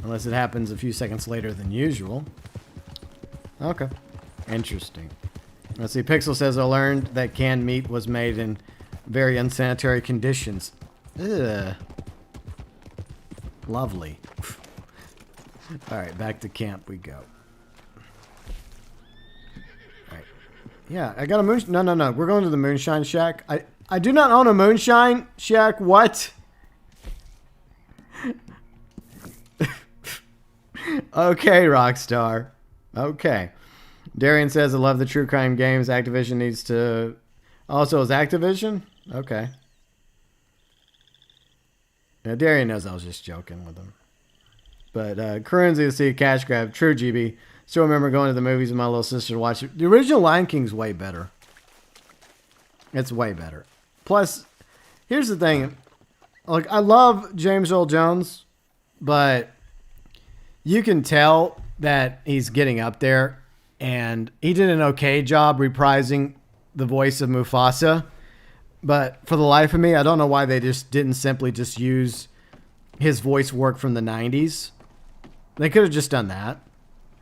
Unless it happens a few seconds later than usual. Okay. Interesting. Let's see. Pixel says, I learned that canned meat was made in very unsanitary conditions. Ugh. Lovely. Alright, back to camp we go. Alright. Yeah, I got a moon... No. We're going to the Moonshine Shack. I do not own a Moonshine Shack. What? Okay, Rockstar. Okay. Darian says, I love the true crime games. Activision needs to... Also, is Activision? Okay. Yeah, Darian knows I was just joking with him. But, Currency to see a cash grab. True, GB. Still remember going to the movies with my little sister to watch it. The original Lion King's way better. It's way better. Plus, here's the thing. Like, I love James Earl Jones, but you can tell that he's getting up there, and he did an okay job reprising the voice of Mufasa. But for the life of me, I don't know why they just didn't simply just use his voice work from the 90s. They could have just done that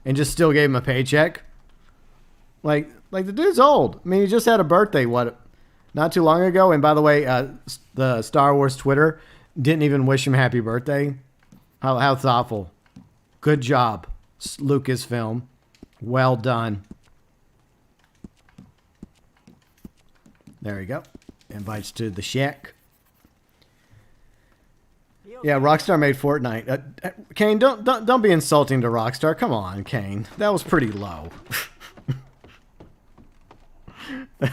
and just still gave him a paycheck. Like the dude's old. I mean, he just had a birthday, not too long ago. And by the way, the Star Wars Twitter didn't even wish him happy birthday. How thoughtful. Good job, Lucasfilm. Well done. There you go. Invites to the shack. Yeah, Rockstar made Fortnite. Kane, don't be insulting to Rockstar. Come on, Kane. That was pretty low.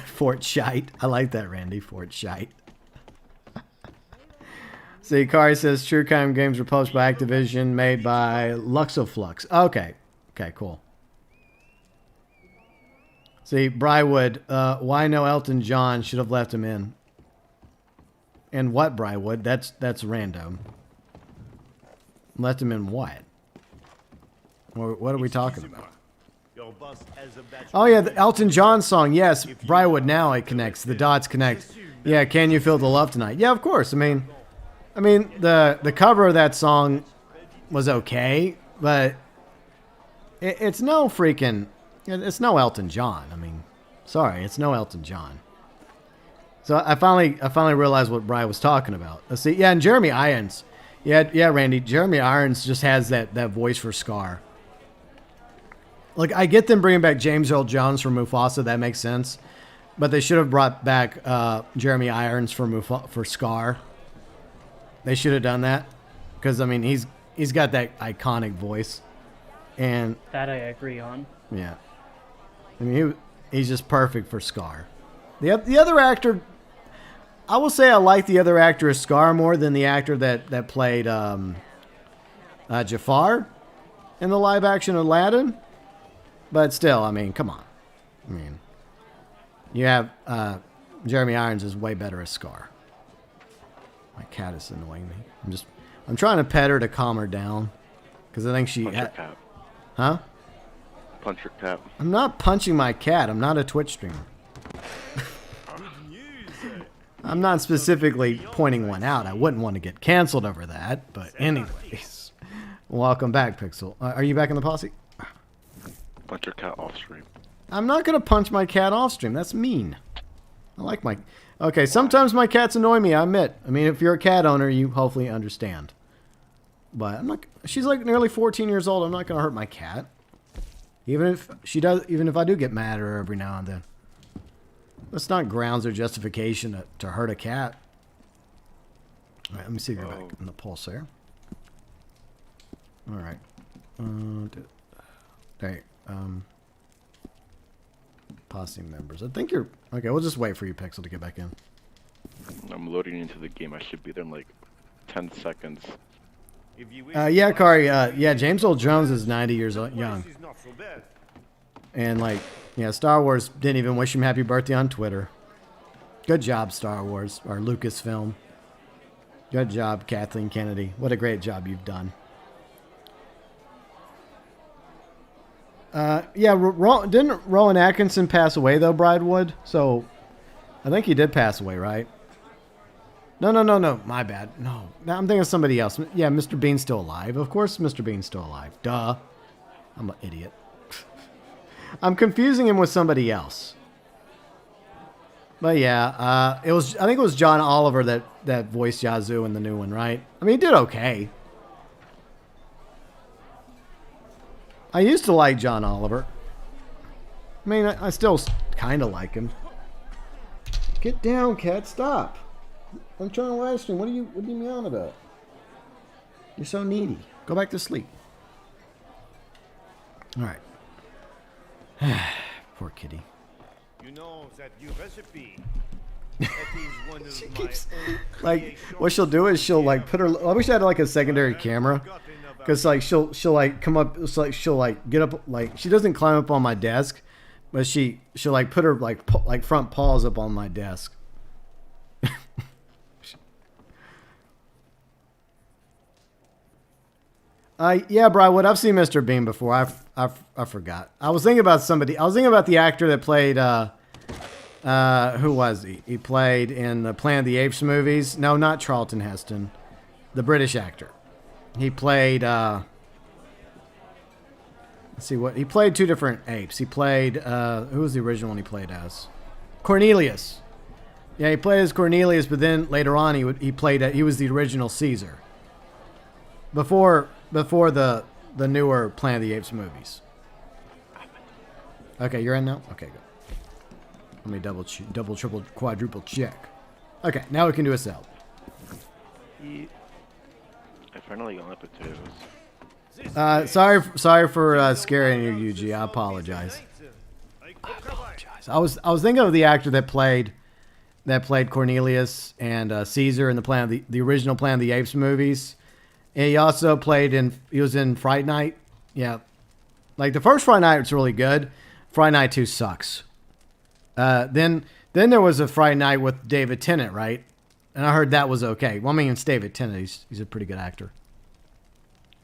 Fort Shite. I like that, Randy. Fort Shite. See, Kari says true crime games were published by Activision, made by Luxoflux. Okay. Okay, cool. See, Brywood, why no Elton John? Should have left him in. And what, Brywood? That's random. Left him in what? What are we talking about? Oh, yeah, the Elton John song. Yes, Brywood, now it connects. The dots connect. Yeah, Can You Feel the Love Tonight? Yeah, of course. I mean, the cover of that song was okay, but it's no freaking... It's no Elton John. I mean, sorry, it's no Elton John. So I finally realized what Bri was talking about. Let's see. Yeah, and Jeremy Irons. Yeah, Randy. Jeremy Irons just has that voice for Scar. Like, I get them bringing back James Earl Jones from Mufasa. That makes sense. But they should have brought back Jeremy Irons for Scar. They should have done that. Because, I mean, he's got that iconic voice. And that I agree on. Yeah. I mean, he's just perfect for Scar. The other actor, I will say I like the other actor as Scar more than the actor that played Jafar in the live-action Aladdin. But still, I mean, come on. I mean, you have Jeremy Irons is way better as Scar. My cat is annoying me. I'm trying to pet her to calm her down because I think she. Punch your cat. Huh? Punch your cat. I'm not punching my cat. I'm not a Twitch streamer. I'm not specifically pointing one out. I wouldn't want to get canceled over that. But anyways, welcome back, Pixel. Are you back in the posse? Punch your cat off stream. I'm not going to punch my cat off stream. That's mean. I like my... Okay, sometimes my cats annoy me, I admit. I mean, if you're a cat owner, you hopefully understand. But I'm not... She's like nearly 14 years old. I'm not going to hurt my cat. Even if I do get mad at her every now and then. That's not grounds or justification to hurt a cat. All right, let me see if you're back in the pulse there. All right. Hey, posse members. I think you're okay. We'll just wait for you, Pixel, to get back in. I'm loading into the game. I should be there in like 10 seconds. Yeah, Kari. Yeah, James Earl Jones is 90 years young, and like, yeah, Star Wars didn't even wish him happy birthday on Twitter. Good job, Star Wars or Lucasfilm. Good job, Kathleen Kennedy. What a great job you've done. Yeah, didn't Rowan Atkinson pass away though, Bridewood? So, I think he did pass away, right? No. My bad. No, I'm thinking of somebody else. Yeah, Mr. Bean's still alive. Of course, Mr. Bean's still alive. Duh. I'm an idiot. I'm confusing him with somebody else. But yeah, I think it was John Oliver that voiced Yazoo in the new one, right? I mean, he did okay. I used to like John Oliver. I mean, I still kind of like him. Get down, cat. Stop. I'm trying to live stream. What are you me on about? You're so needy. Go back to sleep. All right. Poor kitty. You know that new recipe. That is one of my own Like, what she'll do is she'll like put her. I wish I had like a secondary camera, because like she'll like come up. It's like she'll like get up. Like she doesn't climb up on my desk, but she'll like put her like front paws up on my desk. Yeah, Brian, I've seen Mr. Bean before. I forgot. I was thinking about somebody. I was thinking about the actor that played. Who was he? He played in the Planet of the Apes movies. No, not Charlton Heston. The British actor. He played. Let's see what he played. Two different apes. He played. Who was the original one he played as? Cornelius. Yeah, he played as Cornelius, but then later on he played. He was the original Caesar. Before the newer Planet of the Apes movies. Okay, you're in now? Okay, good. Let me double, triple, quadruple check. Okay, now we can do a sell. I finally got potatoes. Sorry for scaring you, UG. I apologize. I was thinking of the actor that played Cornelius and Caesar in the original Planet of the Apes movies. And he also he was in Fright Night. Yeah. Like the first Fright Night was really good. Fright Night 2 sucks. Then there was a Fright Night with David Tennant, right? And I heard that was okay. Well, I mean, it's David Tennant. He's a pretty good actor.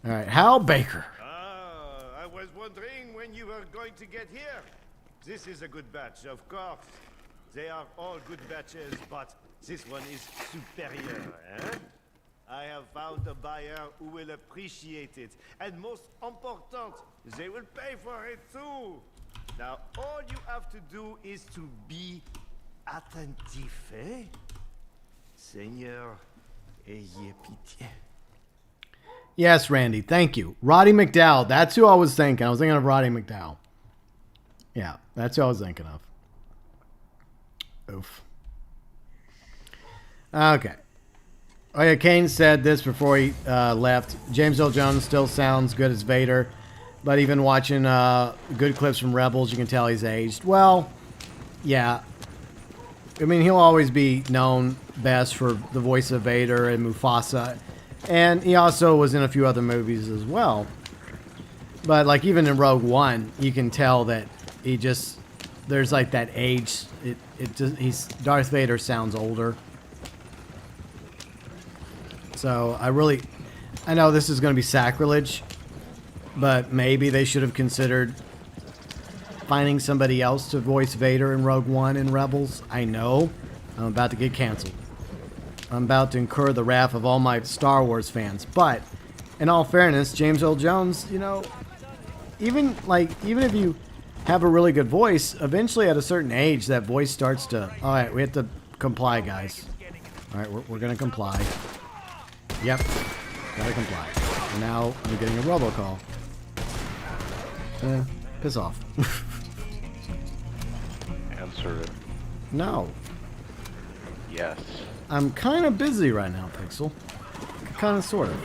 All right. Hal Baker. I was wondering when you were going to get here. This is a good batch, of course. They are all good batches, but this one is superior, eh? I have found a buyer who will appreciate it. And most important, they will pay for it too. Now, all you have to do is to be attentif, eh? Seigneur, ayez pitié. Yes, Randy. Thank you. Roddy McDowell. That's who I was thinking. I was thinking of Roddy McDowell. Yeah, that's who I was thinking of. Oof. Okay. Oh yeah, Kane said this before he left. James Earl Jones still sounds good as Vader, but even watching good clips from Rebels, you can tell he's aged. Well, yeah. I mean, he'll always be known best for the voice of Vader and Mufasa, and he also was in a few other movies as well. But like even in Rogue One, you can tell that there's like that age. Darth Vader sounds older. So I know this is going to be sacrilege, but maybe they should have considered finding somebody else to voice Vader in Rogue One and Rebels. I know I'm about to get canceled. I'm about to incur the wrath of all my Star Wars fans. But in all fairness, James Earl Jones, you know, even if you have a really good voice, eventually at a certain age, that voice starts to, all right, we have to comply, guys. All right, we're going to comply. Yep, gotta comply. And now I'm getting a robocall. Piss off. Answer it. No. Yes. I'm kind of busy right now, Pixel. Kind of, sort of.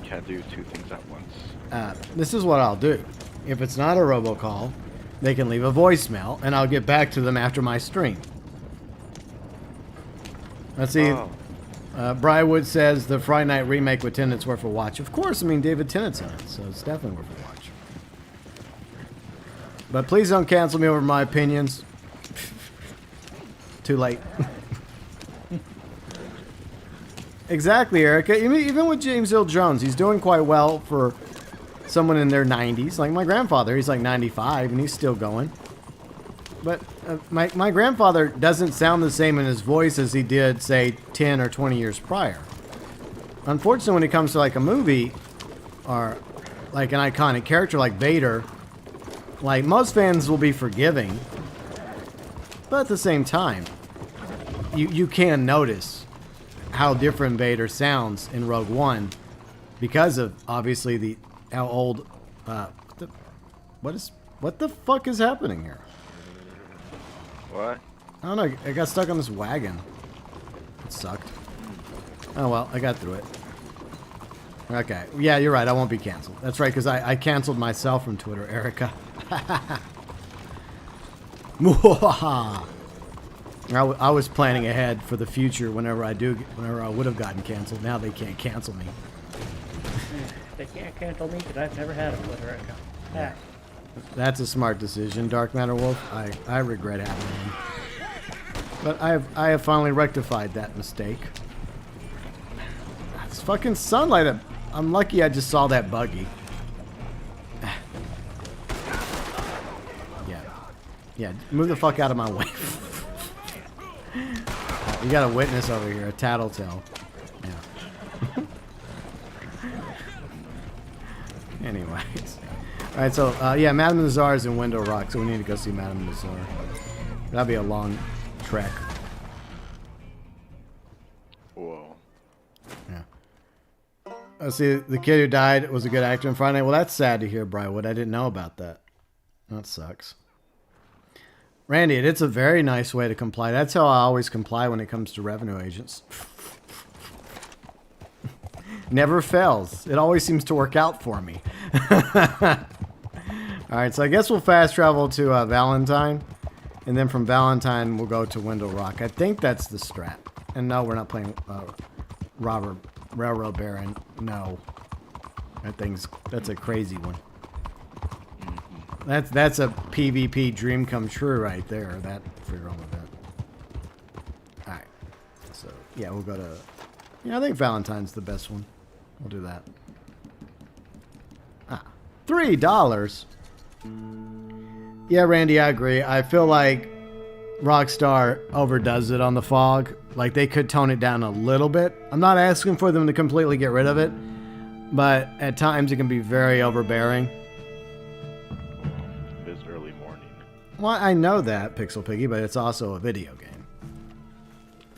can't do two things at once. This is what I'll do. If it's not a robocall, they can leave a voicemail, and I'll get back to them after my stream. Let's see. Oh. Briarwood says the Friday Night remake with Tennant's worth a watch. Of course, I mean, David Tennant's in it, so it's definitely worth a watch. But please don't cancel me over my opinions. Too late. Exactly, Erica. Even with James Earl Jones, he's doing quite well for someone in their 90s. Like my grandfather, he's like 95, and he's still going. But my grandfather doesn't sound the same in his voice as he did, say, 10 or 20 years prior. Unfortunately, when it comes to like a movie or like an iconic character like Vader, like most fans will be forgiving. But at the same time, you can notice how different Vader sounds in Rogue One because of obviously how old. What the fuck is happening here? What? I don't know. I got stuck on this wagon. It sucked. Oh well, I got through it. Okay. Yeah, you're right. I won't be canceled. That's right, because I canceled myself from Twitter, Erica. I was planning ahead for the future whenever I would have gotten canceled. Now they can't cancel me. They can't cancel me because I've never had a Twitter account. Yeah. That's a smart decision, Dark MatterWolf. I regret having one. But I have finally rectified that mistake. It's fucking sunlight. I'm lucky I just saw that buggy. Yeah, move the fuck out of my way. You got a witness over here, a tattletale. Yeah. Anyways. Alright, so, yeah, Madame Nazar is in Window Rock, so we need to go see Madame Nazar. That'll be a long trek. Whoa. Yeah. See, the kid who died was a good actor in Friday Night. Well, that's sad to hear, Briarwood. I didn't know about that. That sucks. Randy, it's a very nice way to comply. That's how I always comply when it comes to revenue agents. Never fails. It always seems to work out for me. Alright, so I guess we'll fast travel to Valentine. And then from Valentine, we'll go to Window Rock. I think that's the strat. And no, we're not playing Railroad Baron. No. That's a crazy one. That's a PvP dream come true right there. That figure wrong with that. Alright. So, yeah, we'll go to... Yeah, I think Valentine's the best one. We'll do that. $3? Yeah, Randy, I agree. I feel like Rockstar overdoes it on the fog. Like, they could tone it down a little bit. I'm not asking for them to completely get rid of it, but at times it can be very overbearing. It is early morning. Well, I know that, Pixel Piggy, but it's also a video game.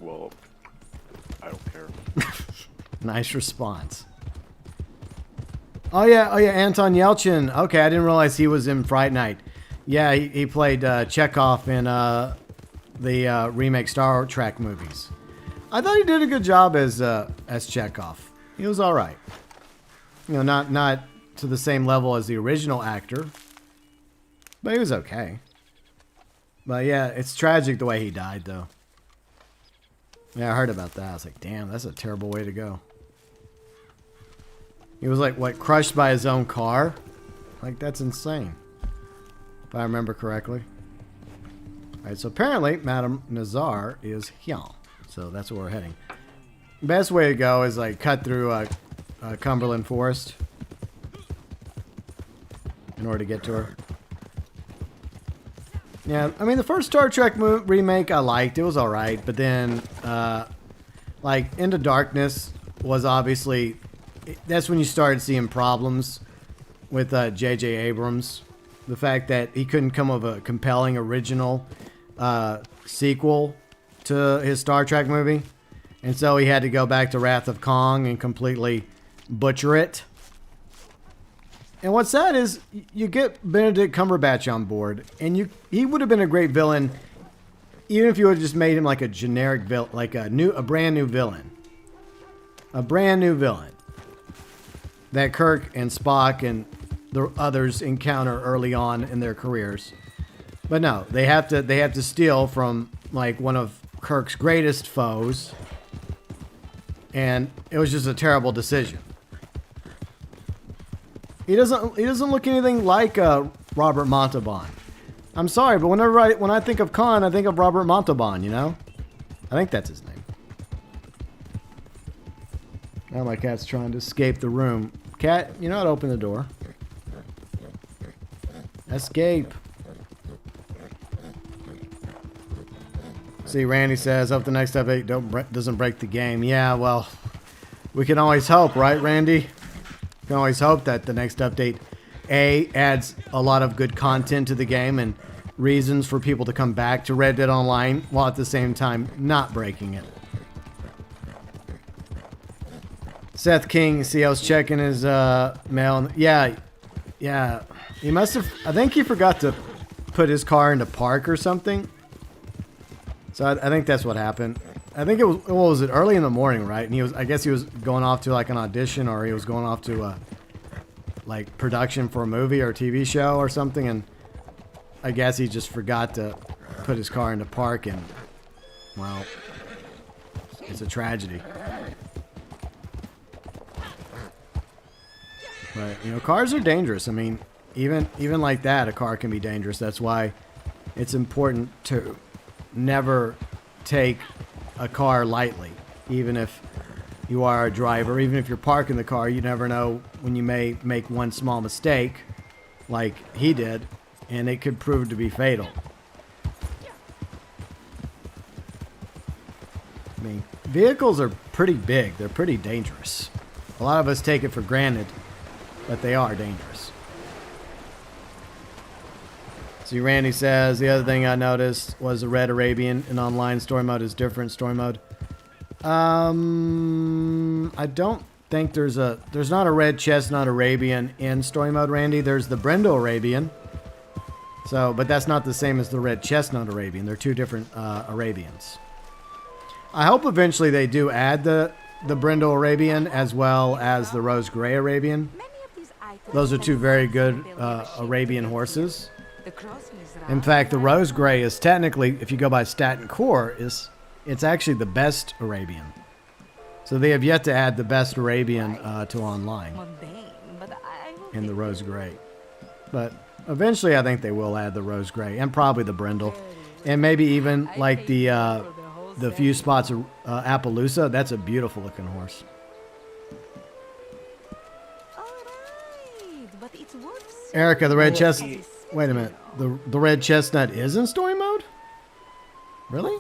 Well, I don't care. Nice response. Oh yeah, Anton Yelchin. Okay, I didn't realize he was in Fright Night. Yeah, he played Chekhov in the remake Star Trek movies. I thought he did a good job as Chekhov. He was all right. You know, not to the same level as the original actor, but he was okay. But yeah, it's tragic the way he died, though. Yeah, I heard about that. I was like, damn, that's a terrible way to go. He was like, what, crushed by his own car? Like, that's insane. If I remember correctly. Alright, so apparently, Madame Nazar is here. So that's where we're heading. Best way to go is, like, cut through Cumberland Forest. In order to get to her. Yeah, I mean, the first Star Trek remake I liked. It was alright. But then, like, Into Darkness was obviously... That's when you started seeing problems with J.J. Abrams. The fact that he couldn't come up with a compelling original sequel to his Star Trek movie. And so he had to go back to Wrath of Kong and completely butcher it. And what's sad is you get Benedict Cumberbatch on board, and he would have been a great villain even if you would have just made him like a generic villain, like a brand new villain. A brand new villain. that Kirk and Spock and the others encounter early on in their careers. But no, they have to steal from like one of Kirk's greatest foes, and it was just a terrible decision. He doesn't look anything like Robert Montalban. I'm sorry, but when I think of Khan, I think of Robert Montalban, you know? I think that's his name. Now my cat's trying to escape the room. Cat, you know how to open the door. Escape. See, Randy says, hope the next update doesn't break the game. Yeah, well, we can always hope, right, Randy? We can always hope that the next update, A, adds a lot of good content to the game and reasons for people to come back to Red Dead Online, while at the same time not breaking it. Seth King, see, I was checking his mail. Yeah. He must have, I think he forgot to put his car into park or something. So I think that's what happened. I think it was, what was it, early in the morning, right? And I guess he was going off to like an audition, or he was going off to like production for a movie or a TV show or something. And I guess he just forgot to put his car into park, and well, it's a tragedy. But, you know, cars are dangerous. I mean, even like that, a car can be dangerous. That's why it's important to never take a car lightly. Even if you are a driver, even if you're parking the car, you never know when you may make one small mistake, like he did, and it could prove to be fatal. I mean, vehicles are pretty big. They're pretty dangerous. A lot of us take it for granted, but they are dangerous. See, Randy says, the other thing I noticed was the Red Arabian in online story mode is different story mode. I don't think there's not a Red Chestnut Arabian in story mode, Randy. There's the Brindle Arabian. So, but that's not the same as the Red Chestnut Arabian. They're two different Arabians. I hope eventually they do add the Brindle Arabian as well as the Rose Gray Arabian. Those are two very good Arabian horses. In fact, the Rose Gray is technically, if you go by Stat and Core, it's actually the best Arabian. So they have yet to add the best Arabian to online in the Rose Gray. But eventually I think they will add the Rose Gray and probably the Brindle. And maybe even like the few spots of Appaloosa. That's a beautiful looking horse. Erica, the Red Chestnut. Wait a minute. The Red Chestnut is in story mode? Really?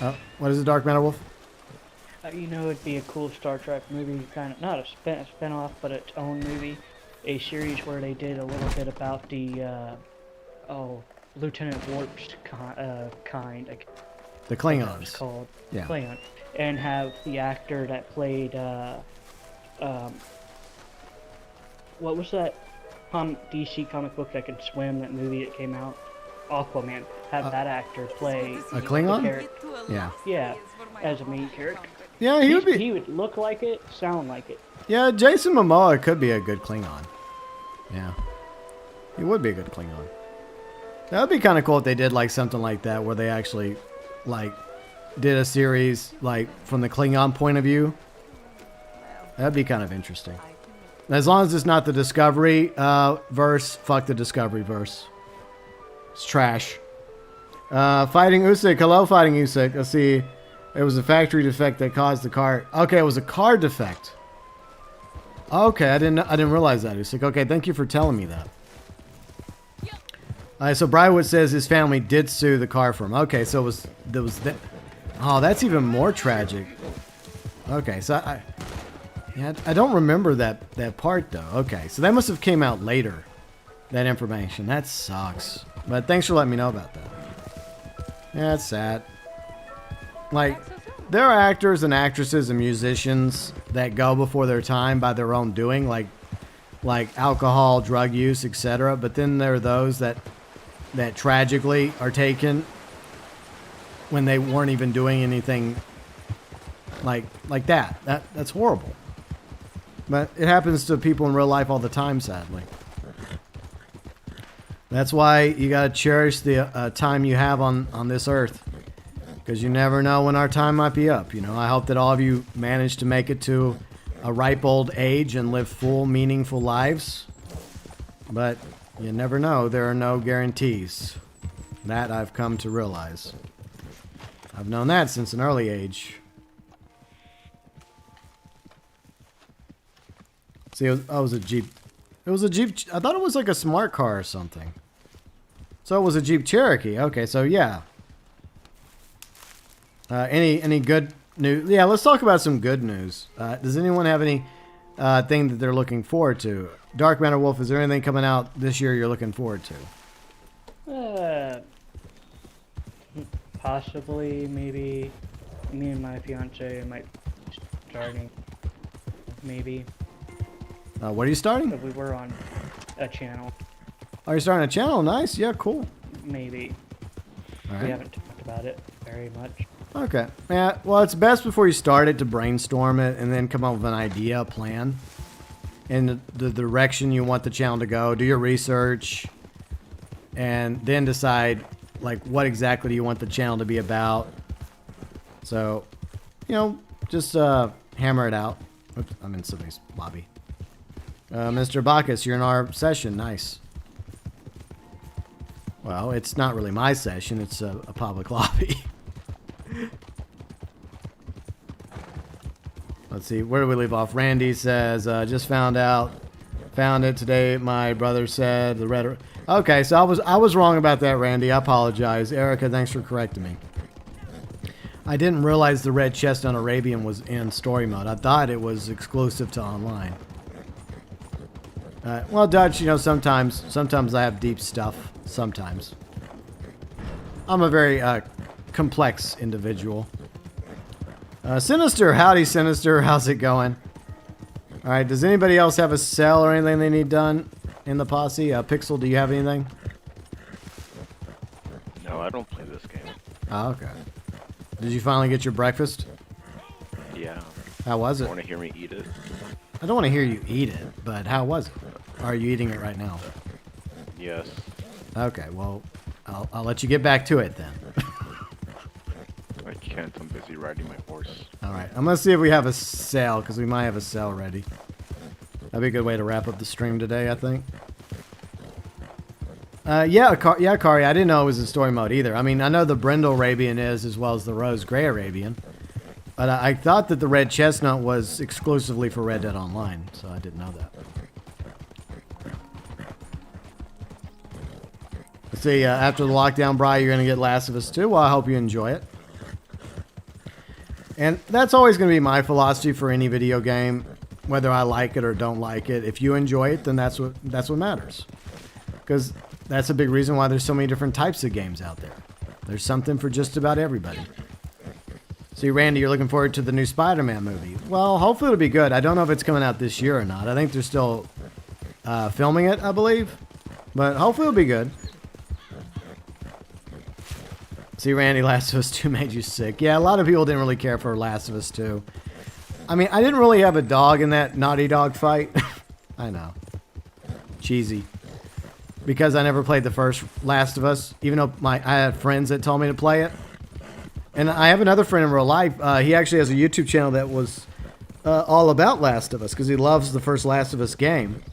Oh, what is it, Dark MatterWolf? You know, it'd be a cool Star Trek movie, kind of, not a spin-off, but its own movie. A series where they did a little bit about the, Lieutenant Worf's kind. The Klingons. It's called. Yeah. Klingon. And have the actor that played, what was that DC comic book that could swim, that movie that came out? Aquaman. Have that actor play a Klingon? Yeah, as a main character. Yeah, he would look like it, sound like it. Yeah, Jason Momoa could be a good Klingon. Yeah. He would be a good Klingon. That would be kind of cool if they did like something like that, where they actually like did a series like from the Klingon point of view. That'd be kind of interesting. As long as it's not the Discovery verse, fuck the Discovery verse. It's trash. Fighting Usyk. Hello, Fighting Usyk. Let's see. It was a factory defect that caused the car. Okay, it was a car defect. Okay, I didn't realize that, Usyk. Okay, thank you for telling me that. So Briarwood says his family did sue the car for him. Okay, so there was that. Oh, that's even more tragic. Okay, so I don't remember that part though. Okay, so that must have came out later. That information. That sucks. But thanks for letting me know about that. Yeah, it's sad. Like, there are actors and actresses and musicians that go before their time by their own doing, like alcohol, drug use, etc. But then there are those that tragically are taken when they weren't even doing anything like that. That's horrible. But it happens to people in real life all the time, sadly. That's why you gotta cherish the time you have on this earth. Because you never know when our time might be up. You know, I hope that all of you manage to make it to a ripe old age and live full, meaningful lives. But you never know. There are no guarantees. That I've come to realize. I've known that since an early age. See, it was a Jeep. It was a Jeep. I thought it was like a smart car or something. So it was a Jeep Cherokee. Okay, so yeah. Any good news? Yeah, let's talk about some good news. Does anyone have any thing that they're looking forward to? MatterWolf, is there anything coming out this year you're looking forward to? Possibly, maybe. Me and my fiance might be starting. Maybe. What are you starting? But we were on a channel. Oh, you're starting a channel? Nice. Yeah, cool. Maybe. All We right. haven't talked about it very much. Okay. Yeah, well, it's best before you start it to brainstorm it and then come up with an idea, a plan, and the direction you want the channel to go. Do your research, and then decide, like, what exactly do you want the channel to be about. So, you know, just hammer it out. Oops, I'm in somebody's lobby. Mr. Bacchus, you're in our session. Nice. Well, it's not really my session. It's a public lobby. Let's see. Where do we leave off? Randy says, just found it today. My brother said the red. Okay, so I was wrong about that, Randy. I apologize. Erica, thanks for correcting me. I didn't realize the red chestnut Arabian was in story mode. I thought it was exclusive to online. Well, Dutch, you know, sometimes I have deep stuff. Sometimes. I'm a very complex individual. Sinister, howdy Sinister, how's it going? Alright, does anybody else have a cell or anything they need done in the posse? Pixel, do you have anything? No, I don't play this game. Oh, okay. Did you finally get your breakfast? Yeah. How was it? Want to hear me eat it? I don't want to hear you eat it, but how was it? Are you eating it right now? Yes. Okay, well, I'll let you get back to it then. I can't. I'm busy riding my horse. Alright, I'm going to see if we have a sale, because we might have a sale ready. That'd be a good way to wrap up the stream today, I think. Yeah, Kari, I didn't know it was in story mode either. I mean, I know the Brindle Arabian is, as well as the Rose Gray Arabian. But I thought that the Red Chestnut was exclusively for Red Dead Online, so I didn't know that. Let's see, after the lockdown, Bri, you're going to get Last of Us 2. Well, I hope you enjoy it. And that's always going to be my philosophy for any video game, whether I like it or don't like it. If you enjoy it, then that's what matters. Because that's a big reason why there's so many different types of games out there. There's something for just about everybody. See, Randy, you're looking forward to the new Spider-Man movie. Well, hopefully it'll be good. I don't know if it's coming out this year or not. I think they're still filming it, I believe. But hopefully it'll be good. See, Randy, Last of Us 2 made you sick. Yeah, a lot of people didn't really care for Last of Us 2. I mean, I didn't really have a dog in that Naughty Dog fight. I know. Cheesy. Because I never played the first Last of Us, even though I had friends that told me to play it. And I have another friend in real life. He actually has a YouTube channel that was all about Last of Us, because he loves the first Last of Us game.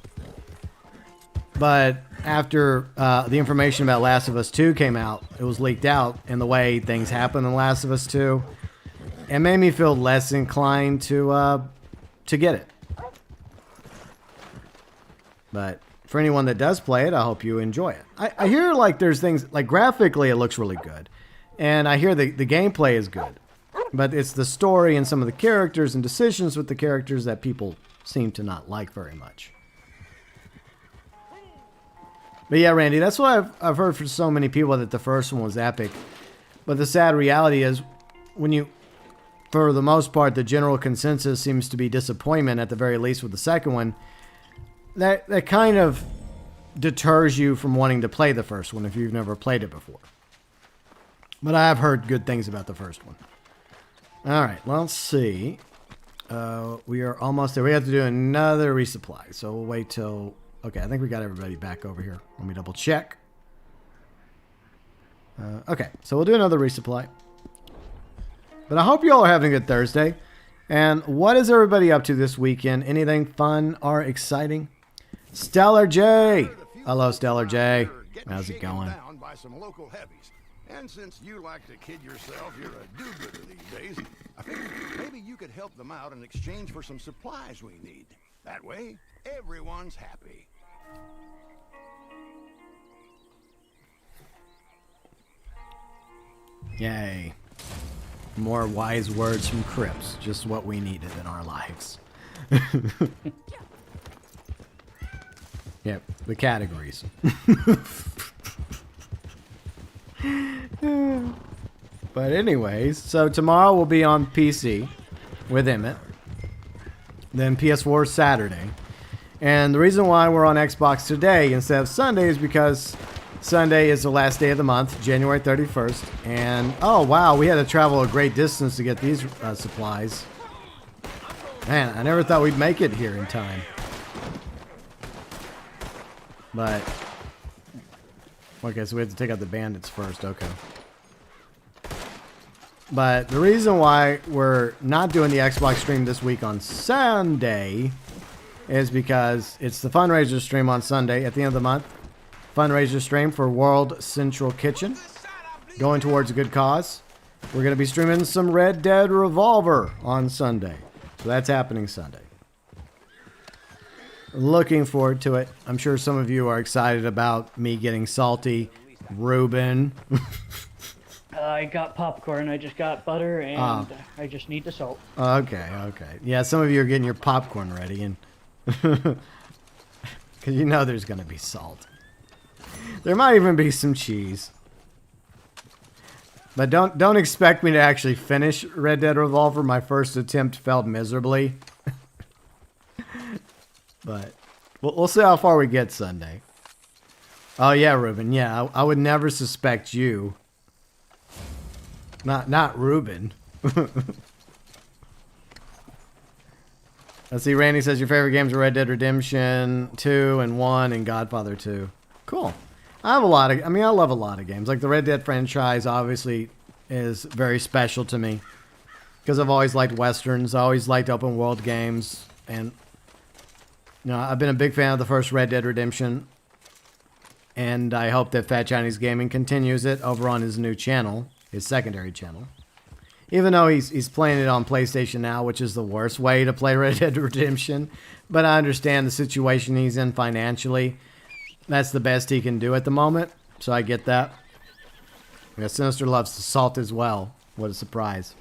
But after the information about Last of Us 2 came out, it was leaked out, and the way things happened in Last of Us 2, it made me feel less inclined to get it. But for anyone that does play it, I hope you enjoy it. I hear like there's things, like graphically it looks really good. And I hear the gameplay is good. But it's the story and some of the characters and decisions with the characters that people seem to not like very much. But yeah, Randy, that's what I've heard from so many people, that the first one was epic. But the sad reality is, for the most part, the general consensus seems to be disappointment, at the very least with the second one. That kind of deters you from wanting to play the first one if you've never played it before. But I have heard good things about the first one. Alright, well, let's see. We are almost there. We have to do another resupply. So we'll wait till... Okay, I think we got everybody back over here. Let me double check. Okay, so we'll do another resupply. But I hope you all are having a good Thursday. And what is everybody up to this weekend? Anything fun or exciting? Stellar J! Hello, Stellar J. How's it going? By some local heavies. And since you like to kid yourself, you're a do-gooder these days. I figured maybe you could help them out in exchange for some supplies we need. That way, everyone's happy. Yay. More wise words from Crips. Just what we needed in our lives. Yep, the categories. But anyways, so tomorrow we'll be on PC with Emmett. Then PS4 Saturday. And the reason why we're on Xbox today instead of Sunday is because Sunday is the last day of the month, January 31st. And, oh wow, we had to travel a great distance to get these supplies. Man, I never thought we'd make it here in time. But, okay, so we have to take out the bandits first, okay. But the reason why we're not doing the Xbox stream this week on Sunday is because it's the fundraiser stream on Sunday at the end of the month. Fundraiser stream for World Central Kitchen. Going towards a good cause. We're going to be streaming some Red Dead Revolver on Sunday. So that's happening Sunday. Looking forward to it. I'm sure some of you are excited about me getting salty. Ruben. I got popcorn, I just got butter, and I just need the salt. Okay, okay. Yeah, some of you are getting your popcorn ready, and because you know there's going to be salt. There might even be some cheese. But don't expect me to actually finish Red Dead Revolver. My first attempt failed miserably. But we'll see how far we get Sunday. Oh yeah, Ruben. Yeah, I would never suspect you. Not Ruben. Let's see. Randy says your favorite games are Red Dead Redemption 2 and 1 and Godfather 2. Cool. I have a lot of. I mean, I love a lot of games. Like the Red Dead franchise, obviously, is very special to me because I've always liked westerns. I always liked open world games, and you know, I've been a big fan of the first Red Dead Redemption. And I hope that Fat Chinese Gaming continues it over on his new channel, his secondary channel. Even though he's playing it on PlayStation now, which is the worst way to play Red Dead Redemption. But I understand the situation he's in financially. That's the best he can do at the moment. So I get that. Yeah, Sinister loves salt as well. What a surprise.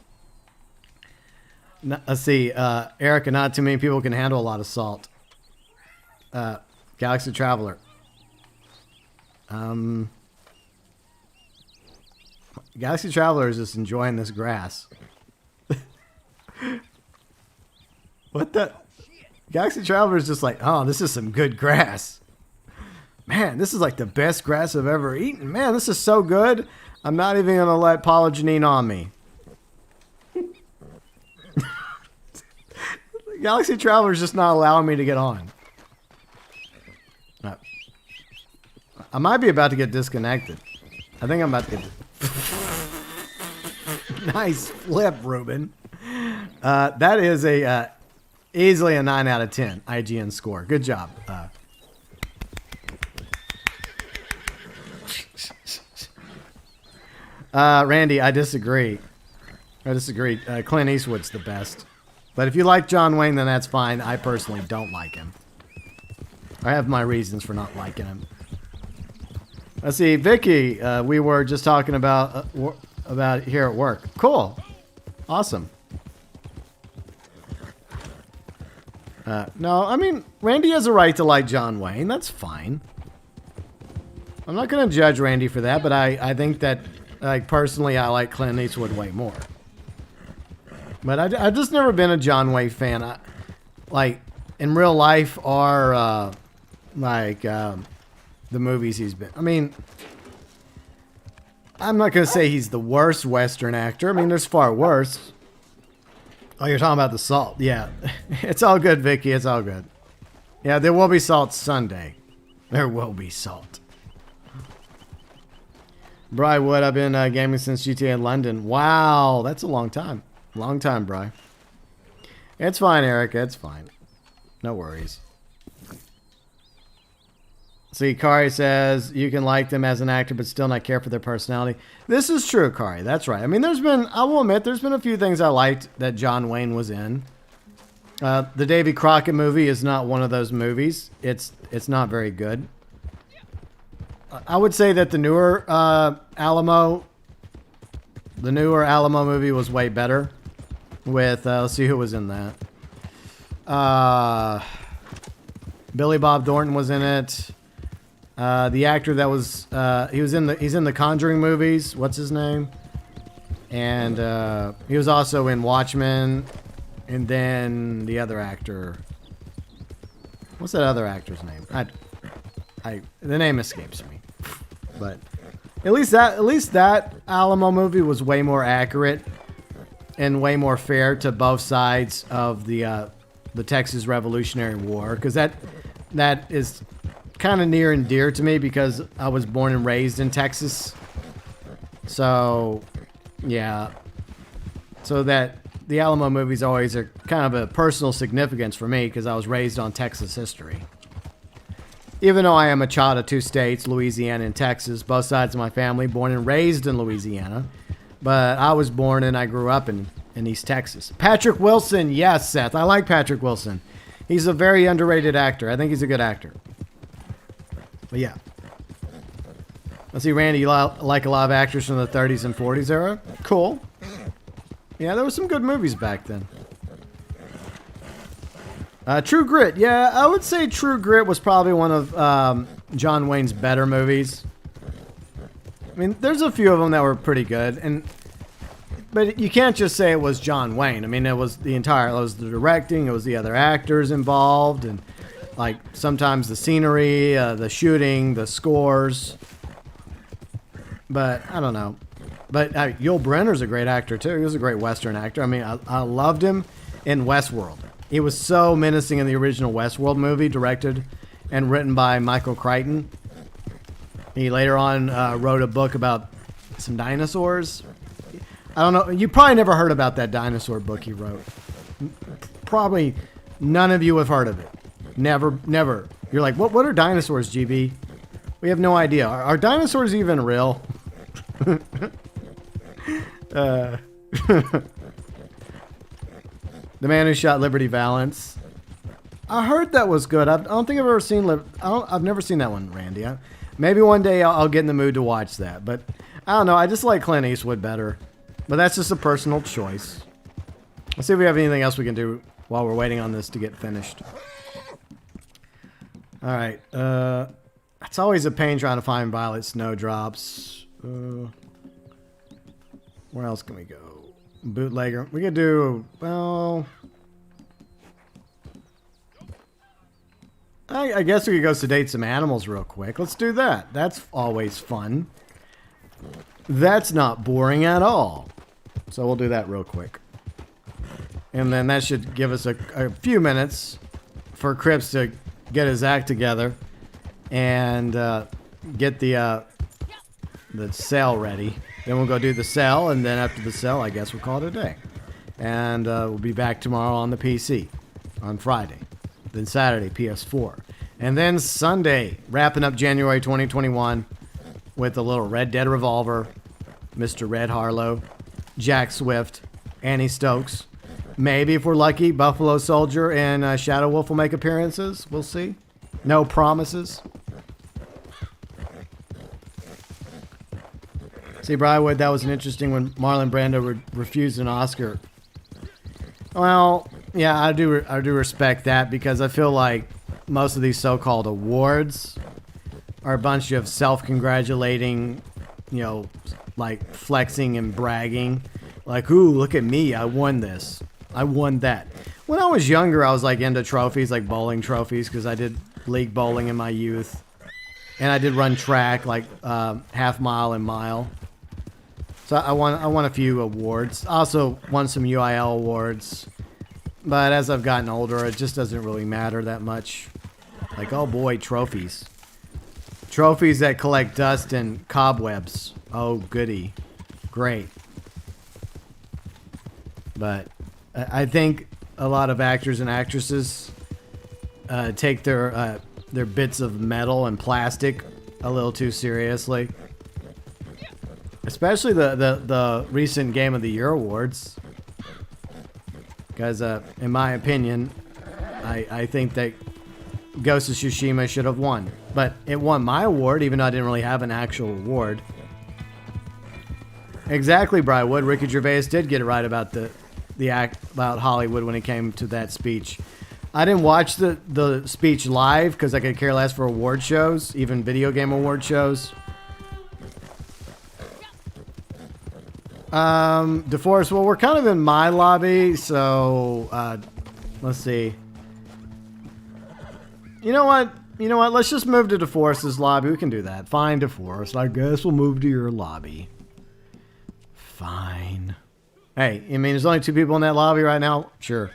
Let's see. Erica, not too many people can handle a lot of salt. Galaxy Traveler. Galaxy Traveler is just enjoying this grass. What the? Galaxy Traveler is just like, oh, this is some good grass. Man, this is like the best grass I've ever eaten. Man, this is so good. I'm not even going to let Polygenine on me. Galaxy Traveler is just not allowing me to get on. I might be about to get disconnected. I think I'm about to get... Nice flip, Ruben. That is a easily a 9 out of 10 IGN score. Good job. Randy, I disagree. Clint Eastwood's the best. But if you like John Wayne, then that's fine. I personally don't like him. I have my reasons for not liking him. Let's see, Vicky, we were just talking about here at work. Cool. Awesome. No, I mean, Randy has a right to like John Wayne. That's fine. I'm not going to judge Randy for that, but I think that, like, personally, I like Clint Eastwood way more. But I've just never been a John Wayne fan. Like, in real life or, the movies he's been. I mean, I'm not going to say he's the worst Western actor. I mean, there's far worse. Oh, you're talking about the salt. Yeah. It's all good, Vicky. It's all good. Yeah, there will be salt Sunday. There will be salt. Bri Wood, I've been gaming since GTA in London. Wow, that's a long time. Long time, Bri. It's fine, Erica. It's fine. No worries. See, Kari says you can like them as an actor but still not care for their personality. This is true, Kari. That's right. I mean, I will admit, there's been a few things I liked that John Wayne was in. The Davy Crockett movie is not one of those movies. It's not very good. I would say that the newer Alamo movie was way better. With let's see who was in that. Billy Bob Thornton was in it. The actor that was he's in the Conjuring movies. What's his name? And he was also in Watchmen. And then the other actor. What's that other actor's name? The name escapes me. But at least that Alamo movie was way more accurate and way more fair to both sides of the Texas Revolutionary War, because that is kind of near and dear to me because I was born and raised in Texas. So yeah, so that the Alamo movies always are kind of a personal significance for me because I was raised on Texas history. Even though I am a child of two states, Louisiana and Texas, both sides of my family born and raised in Louisiana. But I was born and I grew up in East Texas. Patrick Wilson. Yes, Seth. I like Patrick Wilson. He's a very underrated actor. I think he's a good actor. But yeah. Let's see, Randy, you like a lot of actors from the 30s and 40s era? Cool. Yeah, there were some good movies back then. True Grit. Yeah, I would say True Grit was probably one of John Wayne's better movies. I mean, there's a few of them that were pretty good, but you can't just say it was John Wayne. I mean, it was the directing, it was the other actors involved, and like sometimes the scenery, the shooting, the scores. But I don't know. But Yul Brynner's a great actor too. He was a great Western actor. I mean, I loved him in Westworld. He was so menacing in the original Westworld movie, directed and written by Michael Crichton. He later on wrote a book about some dinosaurs. I don't know. You probably never heard about that dinosaur book he wrote. Probably none of you have heard of it. Never. You're like, what are dinosaurs, GB? We have no idea. Are dinosaurs even real? The Man Who Shot Liberty Valance. I heard that was good. I don't think I've ever seen. I've never seen that one, Randy. Maybe one day I'll get in the mood to watch that. But I don't know. I just like Clint Eastwood better. But that's just a personal choice. Let's see if we have anything else we can do while we're waiting on this to get finished. All right. It's always a pain trying to find Violet Snowdrops. Where else can we go? Bootlegger. We could do, well, I guess we could go sedate some animals real quick. Let's do that. That's always fun. That's not boring at all. So we'll do that real quick. And then that should give us a few minutes for Cripps to get his act together and get the sale ready. Then we'll go do the sale, and then after the sale, I guess we'll call it a day. And we'll be back tomorrow on the PC on Friday. Then Saturday, PS4. And then Sunday, wrapping up January 2021 with a little Red Dead Revolver, Mr. Red Harlow, Jack Swift, Annie Stokes. Maybe, if we're lucky, Buffalo Soldier and Shadow Wolf will make appearances. We'll see. No promises. See, Briarwood, that was an interesting when Marlon Brando refused an Oscar. Well, yeah, I do respect that because I feel like most of these so-called awards are a bunch of self-congratulating, like flexing and bragging. Like, ooh, look at me, I won this. I won that. When I was younger, I was like into trophies, like bowling trophies, because I did league bowling in my youth. And I did run track, like half mile and mile. So I won a few awards. Also won some UIL awards. But as I've gotten older, it just doesn't really matter that much. Like, oh boy, trophies. Trophies that collect dust and cobwebs. Oh, goody. Great. But I think a lot of actors and actresses take their bits of metal and plastic a little too seriously. Especially the recent Game of the Year awards. Because, in my opinion, I think that Ghost of Tsushima should have won. But it won my award, even though I didn't really have an actual award. Exactly, Briarwood. Ricky Gervais did get it right about the act about Hollywood when it came to that speech. I didn't watch the speech live because I could care less for award shows, even video game award shows. DeForest, well, we're kind of in my lobby, so let's see. You know what? Let's just move to DeForest's lobby. We can do that. Fine, DeForest. I guess we'll move to your lobby. Fine. Hey, I mean, there's only 2 people in that lobby right now? Sure.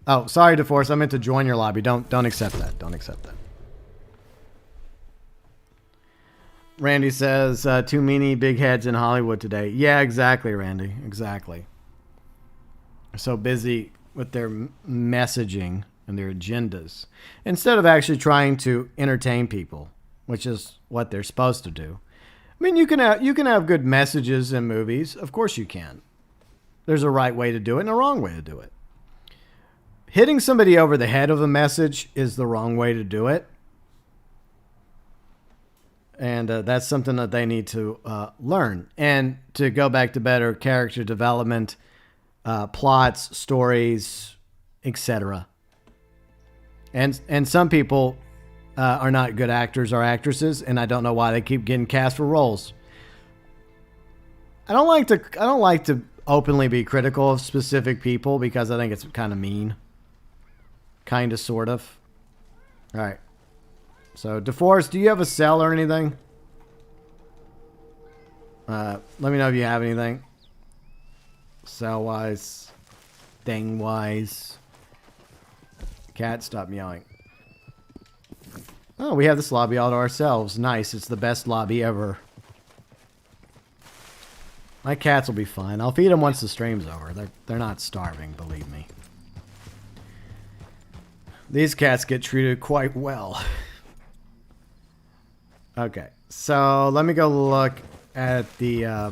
Oh, sorry, DeForest. I meant to join your lobby. Don't accept that. Don't accept that. Randy says, too many big heads in Hollywood today. Yeah, exactly, Randy. Exactly. They're so busy with their messaging and their agendas instead of actually trying to entertain people, which is what they're supposed to do. I mean, you can have good messages in movies. Of course you can. There's a right way to do it and a wrong way to do it. Hitting somebody over the head with a message is the wrong way to do it. And that's something that they need to learn. And to go back to better character development, plots, stories, etc. And some people are not good actors or actresses, and I don't know why they keep getting cast for roles. I don't like to openly be critical of specific people because I think it's kind of mean. Kind of, sort of. All right. So, DeForest, do you have a cell or anything? Let me know if you have anything. Cell-wise. Thing-wise. Cat, stop meowing. Oh, we have this lobby all to ourselves. Nice. It's the best lobby ever. My cats will be fine. I'll feed them once the stream's over. They're not starving, believe me. These cats get treated quite well. Okay, so let me go look at the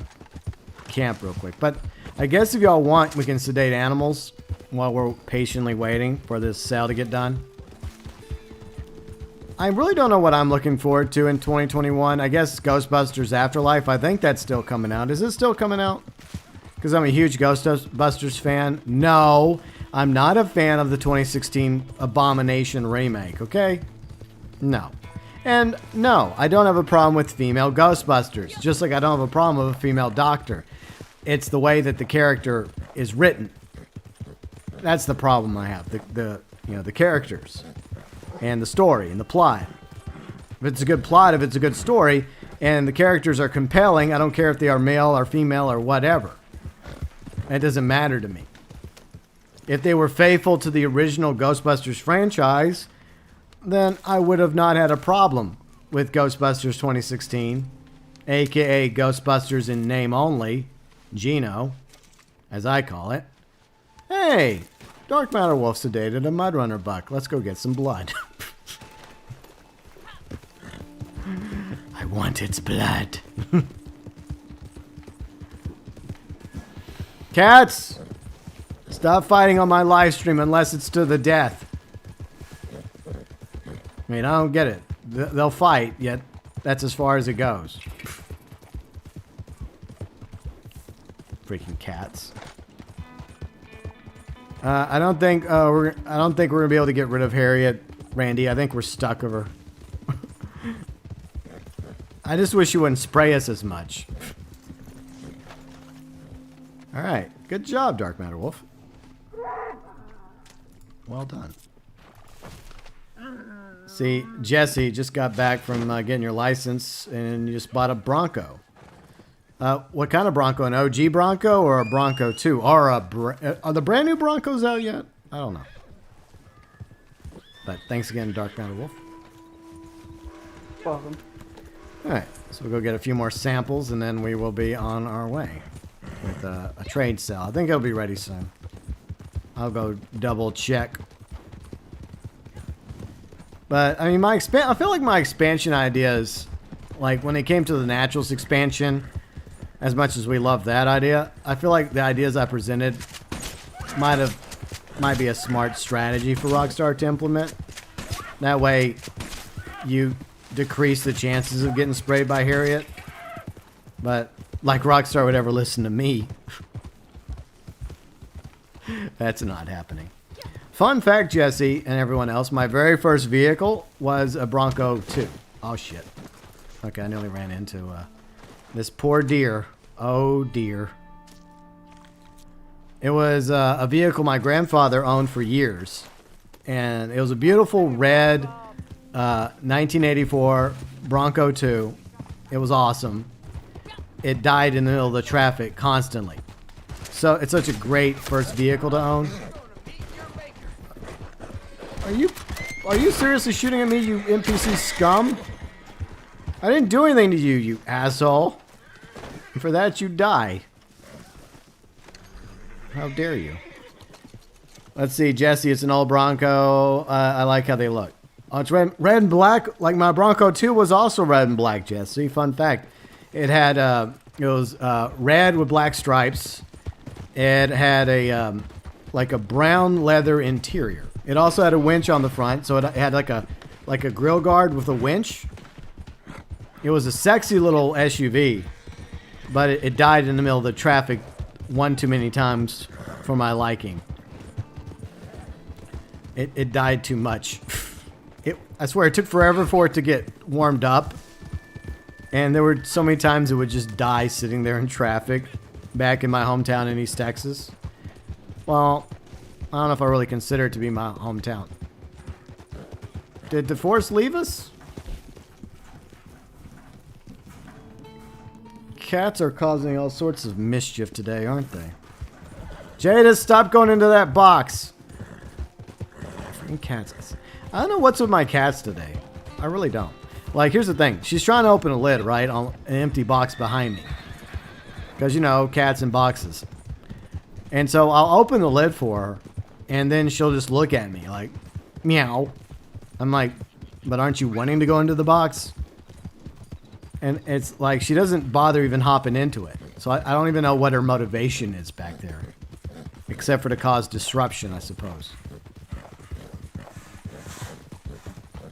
camp real quick. But I guess if y'all want, we can sedate animals while we're patiently waiting for this sale to get done. I really don't know what I'm looking forward to in 2021. I guess Ghostbusters Afterlife. I think that's still coming out. Is it still coming out? Because I'm a huge Ghostbusters fan. No, I'm not a fan of the 2016 Abomination remake, okay? No. And no, I don't have a problem with female Ghostbusters. Just like I don't have a problem with a female doctor. It's the way that the character is written. That's the problem I have. The characters. And the story and the plot. If it's a good plot, if it's a good story, and the characters are compelling, I don't care if they are male or female or whatever. It doesn't matter to me. If they were faithful to the original Ghostbusters franchise, then I would have not had a problem with Ghostbusters 2016, aka Ghostbusters in name only, Gino, as I call it. Hey, Dark MatterWolf sedated a Mudrunner buck. Let's go get some blood. I want its blood. Cats! Stop fighting on my live stream unless it's to the death. I mean, I don't get it. They'll fight, yet that's as far as it goes. Freaking cats. I don't think we're gonna be able to get rid of Harriet, Randy. I think we're stuck with her. I just wish you wouldn't spray us as much. All right, good job, Dark MatterWolf. Well done. See, Jesse just got back from getting your license, and you just bought a Bronco. What kind of Bronco? An OG Bronco or a Bronco 2? Or are the brand new Broncos out yet? I don't know. But thanks again, Dark MatterWolf. Welcome. Alright, so we'll go get a few more samples and then we will be on our way with a trade sale. I think it'll be ready soon. I'll go double check. But, I mean, I feel like my expansion ideas, like when it came to the Naturals expansion, as much as we love that idea, I feel like the ideas I presented might be a smart strategy for Rockstar to implement. That way, you decrease the chances of getting sprayed by Harriet. But, like Rockstar would ever listen to me. That's not happening. Fun fact, Jesse and everyone else, my very first vehicle was a Bronco 2. Oh, shit. Okay, I nearly ran into this poor deer. Oh, dear. It was a vehicle my grandfather owned for years. And it was a beautiful red 1984 Bronco 2. It was awesome. It died in the middle of the traffic constantly. So it's such a great first vehicle to own. Are you seriously shooting at me, you NPC scum? I didn't do anything to you, you asshole. And for that, you die. How dare you? Let's see, Jesse, it's an old Bronco. I like how they look. Oh, it's red and black. Like my Bronco 2 was also red and black, Jesse. Fun fact. It had, it was red with black stripes. It had a, like a brown leather interior. It also had a winch on the front, so it had like a grill guard with a winch. It was a sexy little SUV, but it died in the middle of the traffic one too many times for my liking. It died too much. I swear it took forever for it to get warmed up, and there were so many times it would just die sitting there in traffic back in my hometown in East Texas. Well, I don't know if I really consider it to be my hometown. Did DeForest leave us? Cats are causing all sorts of mischief today, aren't they? Jada, stop going into that box. Freaking cats. I don't know what's with my cats today. I really don't. Like, here's the thing. She's trying to open a lid, right, on an empty box behind me. Because, you know, cats in boxes. And so I'll open the lid for her. And then she'll just look at me like, meow. I'm like, but aren't you wanting to go into the box? And it's like she doesn't bother even hopping into it. So I don't even know what her motivation is back there. Except for to cause disruption, I suppose.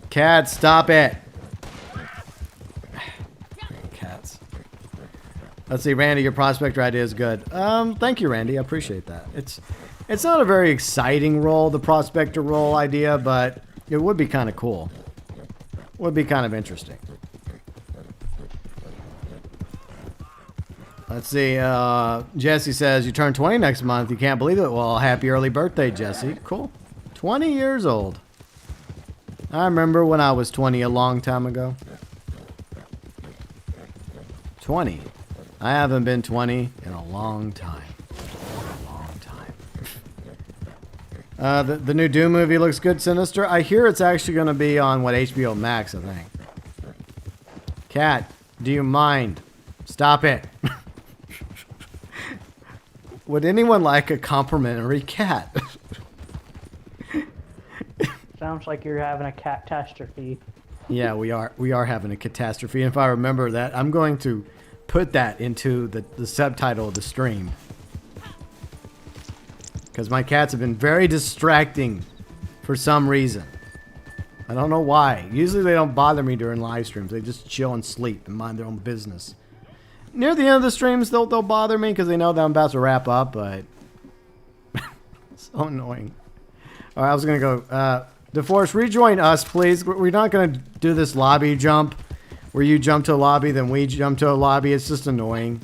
Cat, stop it. Cats. Let's see, Randy, your prospector idea is good. Thank you, Randy. I appreciate that. It's not a very exciting role, the prospector role idea, but it would be kind of cool. Would be kind of interesting. Let's see. Jesse says, you turn 20 next month. You can't believe it. Well, happy early birthday, Jesse. Cool. 20 years old. I remember when I was 20 a long time ago. 20. I haven't been 20 in a long time. The new Doom movie looks good, Sinister. I hear it's actually going to be on, what, HBO Max, I think. Cat, do you mind? Stop it. Would anyone like a complimentary cat? Sounds like you're having a catastrophe. Yeah, we are having a catastrophe. And if I remember that, I'm going to put that into the subtitle of the stream. Because my cats have been very distracting for some reason. I don't know why. Usually they don't bother me during live streams. They just chill and sleep and mind their own business. Near the end of the streams, they'll bother me because they know that I'm about to wrap up, but... so annoying. Alright, I was going to go... DeForest, rejoin us, please. We're not going to do this lobby jump where you jump to a lobby, then we jump to a lobby. It's just annoying.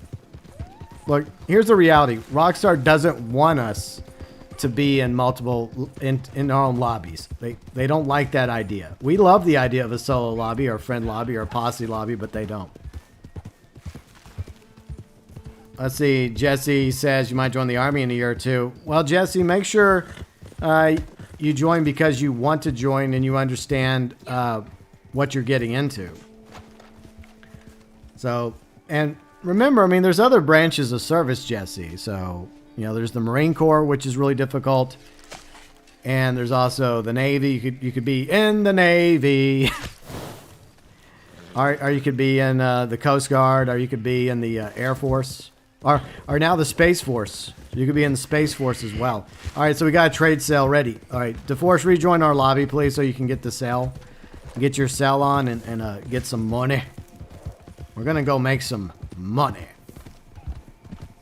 Look, here's the reality. Rockstar doesn't want us to be in multiple in our own lobbies. They don't like that idea. We love the idea of a solo lobby or a friend lobby or a posse lobby, but they don't. let's see. Jesse says you might join the army in a year or two. Well, Jesse, make sure you join because you want to join and you understand what you're getting into. So, and remember, I mean, there's other branches of service, Jesse. So, you know, there's the Marine Corps, which is really difficult. And there's also the Navy. You could be in the Navy. Or you could be in the Coast Guard, or you could be in the Air Force, or now the Space Force. You could be in the Space Force as well. All right, so we got a trade sale ready. All right, DeForest, rejoin our lobby, please, so you can get the sale. Get your sell on and get some money. We're going to go make some money.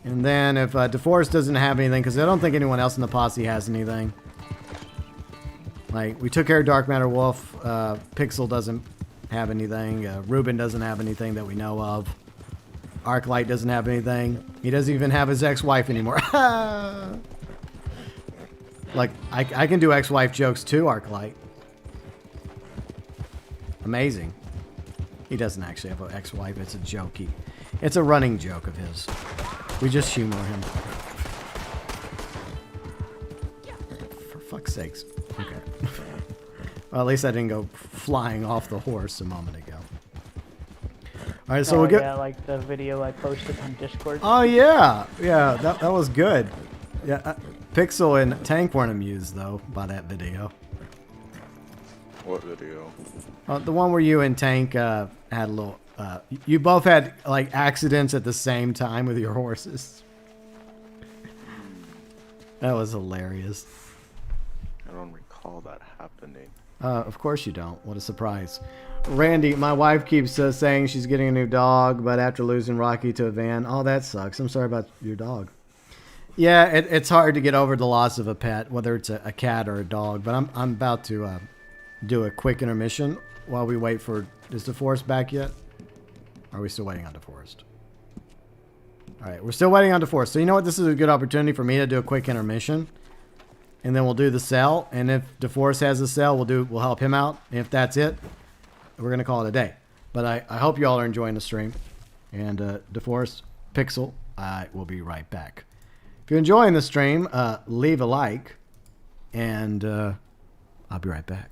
And then if DeForest doesn't have anything, because I don't think anyone else in the posse has anything. Like, we took care of Dark MatterWolf. Pixel doesn't have anything. Ruben doesn't have anything that we know of. Arclight doesn't have anything. He doesn't even have his ex-wife anymore. Like, I can do ex-wife jokes too, Arclight. Amazing. He doesn't actually have an ex-wife. It's a joke. It's a running joke of his. We just humor him. For fuck's sakes. Okay. Well, at least I didn't go flying off the horse a moment ago. All right, so we'll get. Yeah, like the video I posted on Discord. Oh yeah, yeah, that was good. Yeah, Pixel and Tank weren't amused though by that video. What video? The one where you and Tank had a little. You both had like accidents at the same time with your horses. That was hilarious. I don't recall that happening. Of course you don't. What a surprise. Randy, my wife keeps saying she's getting a new dog, but after losing Rocky to a van, oh, that sucks. I'm sorry about your dog. Yeah, it's hard to get over the loss of a pet, whether it's a cat or a dog. But I'm about to do a quick intermission while we wait for. Is DeForest back yet? Or are we still waiting on DeForest? All right, we're still waiting on DeForest. So you know what? This is a good opportunity for me to do a quick intermission. And then we'll do the sell. And if DeForest has a sell, we'll help him out. And if that's it, we're going to call it a day. But I hope you all are enjoying the stream. And DeForest, Pixel, I will be right back. If you're enjoying the stream, leave a like. And I'll be right back.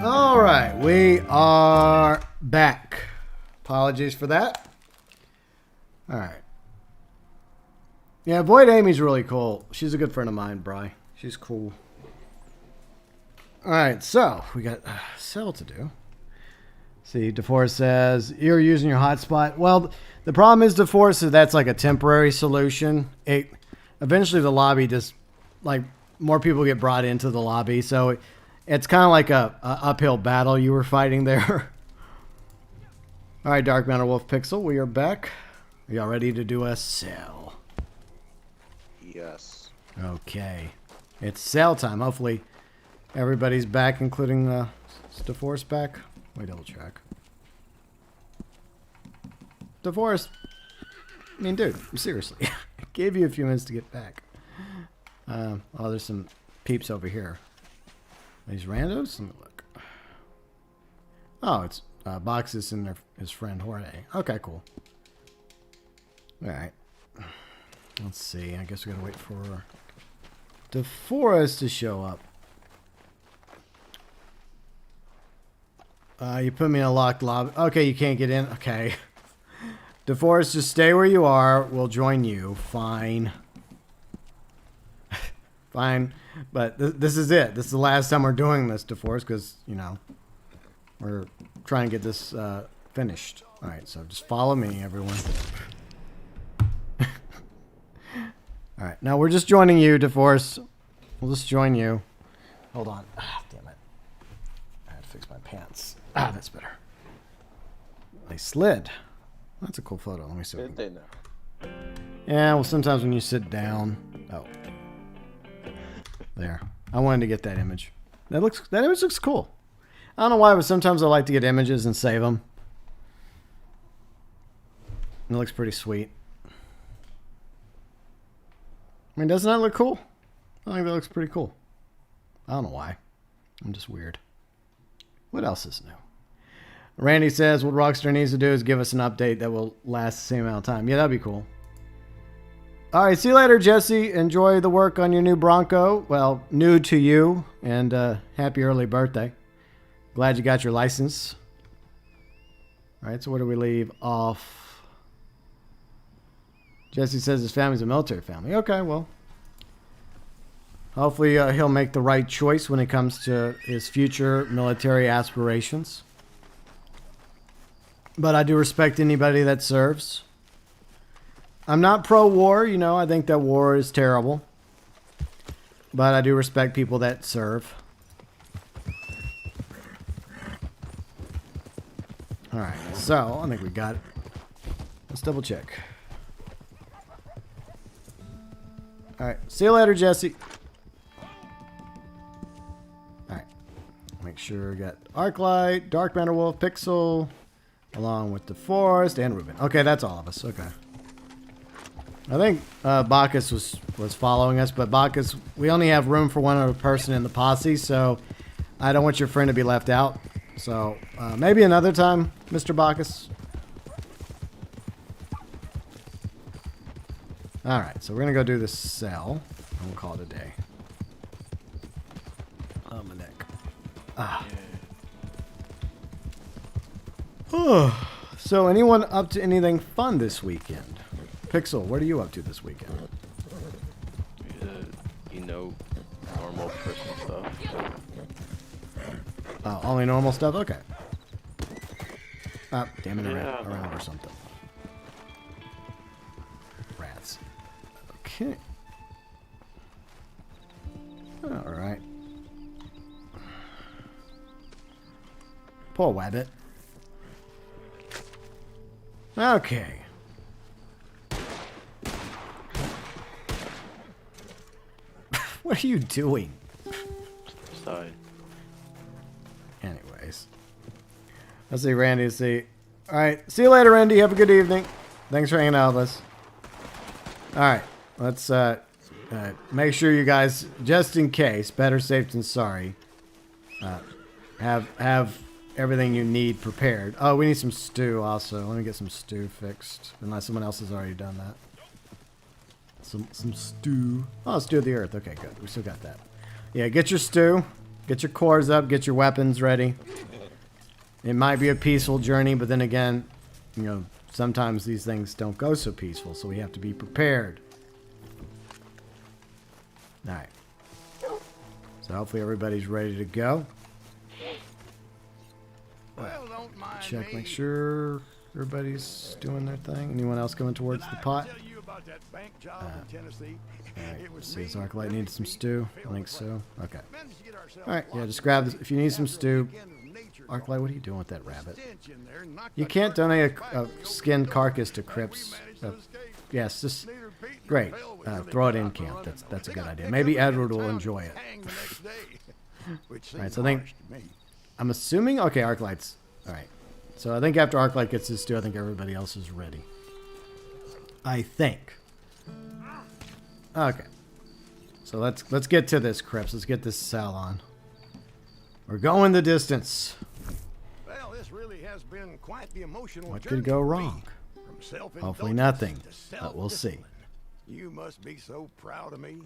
All right, we are back. Apologies for that. All right. Yeah, Void Amy's really cool. She's a good friend of mine, Bri. She's cool. All right, so we got a cell to do. See, DeForest says, you're using your hotspot. Well, the problem is, DeForest, is that's like a temporary solution. Eventually the lobby just, like, more people get brought into the lobby. So it's kind of like a uphill battle you were fighting there. All right, Dark MatterWolf Pixel, we are back. Are y'all ready to do a sell? Yes. Okay. It's sale time. Hopefully everybody's back, including DeForest back. Wait, double check. DeForest. I mean, dude, seriously. I gave you a few minutes to get back. Oh, there's some peeps over here. These randos? Let me look. Oh, it's Boxes and his friend Jorge. Okay, cool. Alright. Let's see. I guess we gotta wait for DeForest to show up. You put me in a locked lobby. Okay, you can't get in. Okay. DeForest, just stay where you are. We'll join you. Fine. Fine. But this is it. This is the last time we're doing this, DeForest, because, you know, we're trying to get this finished. All right, so just follow me, everyone. All right, now we're just joining you, DeForest. We'll just join you. Hold on. Ah, damn it. I had to fix my pants. Ah, that's better. I slid. That's a cool photo. Let me see. Did they know? Yeah, well, sometimes when you sit down. Oh. There. I wanted to get that image. That image looks cool. I don't know why, but sometimes I like to get images and save them. It looks pretty sweet. I mean, doesn't that look cool? I think that looks pretty cool. I don't know why. I'm just weird. What else is new? Randy says what Rockstar needs to do is give us an update that will last the same amount of time. Yeah, that'd be cool. All right, see you later, Jesse. Enjoy the work on your new Bronco. Well, new to you, and happy early birthday. Glad you got your license. All right, so where do we leave off? Jesse says his family's a military family. Okay, well, hopefully he'll make the right choice when it comes to his future military aspirations. But I do respect anybody that serves. I'm not pro-war, you know. I think that war is terrible. But I do respect people that serve. Alright, so I think we got it. Let's double check. Alright, see you later, Jesse. Alright, make sure we got Arclight, Dark MatterWolf, Pixel, along with DeForest and Ruben. Okay, that's all of us. Okay. I think Bacchus was following us, but Bacchus, we only have room for one other person in the posse, so I don't want your friend to be left out. So maybe another time, Mr. Bacchus. All right, so we're gonna go do this cell, and we'll call it a day. Oh, my neck. Ah. So, anyone up to anything fun this weekend? Pixel, what are you up to this weekend? You know, normal personal stuff. Only normal stuff? Okay. Damn it, around or something. Rats. Okay. Alright. Poor Wabbit. Okay. What are you doing? Sorry. Anyways. Let's see, Randy. Let's see. Alright. See you later, Randy. Have a good evening. Thanks for hanging out with us. Alright. Let's make sure you guys, just in case, better safe than sorry, have everything you need prepared. Oh, we need some stew also. Let me get some stew fixed. Unless someone else has already done that. Some stew. Oh, stew of the earth. Okay, good. We still got that. Yeah, get your stew. Get your cores up. Get your weapons ready. It might be a peaceful journey, but then again, you know, sometimes these things don't go so peaceful, so we have to be prepared. Alright. So hopefully everybody's ready to go. Well, don't mind Check, me. make sure everybody's doing their thing. Anyone else coming towards Did the I pot? ever tell you about that bank job in Tennessee? It was See, me, does Arclight Billy, need some Pete, stew? I Phil, think so. Okay. managed to get ourselves Alright, yeah, locked just grab away this. If you need some after a stew. weekend of nature Arclight, golf. what are you doing with that rabbit? Stench in there knocked You the can't curtain donate back a and the skinned open carcass to door. Crips. We managed to escape. Yes, just Neither Pete nor great. Phil was really Throw it good in out camp. running, That's a though. good They got idea. picked Maybe up again Edward in will town enjoy and it. hanged the next day, which Alright, seems so I think- harsh to me. I'm assuming. Okay, Arclight's. Alright. So I think after Arclight gets his stew, I think everybody else is ready. I think. Okay. So let's get to this, Crips. Let's get this cell on. We're going the distance. Well, this really has been quite the emotional What journey could go for me. wrong? From self-indulgence Hopefully nothing, to but we'll see. self-discipline. You must be so proud of me.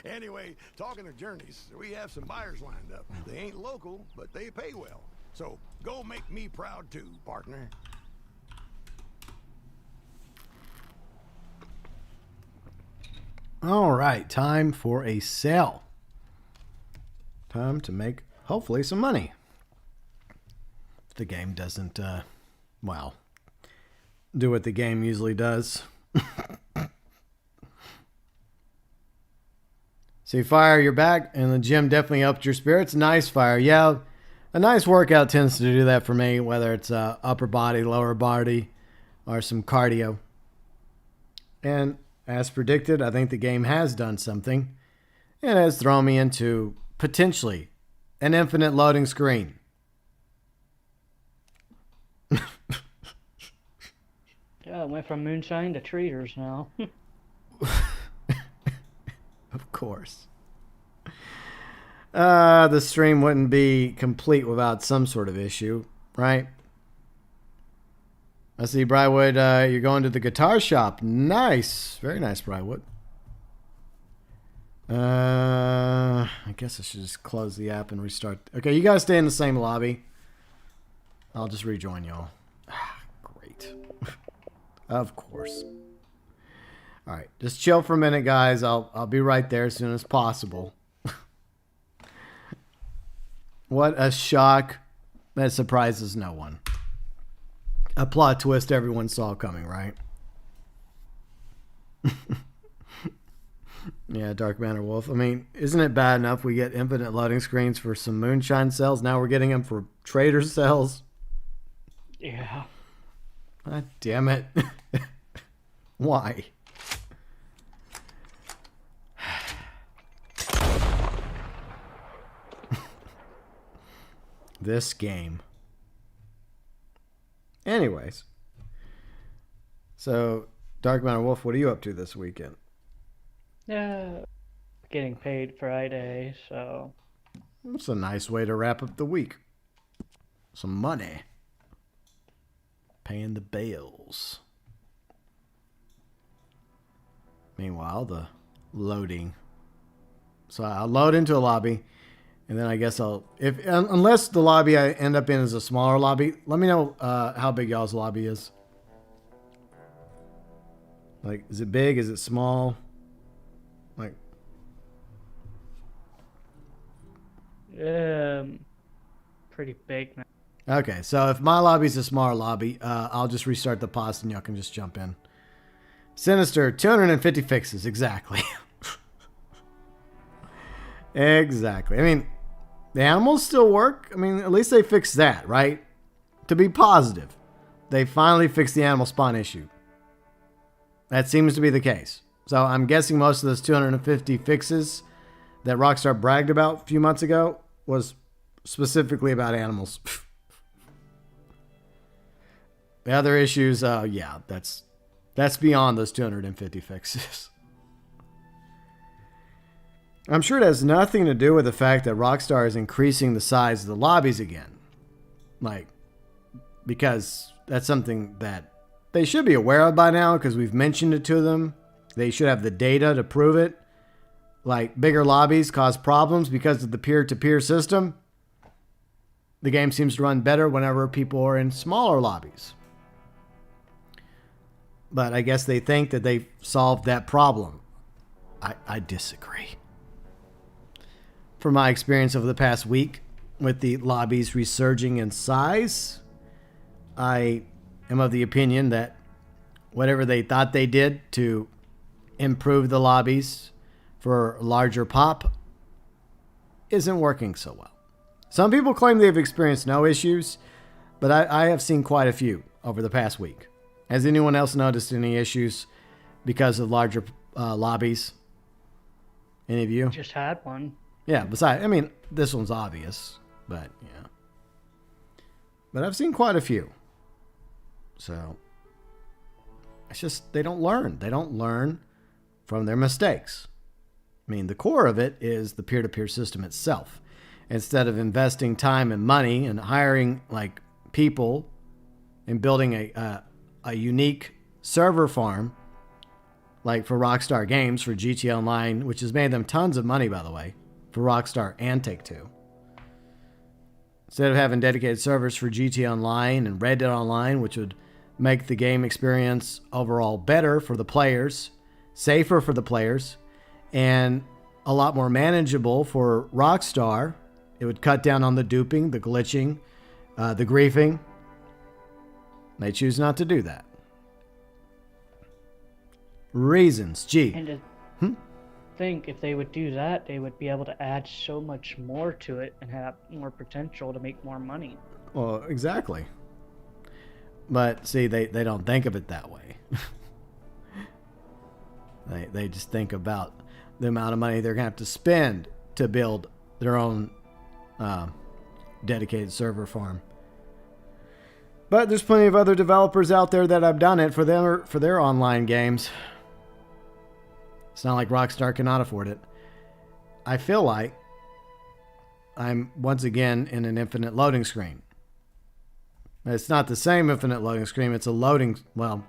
Anyway, talking of journeys, we have some buyers lined up. They ain't local, but they pay well. So go make me proud too, partner. All right, time for a sale. Time to make, hopefully, some money. If the game doesn't, well, do what the game usually does. See, Fire, you're back, and the gym definitely upped your spirits. Nice, Fire. Yeah, a nice workout tends to do that for me, whether it's upper body, lower body, or some cardio. And as predicted, I think the game has done something. It has thrown me into, potentially, an infinite loading screen. Yeah, it went from moonshine to treaters now. Of course. The stream wouldn't be complete without some sort of issue, right? I see, Brywood, you're going to the guitar shop. Nice. Very nice, Brywood. I guess I should just close the app and restart. Okay, you guys stay in the same lobby. I'll just rejoin y'all. Great. Of course. All right, just chill for a minute, guys. I'll be right there as soon as possible. What a shock. That surprises no one. A plot twist everyone saw coming, right? Yeah, Dark MatterWolf. I mean, isn't it bad enough we get infinite loading screens for some moonshine cells? Now we're getting them for trader cells. Yeah. God damn it. Why? This game. Anyways. So, Dark MatterWolf, what are you up to this weekend? Yeah. Getting paid Friday, so It's a nice way to wrap up the week. Some money. Paying the bills. Meanwhile, the loading. So I'll load into a lobby, and then I guess unless the lobby I end up in is a smaller lobby. Let me know how big y'all's lobby is. Like, is it big? Is it small? Like, pretty big now. okay, so if my lobby's a smaller lobby, I'll just restart the post and y'all can just jump in. Sinister, 250 fixes, exactly. Exactly. I mean, the animals still work. I mean, at least they fixed that, right? To be positive, they finally fixed the animal spawn issue. That seems to be the case. So I'm guessing most of those 250 fixes that Rockstar bragged about a few months ago was specifically about animals. The other issues, yeah, that's beyond those 250 fixes. I'm sure it has nothing to do with the fact that Rockstar is increasing the size of the lobbies again. Like, because that's something that they should be aware of by now because we've mentioned it to them. They should have the data to prove it. like bigger lobbies cause problems because of the peer-to-peer system, the game seems to run better whenever people are in smaller lobbies. But I guess they think that they've solved that problem. I disagree. From my experience over the past week with the lobbies resurging in size, I am of the opinion that whatever they thought they did to improve the lobbies for larger pop isn't working so well. Some people claim they've experienced no issues, but I have seen quite a few over the past week. Has anyone else noticed any issues because of larger lobbies? Any of you? Just had one. Yeah, besides, I mean, this one's obvious, but yeah. But I've seen quite a few. So, it's just, they don't learn. They don't learn from their mistakes. I mean, the core of it is the peer-to-peer system itself. Instead of investing time and money and hiring like people and building a unique server farm, like for Rockstar Games, for GTA Online, which has made them tons of money, by the way, for Rockstar and Take-Two. Instead of having dedicated servers for GTA Online and Red Dead Online, which would make the game experience overall better for the players, safer for the players, and a lot more manageable for Rockstar. It would cut down on the duping, the glitching, the griefing. They choose not to do that. Reasons. Gee. And to think if they would do that, they would be able to add so much more to it and have more potential to make more money. Well, exactly. But see, they don't think of it that way. They just think about the amount of money they're going to have to spend to build their own dedicated server farm. But there's plenty of other developers out there that have done it for their online games. It's not like Rockstar cannot afford it. I feel like I'm once again in an infinite loading screen. It's not the same infinite loading screen. It's a loading, well,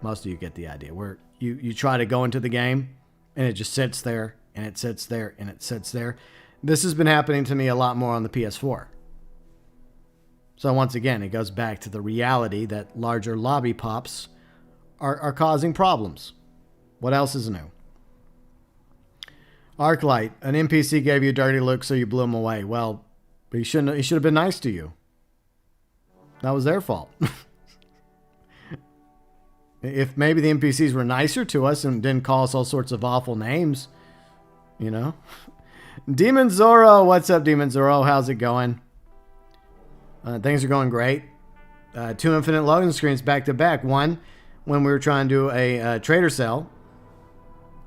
most of you get the idea, where you try to go into the game and it just sits there and it sits there and it sits there. This has been happening to me a lot more on the PS4. So once again, it goes back to the reality that larger lobby pops are causing problems. What else is new? Arclight, an NPC gave you a dirty look, so you blew him away. Well, he should have been nice to you. That was their fault. If maybe the NPCs were nicer to us and didn't call us all sorts of awful names, you know. Demon Zorro, what's up, Demon Zorro? How's it going? Things are going great. 2 infinite loading screens back to back. One when we were trying to do a trader sale,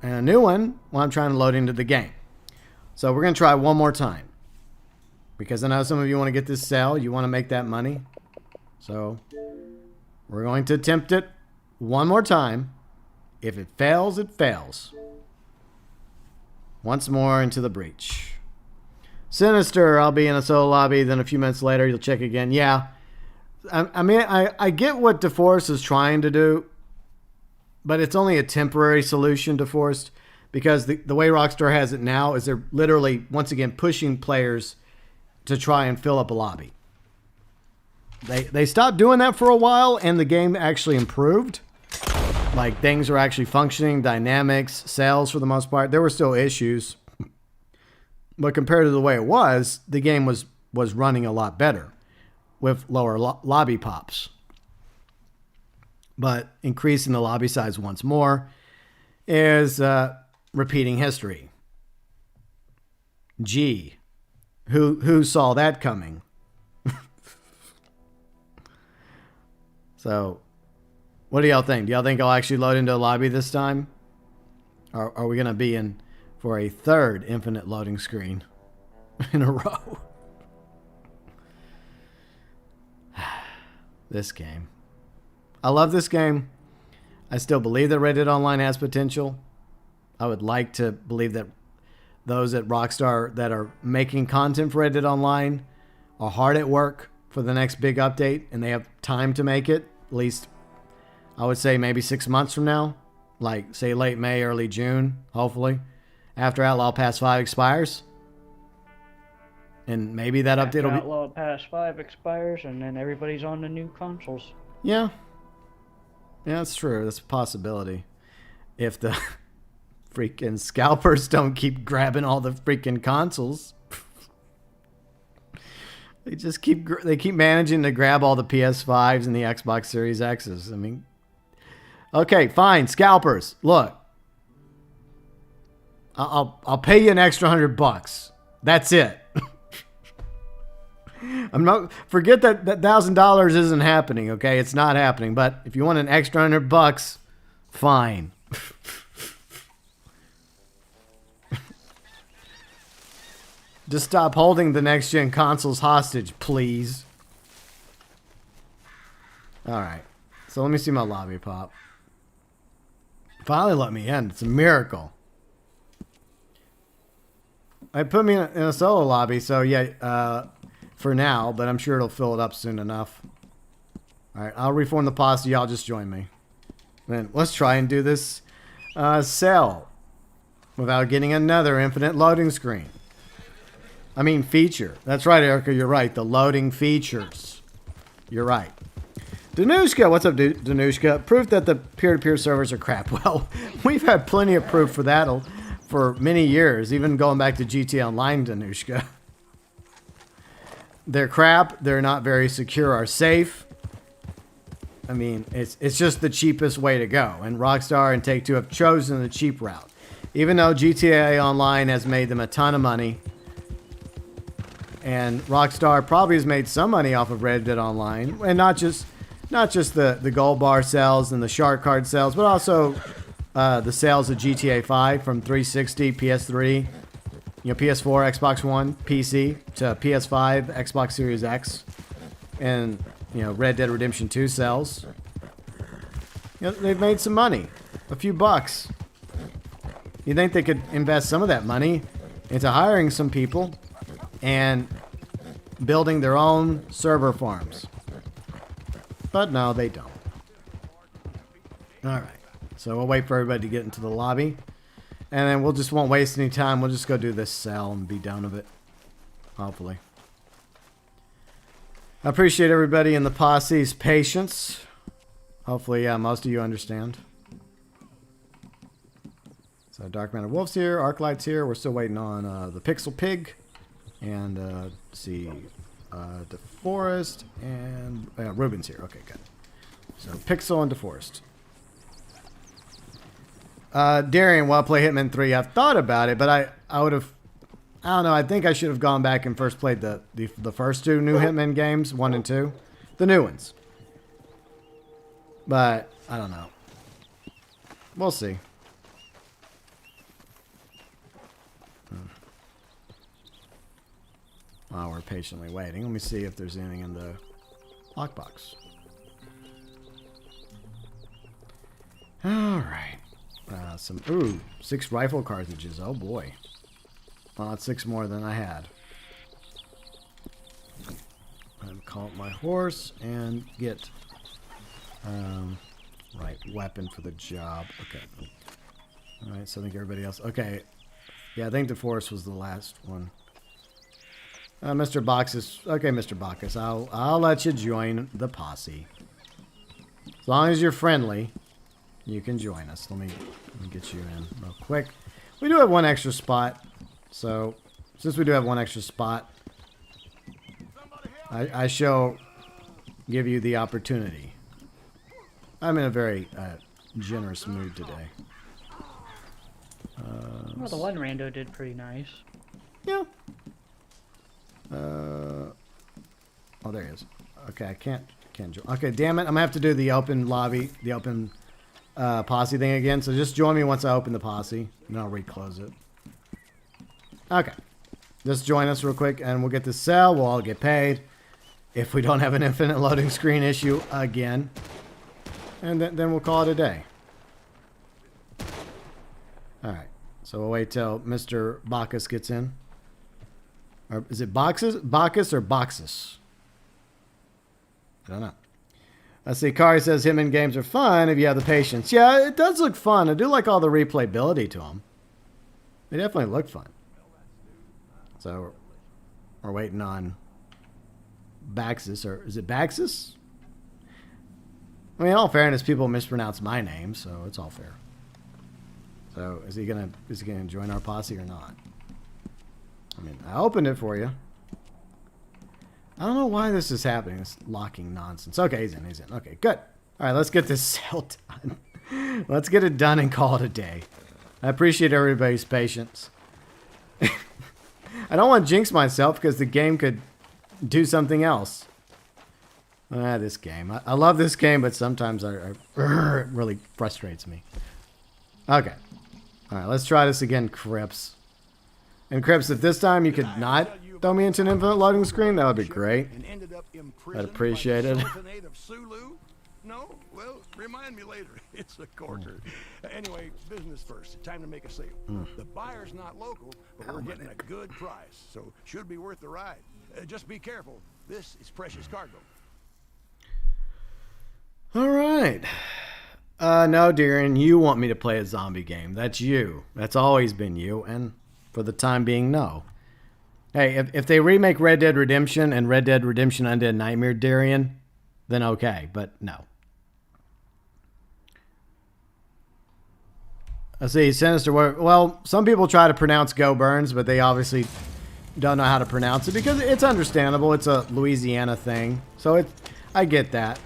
and a new one when I'm trying to load into the game. So we're going to try one more time, because I know some of you want to get this sale. You want to make that money. So we're going to attempt it one more time. If it fails, it fails. Once more into the breach. Sinister, I'll be in a solo lobby, then a few minutes later you'll check again. Yeah. I mean, I get what DeForest is trying to do, but it's only a temporary solution, DeForest, because the way Rockstar has it now is they're literally, once again, pushing players to try and fill up a lobby. They stopped doing that for a while, and the game actually improved. Like, things are actually functioning, dynamics, sales for the most part. There were still issues, but compared to the way it was, the game was running a lot better with lower lobby pops. But increasing the lobby size once more is repeating history. Gee, who saw that coming? So, what do y'all think? Do y'all think I'll actually load into a lobby this time? Or are we going to be in for a third infinite loading screen in a row? This game. I love this game. I still believe that Red Dead Online has potential. I would like to believe that those at Rockstar that are making content for Red Dead Online are hard at work for the next big update, and they have time to make it. At least, I would say maybe 6 months from now. Like, say, late May, early June, hopefully. after Outlaw Pass 5 expires. And maybe that update will be... Outlaw Pass 5 expires, and then everybody's on the new consoles. Yeah. Yeah, that's true. That's a possibility. If the freaking scalpers don't keep grabbing all the freaking consoles. They just keep managing to grab all the PS5s and the Xbox Series X's. I mean, okay, fine, scalpers. Look, I'll pay you an extra $100. That's it. I'm not forget that $1,000 isn't happening. Okay, it's not happening. But if you want an extra $100, fine. Just stop holding the next-gen consoles hostage, please. Alright. So let me see my lobby pop. Finally let me in. It's a miracle. It put me in a solo lobby, so yeah, for now, but I'm sure it'll fill it up soon enough. Alright, I'll reform the posse. Y'all just join me. Then let's try and do this cell without getting another infinite loading screen. I mean feature. That's right, Erica. You're right. The loading features. You're right. Danushka, what's up, Danushka? Proof that the peer-to-peer servers are crap. Well, we've had plenty of proof for that for many years, even going back to GTA Online, Danushka. They're crap. They're not very secure or safe. I mean, it's just the cheapest way to go. And Rockstar and Take-Two have chosen the cheap route. Even though GTA Online has made them a ton of money. And Rockstar probably has made some money off of Red Dead Online. And not just the gold bar sales and the shark card sales, but also the sales of GTA 5 from 360, PS3, PS4, Xbox One, PC to PS5, Xbox Series X, and Red Dead Redemption 2 sales. They've made some money, a few bucks. You think they could invest some of that money into hiring some people and building their own server farms. But no, they don't. Alright. So we'll wait for everybody to get into the lobby. And then won't waste any time. We'll just go do this cell and be done with it. Hopefully. I appreciate everybody in the posse's patience. Hopefully, yeah, most of you understand. So Dark MatterWolf's here. Arclight's here. We're still waiting on the Pixel Pig. And see, DeForest and Ruben's here. Okay, good. So Pixel and DeForest. Darian, while I play Hitman 3, I've thought about it, but I would have. I don't know. I think I should have gone back and first played the first two new Hitman games, 1 and 2, the new ones. But I don't know. We'll see. While we're patiently waiting, let me see if there's anything in the lockbox. All right, some 6 rifle cartridges. Oh boy, well, that's 6 more than I had. And call up my horse and get right weapon for the job. Okay. All right, so I think everybody else. Okay, yeah, I think the forest was the last one. Mr. Bacchus. Okay, Mr. Bacchus. I'll let you join the posse. As long as you're friendly, you can join us. Let me get you in real quick. We do have 1 extra spot. So, since we do have 1 extra spot, I shall give you the opportunity. I'm in a very generous mood today. Well, the one rando did pretty nice. Yeah. Oh, there he is. Okay, I can't join. Okay, damn it. I'm gonna have to do the open lobby, the open posse thing again. So just join me once I open the posse, and I'll reclose it. Okay, just join us real quick, and we'll get this cell. We'll all get paid if we don't have an infinite loading screen issue again, and then we'll call it a day. All right. So we'll wait till Mr. Bacchus gets in. Or is it Bacchus or Boxus? I don't know. Let's see. Kari says Hitman games are fun if you have the patience. Yeah, it does look fun. I do like all the replayability to them. They definitely look fun. So we're waiting on Baxis, or is it Baxis? I mean, in all fairness, people mispronounce my name, so it's all fair. So is he gonna join our posse or not? I mean, I opened it for you. I don't know why this is happening. This locking nonsense. Okay, he's in. He's in. Okay, good. All right, let's get this sale done. Let's get it done and call it a day. I appreciate everybody's patience. I don't want to jinx myself because the game could do something else. This game. I love this game, but sometimes it really frustrates me. Okay. All right, let's try this again, Crips. And Crips, if this time you could not throw me into an infinite loading screen, that would be great. I'd appreciate it. No? Well, remind me later. It's a corker. Anyway, business first. Time to make a sale. The buyer's not local, but we're getting a good price, so should be worth the ride. Just be careful. This is precious cargo. All right. No, Darren, you want me to play a zombie game. That's you. That's always been you, and for the time being, no. Hey, if they remake Red Dead Redemption and Red Dead Redemption Undead Nightmare, Darien, then okay, but no. I see, Sinister. Well, some people try to pronounce GeauxBurns, but they obviously don't know how to pronounce it because it's understandable. It's a Louisiana thing, so I get that,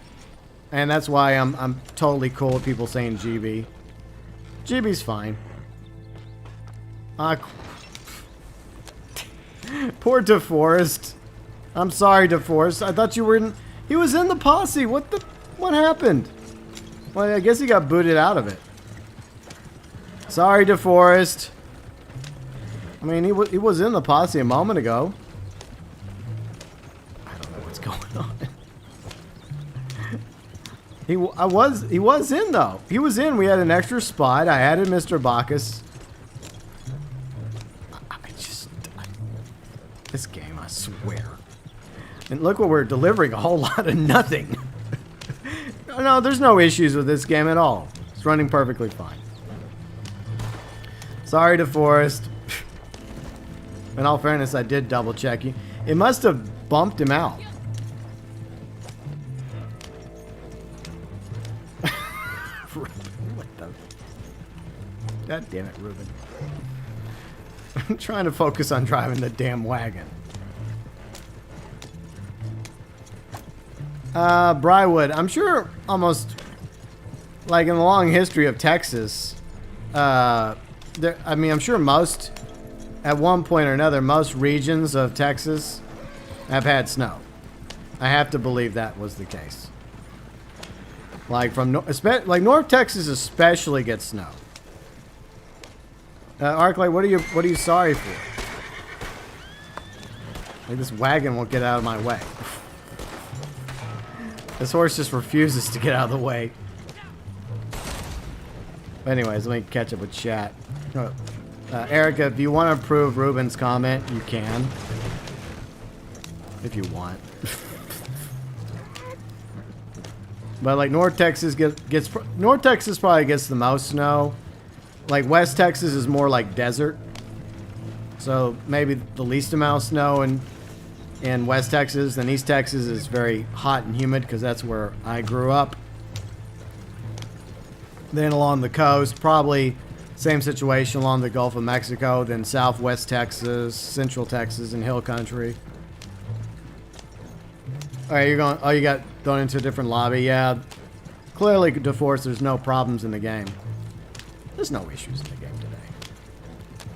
and that's why I'm totally cool with people saying GB. GB's fine. Poor DeForest. I'm sorry, DeForest. I thought you were in. He was in the posse. What happened? Well, I guess he got booted out of it. Sorry, DeForest. I mean, he was in the posse a moment ago. I don't know what's going on. He was in though. He was in. We had an extra spot. I added Mr. Bacchus. This game, I swear. And look what we're delivering, a whole lot of nothing. No, there's no issues with this game at all. It's running perfectly fine. Sorry, DeForest. In all fairness, I did double check you. It must have bumped him out. What the? God damn it, Ruben. I'm trying to focus on driving the damn wagon. Brywood, I'm sure almost like in the long history of Texas, I mean, I'm sure most, at one point or another, most regions of Texas have had snow. I have to believe that was the case. Like like North Texas especially gets snow. Arclight, what are you sorry for? Like this wagon won't get out of my way. This horse just refuses to get out of the way. But anyways, let me catch up with chat. Erica, if you want to approve Ruben's comment, you can. If you want. But like North Texas North Texas probably gets the most snow. Like West Texas is more like desert. So maybe the least amount of snow in West Texas. And East Texas is very hot and humid because that's where I grew up. Then along the coast, probably same situation along the Gulf of Mexico. Then Southwest Texas, Central Texas, and Hill Country. All right, you're going. Oh, you got thrown into a different lobby. Yeah, clearly, DeForest, there's no problems in the game. There's no issues in the game today.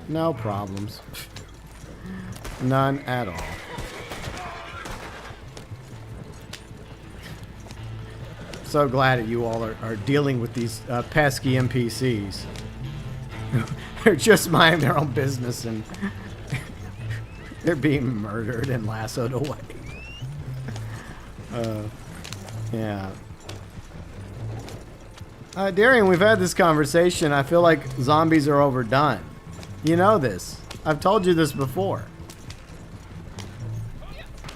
No problems. None at all. So glad that you all are dealing with these pesky NPCs. They're just minding their own business and they're being murdered and lassoed away. Yeah. Darian, we've had this conversation. I feel like zombies are overdone. You know this. I've told you this before.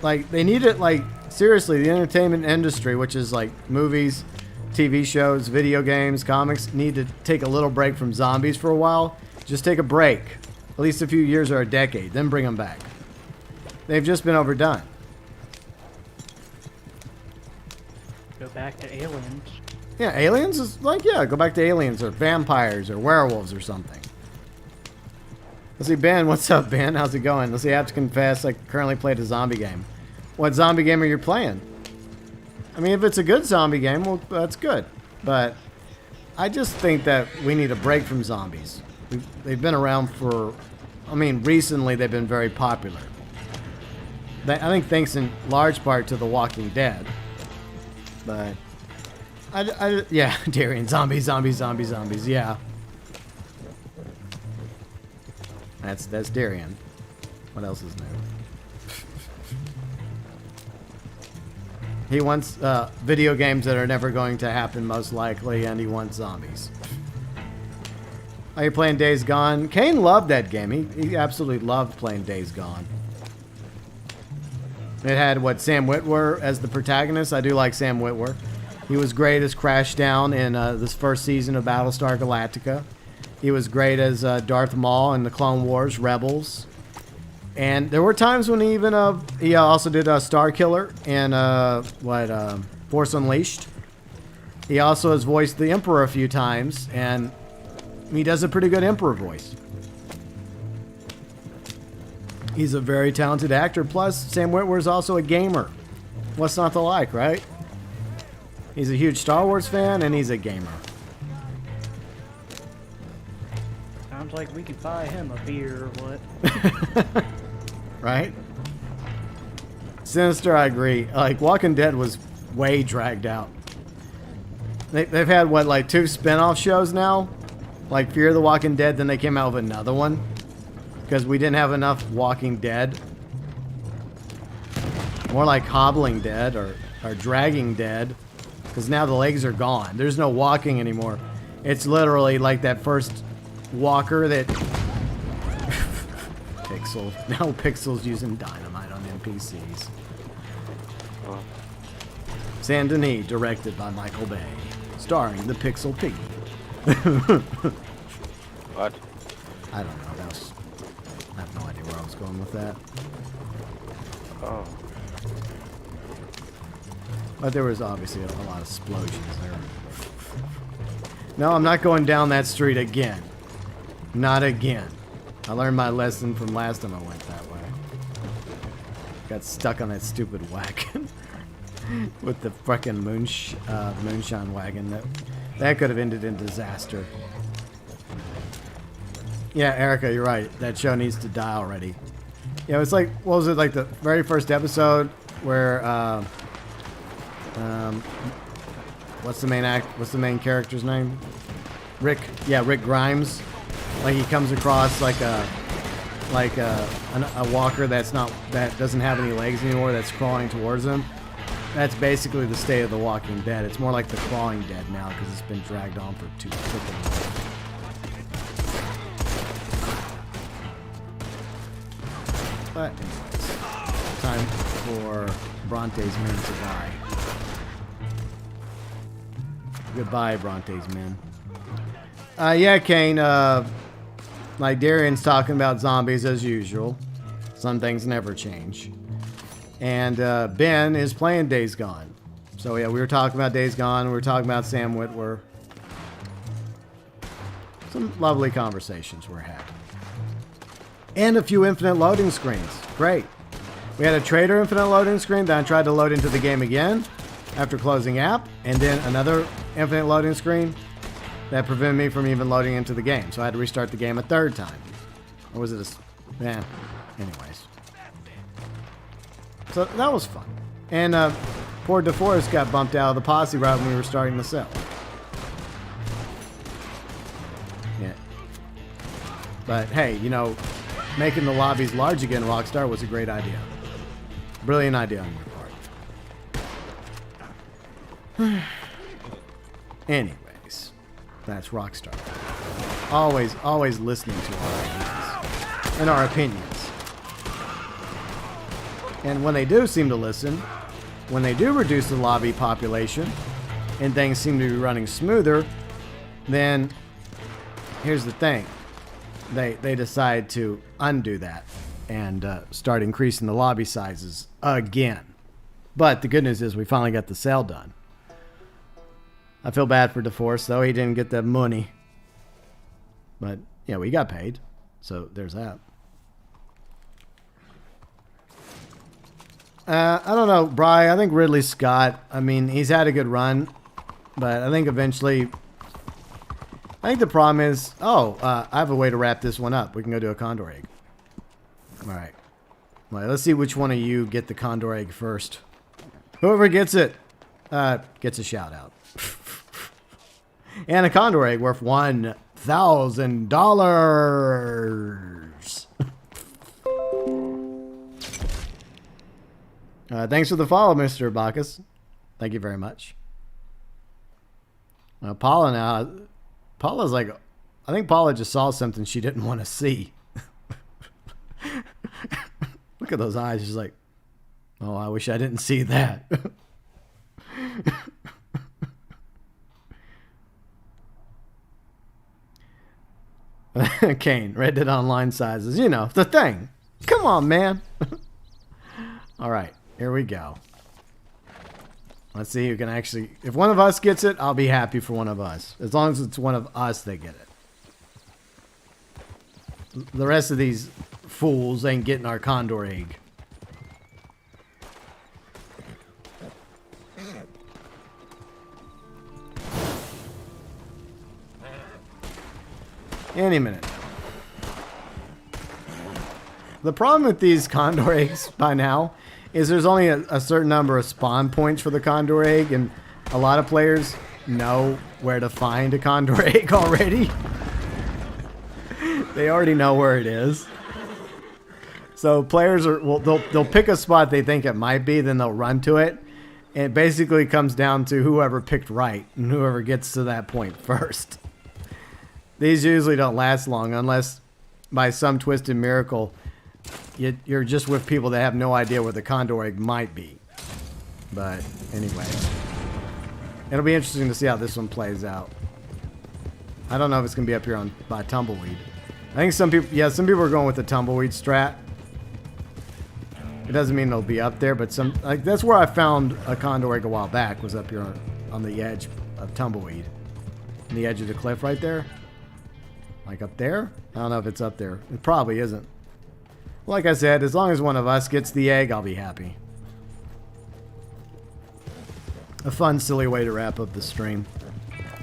Like, they need it, like, seriously, the entertainment industry, which is like movies, TV shows, video games, comics, need to take a little break from zombies for a while. Just take a break. At least a few years or a decade. Then bring them back. They've just been overdone. Go back to aliens. Yeah, aliens is like, yeah, go back to aliens or vampires or werewolves or something. Let's see, Ben. What's up, Ben? How's it going? Let's see, I have to confess, I currently played a zombie game. What zombie game are you playing? I mean, if it's a good zombie game, well, that's good. But I just think that we need a break from zombies. They've been around for, I mean, recently they've been very popular. I think thanks in large part to The Walking Dead. But, yeah, Darian, zombies, yeah. That's Darian. What else is new? He wants video games that are never going to happen, most likely, and he wants zombies. Are you playing Days Gone? Kane loved that game. He absolutely loved playing Days Gone. It had, what, Sam Witwer as the protagonist. I do like Sam Witwer. He was great as Crashdown in this first season of Battlestar Galactica. He was great as Darth Maul in the Clone Wars Rebels. And there were times when he even, he also did Star Killer in, Force Unleashed. He also has voiced the Emperor a few times, and he does a pretty good Emperor voice. He's a very talented actor. Plus, Sam Witwer is also a gamer. What's not to like, right? He's a huge Star Wars fan, and he's a gamer. Sounds like we could buy him a beer or what? Right? Sinister, I agree. Like, Walking Dead was way dragged out. They've had, what, like 2 spin-off shows now? Like Fear the Walking Dead, then they came out with another one. Because we didn't have enough Walking Dead. More like Hobbling Dead or Dragging Dead. Because now the legs are gone. There's no walking anymore. It's literally like that first walker that... Pixel. Now Pixel's using dynamite on NPCs. Saint Denis, directed by Michael Bay. Starring the Pixel Piggy. What? I don't know. I have no idea where I was going with that. Oh. But there was obviously a lot of explosions there. No, I'm not going down that street again. Not again. I learned my lesson from last time I went that way. Got stuck on that stupid wagon. With the frickin' moonshine wagon. That could have ended in disaster. Yeah, Erica, you're right. That show needs to die already. Yeah, it's like, what was it, like the very first episode where, what's the main character's name? Rick Grimes. Like he comes across like a walker that doesn't have any legs anymore that's crawling towards him. That's basically the state of The Walking Dead. It's more like The Crawling Dead now because it's been dragged on for too freaking long. But anyways, time for Bronte's men to die. Goodbye, Bronte's men. Yeah, Kane, like Darian's talking about zombies as usual. Some things never change. And Ben is playing Days Gone. So yeah, we were talking about Days Gone. We were talking about Sam Witwer. Some lovely conversations were had. And a few infinite loading screens. Great. We had a trader infinite loading screen. Then I tried to load into the game again after closing app. And then another infinite loading screen that prevented me from even loading into the game. So I had to restart the game a third time. Or was it anyways. So that was fun. And poor DeForest got bumped out of the posse right when we were starting the cell. Yeah. But hey, you know, making the lobbies large again, Rockstar, was a great idea. Brilliant idea on your part. Anyways, that's Rockstar. Always listening to our ideas and our opinions. And when they do seem to listen, when they do reduce the lobby population, and things seem to be running smoother, then here's the thing. they decide to undo that and start increasing the lobby sizes again. But the good news is we finally got the sale done. I feel bad for DeForest, though. He didn't get the money. But, yeah, we got paid. So, there's that. I don't know, Bri. I think Ridley Scott, I mean, he's had a good run. But I think eventually... I think the problem is... Oh, I have a way to wrap this one up. We can go do a condor egg. Alright. Well, let's see which one of you get the condor egg first. Whoever gets it gets a shout out. And a condor egg worth $1,000. Thanks for the follow, Mr. Bacchus. Thank you very much. Paula now. Paula's like, I think Paula just saw something she didn't want to see. Look at those eyes. She's like, oh, I wish I didn't see that. Kane, Red Dead Online sizes. You know, the thing. Come on, man. All right, here we go. Let's see who can actually... If one of us gets it, I'll be happy for one of us. As long as it's one of us that get it. The rest of these fools ain't getting our condor egg. Any minute. The problem with these condor eggs by now is there's only a certain number of spawn points for the condor egg, and a lot of players know where to find a condor egg already. They already know where it is. So players are they'll pick a spot they think it might be, then they'll run to it. And it basically comes down to whoever picked right and whoever gets to that point first. These usually don't last long unless by some twisted miracle you're just with people that have no idea where the condor egg might be. But anyway, it'll be interesting to see how this one plays out. I don't know if it's going to be up here by Tumbleweed. I think some people are going with the Tumbleweed strat. It doesn't mean it'll be up there, but that's where I found a condor egg a while back, was up here on the edge of Tumbleweed. On the edge of the cliff right there. Like up there? I don't know if it's up there. It probably isn't. Like I said, as long as one of us gets the egg, I'll be happy. A fun, silly way to wrap up the stream.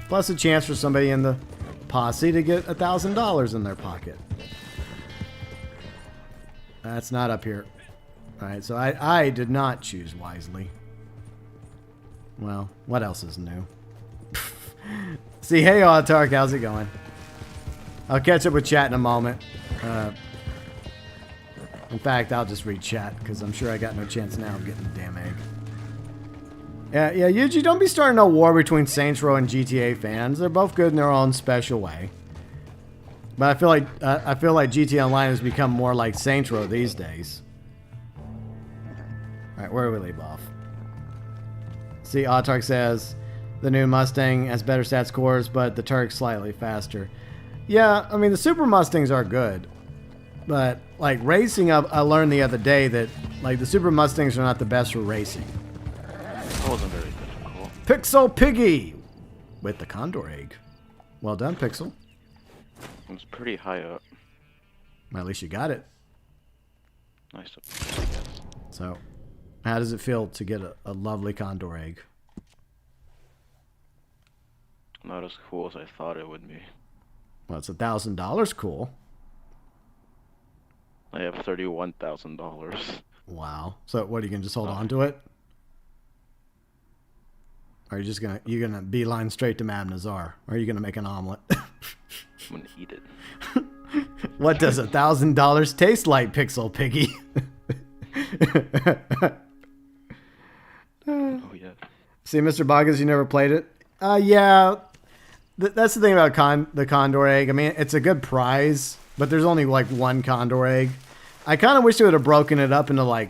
Plus a chance for somebody in the posse to get $1,000 in their pocket. That's not up here. Alright, so I did not choose wisely. Well, what else is new? See, hey, Autark, how's it going? I'll catch up with chat in a moment. In fact, I'll just read chat, because I'm sure I got no chance now of getting the damn egg. Yeah, Yuji, don't be starting a war between Saints Row and GTA fans. They're both good in their own special way. But I feel like GTA Online has become more like Saints Row these days. Alright, where do we leave off? See, Autark says the new Mustang has better stat scores, but the Turk's slightly faster. Yeah, I mean, the Super Mustangs are good. But, like, racing, I learned the other day that, like, the Super Mustangs are not the best for racing. That wasn't very difficult. Pixel Piggy! With the condor egg. Well done, Pixel. It was pretty high up. Well, at least you got it. Nice to I guess. So, how does it feel to get a lovely condor egg? Not as cool as I thought it would be. Well, it's $1,000 cool. I have $31,000. Wow. So what, are you gonna just hold on to it? Or are you just gonna beeline straight to Mab Nazar? Or are you gonna make an omelet? I'm gonna eat it. What does $1,000 taste like, Pixel Piggy? Oh yeah. See, Mr. Boggins, you never played it? Yeah. That's the thing about the condor egg. I mean, it's a good prize, but there's only like one condor egg. I kind of wish they would have broken it up into like,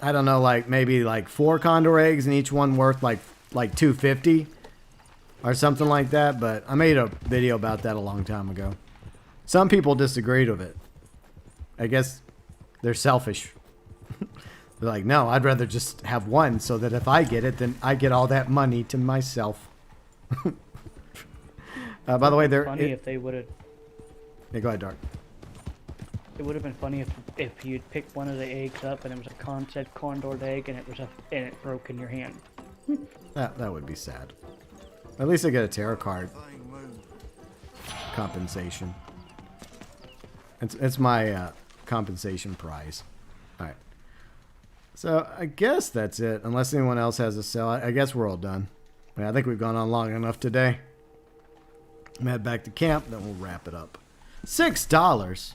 I don't know, like maybe like 4 condor eggs and each one worth like $250 or something like that. But I made a video about that a long time ago. Some people disagreed with it. I guess they're selfish. They're like, no, I'd rather just have one so that if I get it, then I get all that money to myself. By the way, funny if they would have. Yeah, go ahead, Dark. It would have been funny if you'd picked one of the eggs up and it was a said condor egg and it broke in your hand. That would be sad. At least I get a tarot card compensation. It's my compensation prize. All right. So I guess that's it. Unless anyone else has a sell, I guess we're all done. Yeah, I think we've gone on long enough today. I'm head back to camp, then we'll wrap it up. $6.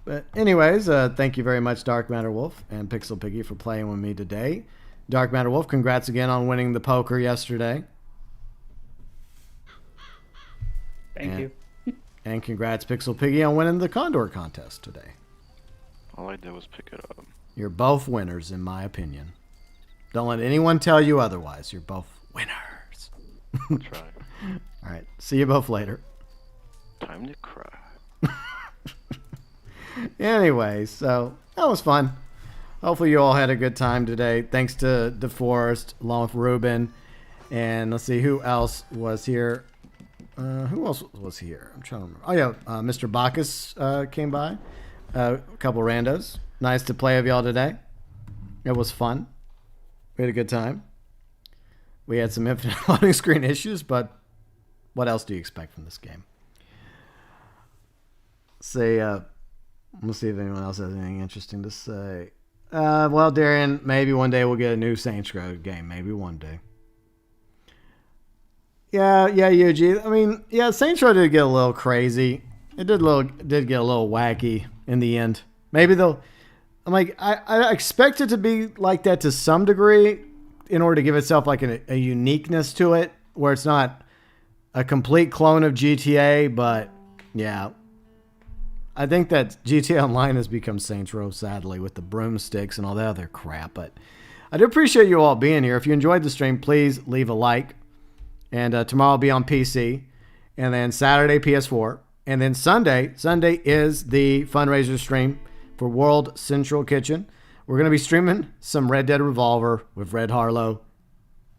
But anyways, thank you very much, Dark MatterWolf and Pixel Piggy, for playing with me today. Dark MatterWolf, congrats again on winning the poker yesterday. Thank you. And congrats, Pixel Piggy, on winning the Condor contest today. All I did was pick it up. You're both winners, in my opinion. Don't let anyone tell you otherwise. You're both winners. That's right. All right. See you both later. Time to cry. Anyway, so that was fun. Hopefully you all had a good time today. Thanks to DeForest, along with Ruben. And let's see who else was here. Who else was here? I'm trying to remember. Oh, yeah. Mr. Bacchus came by. A couple randos. Nice to play with y'all today. It was fun. We had a good time. We had some infinite loading screen issues, but what else do you expect from this game? Let's see if anyone else has anything interesting to say. Well, Darian, maybe one day we'll get a new Saints Row game. Maybe one day. Yeah, Yuji. I mean, yeah, Saints Row did get a little crazy. It did get a little wacky in the end. Maybe they'll. I'm like, I expect it to be like that to some degree, in order to give itself like a uniqueness to it, where it's not a complete clone of GTA. But yeah, I think that GTA Online has become Saints Row, sadly, with the broomsticks and all that other crap. But I do appreciate you all being here. If you enjoyed the stream, please leave a like. And tomorrow I'll be on PC. And then Saturday, PS4. And then Sunday is the fundraiser stream for World Central Kitchen. We're going to be streaming some Red Dead Revolver with Red Harlow.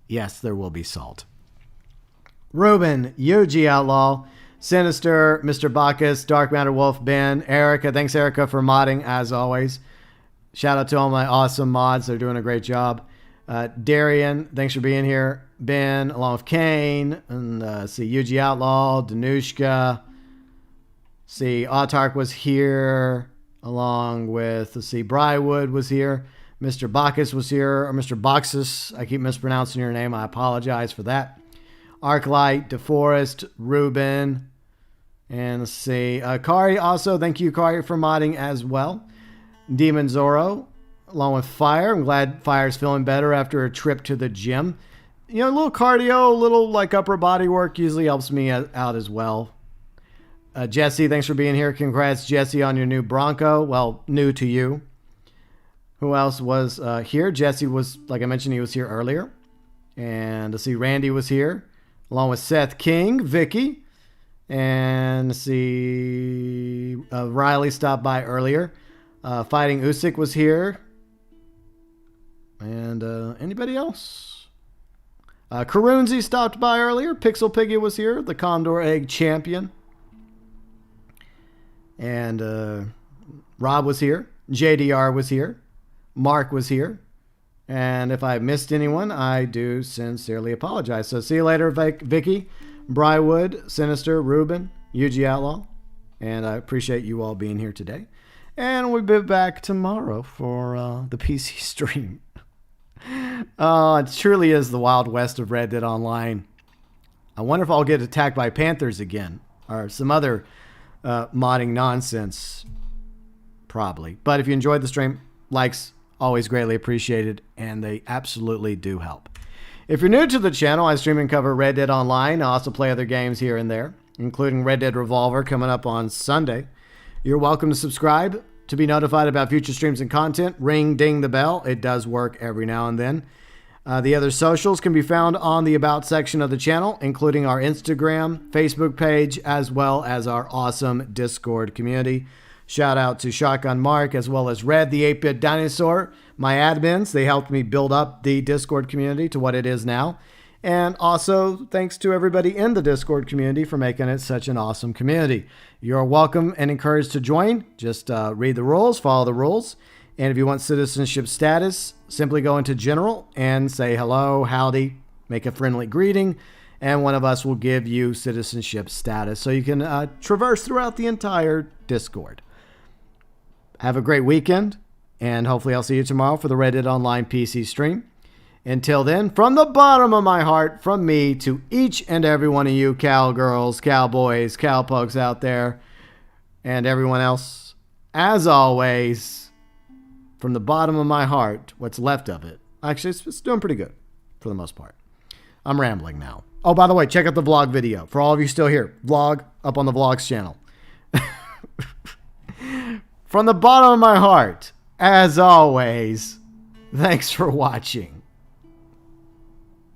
Yes, there will be salt. Ruben, Yuji Outlaw, Sinister, Mr. Bacchus, Dark MatterWolf, Ben, Erica. Thanks, Erica, for modding, as always. Shout out to all my awesome mods. They're doing a great job. Darian, thanks for being here. Ben, along with Kane. And see, Yuji Outlaw, Danushka. See, Autark was here. Along with, let's see, Brywood was here. Mr. Bacchus was here. Or Mr. Boxus. I keep mispronouncing your name. I apologize for that. Arclight, DeForest, Ruben, and let's see, Kari also. Thank you, Kari, for modding as well. Demon Zoro, along with Fire. I'm glad Fire's feeling better after a trip to the gym. You know, a little cardio, a little like upper body work usually helps me out as well. Jesse, thanks for being here. Congrats, Jesse, on your new Bronco. Well, new to you. Who else was here? Jesse was, like I mentioned, he was here earlier. And let's see, Randy was here, along with Seth King, Vicky. And let's see, Riley stopped by earlier. Fighting Usyk was here. And anybody else? Karunzi stopped by earlier. Pixel Piggy was here, the Condor Egg champion. And Rob was here. JDR was here. Mark was here. And if I missed anyone, I do sincerely apologize. So see you later, Vicky, Brywood, Sinister, Ruben, Yuji Outlaw. And I appreciate you all being here today. And we'll be back tomorrow for the PC stream. It truly is the Wild West of Red Dead Online. I wonder if I'll get attacked by panthers again. Or some other modding nonsense. Probably. But if you enjoyed the stream, likes, always greatly appreciated, and they absolutely do help. If you're new to the channel, I stream and cover Red Dead Online. I also play other games here and there, including Red Dead Revolver coming up on Sunday. You're welcome to subscribe to be notified about future streams and content. Ring, ding the bell. It does work every now and then. The other socials can be found on the About section of the channel, including our Instagram, Facebook page, as well as our awesome Discord community. Shout out to Shotgun Mark, as well as Red, the 8-Bit Dinosaur, my admins. They helped me build up the Discord community to what it is now. And also, thanks to everybody in the Discord community for making it such an awesome community. You're welcome and encouraged to join. Just read the rules, follow the rules. And if you want citizenship status, simply go into General and say hello, howdy, make a friendly greeting, and one of us will give you citizenship status so you can traverse throughout the entire Discord. Have a great weekend, and hopefully I'll see you tomorrow for the Reddit Online PC stream. Until then, from the bottom of my heart, from me to each and every one of you cowgirls, cowboys, cowpokes out there, and everyone else, as always, from the bottom of my heart, what's left of it. Actually, it's doing pretty good for the most part. I'm rambling now. Oh, by the way, check out the vlog video. For all of you still here, vlog up on the vlogs channel. From the bottom of my heart, as always, thanks for watching.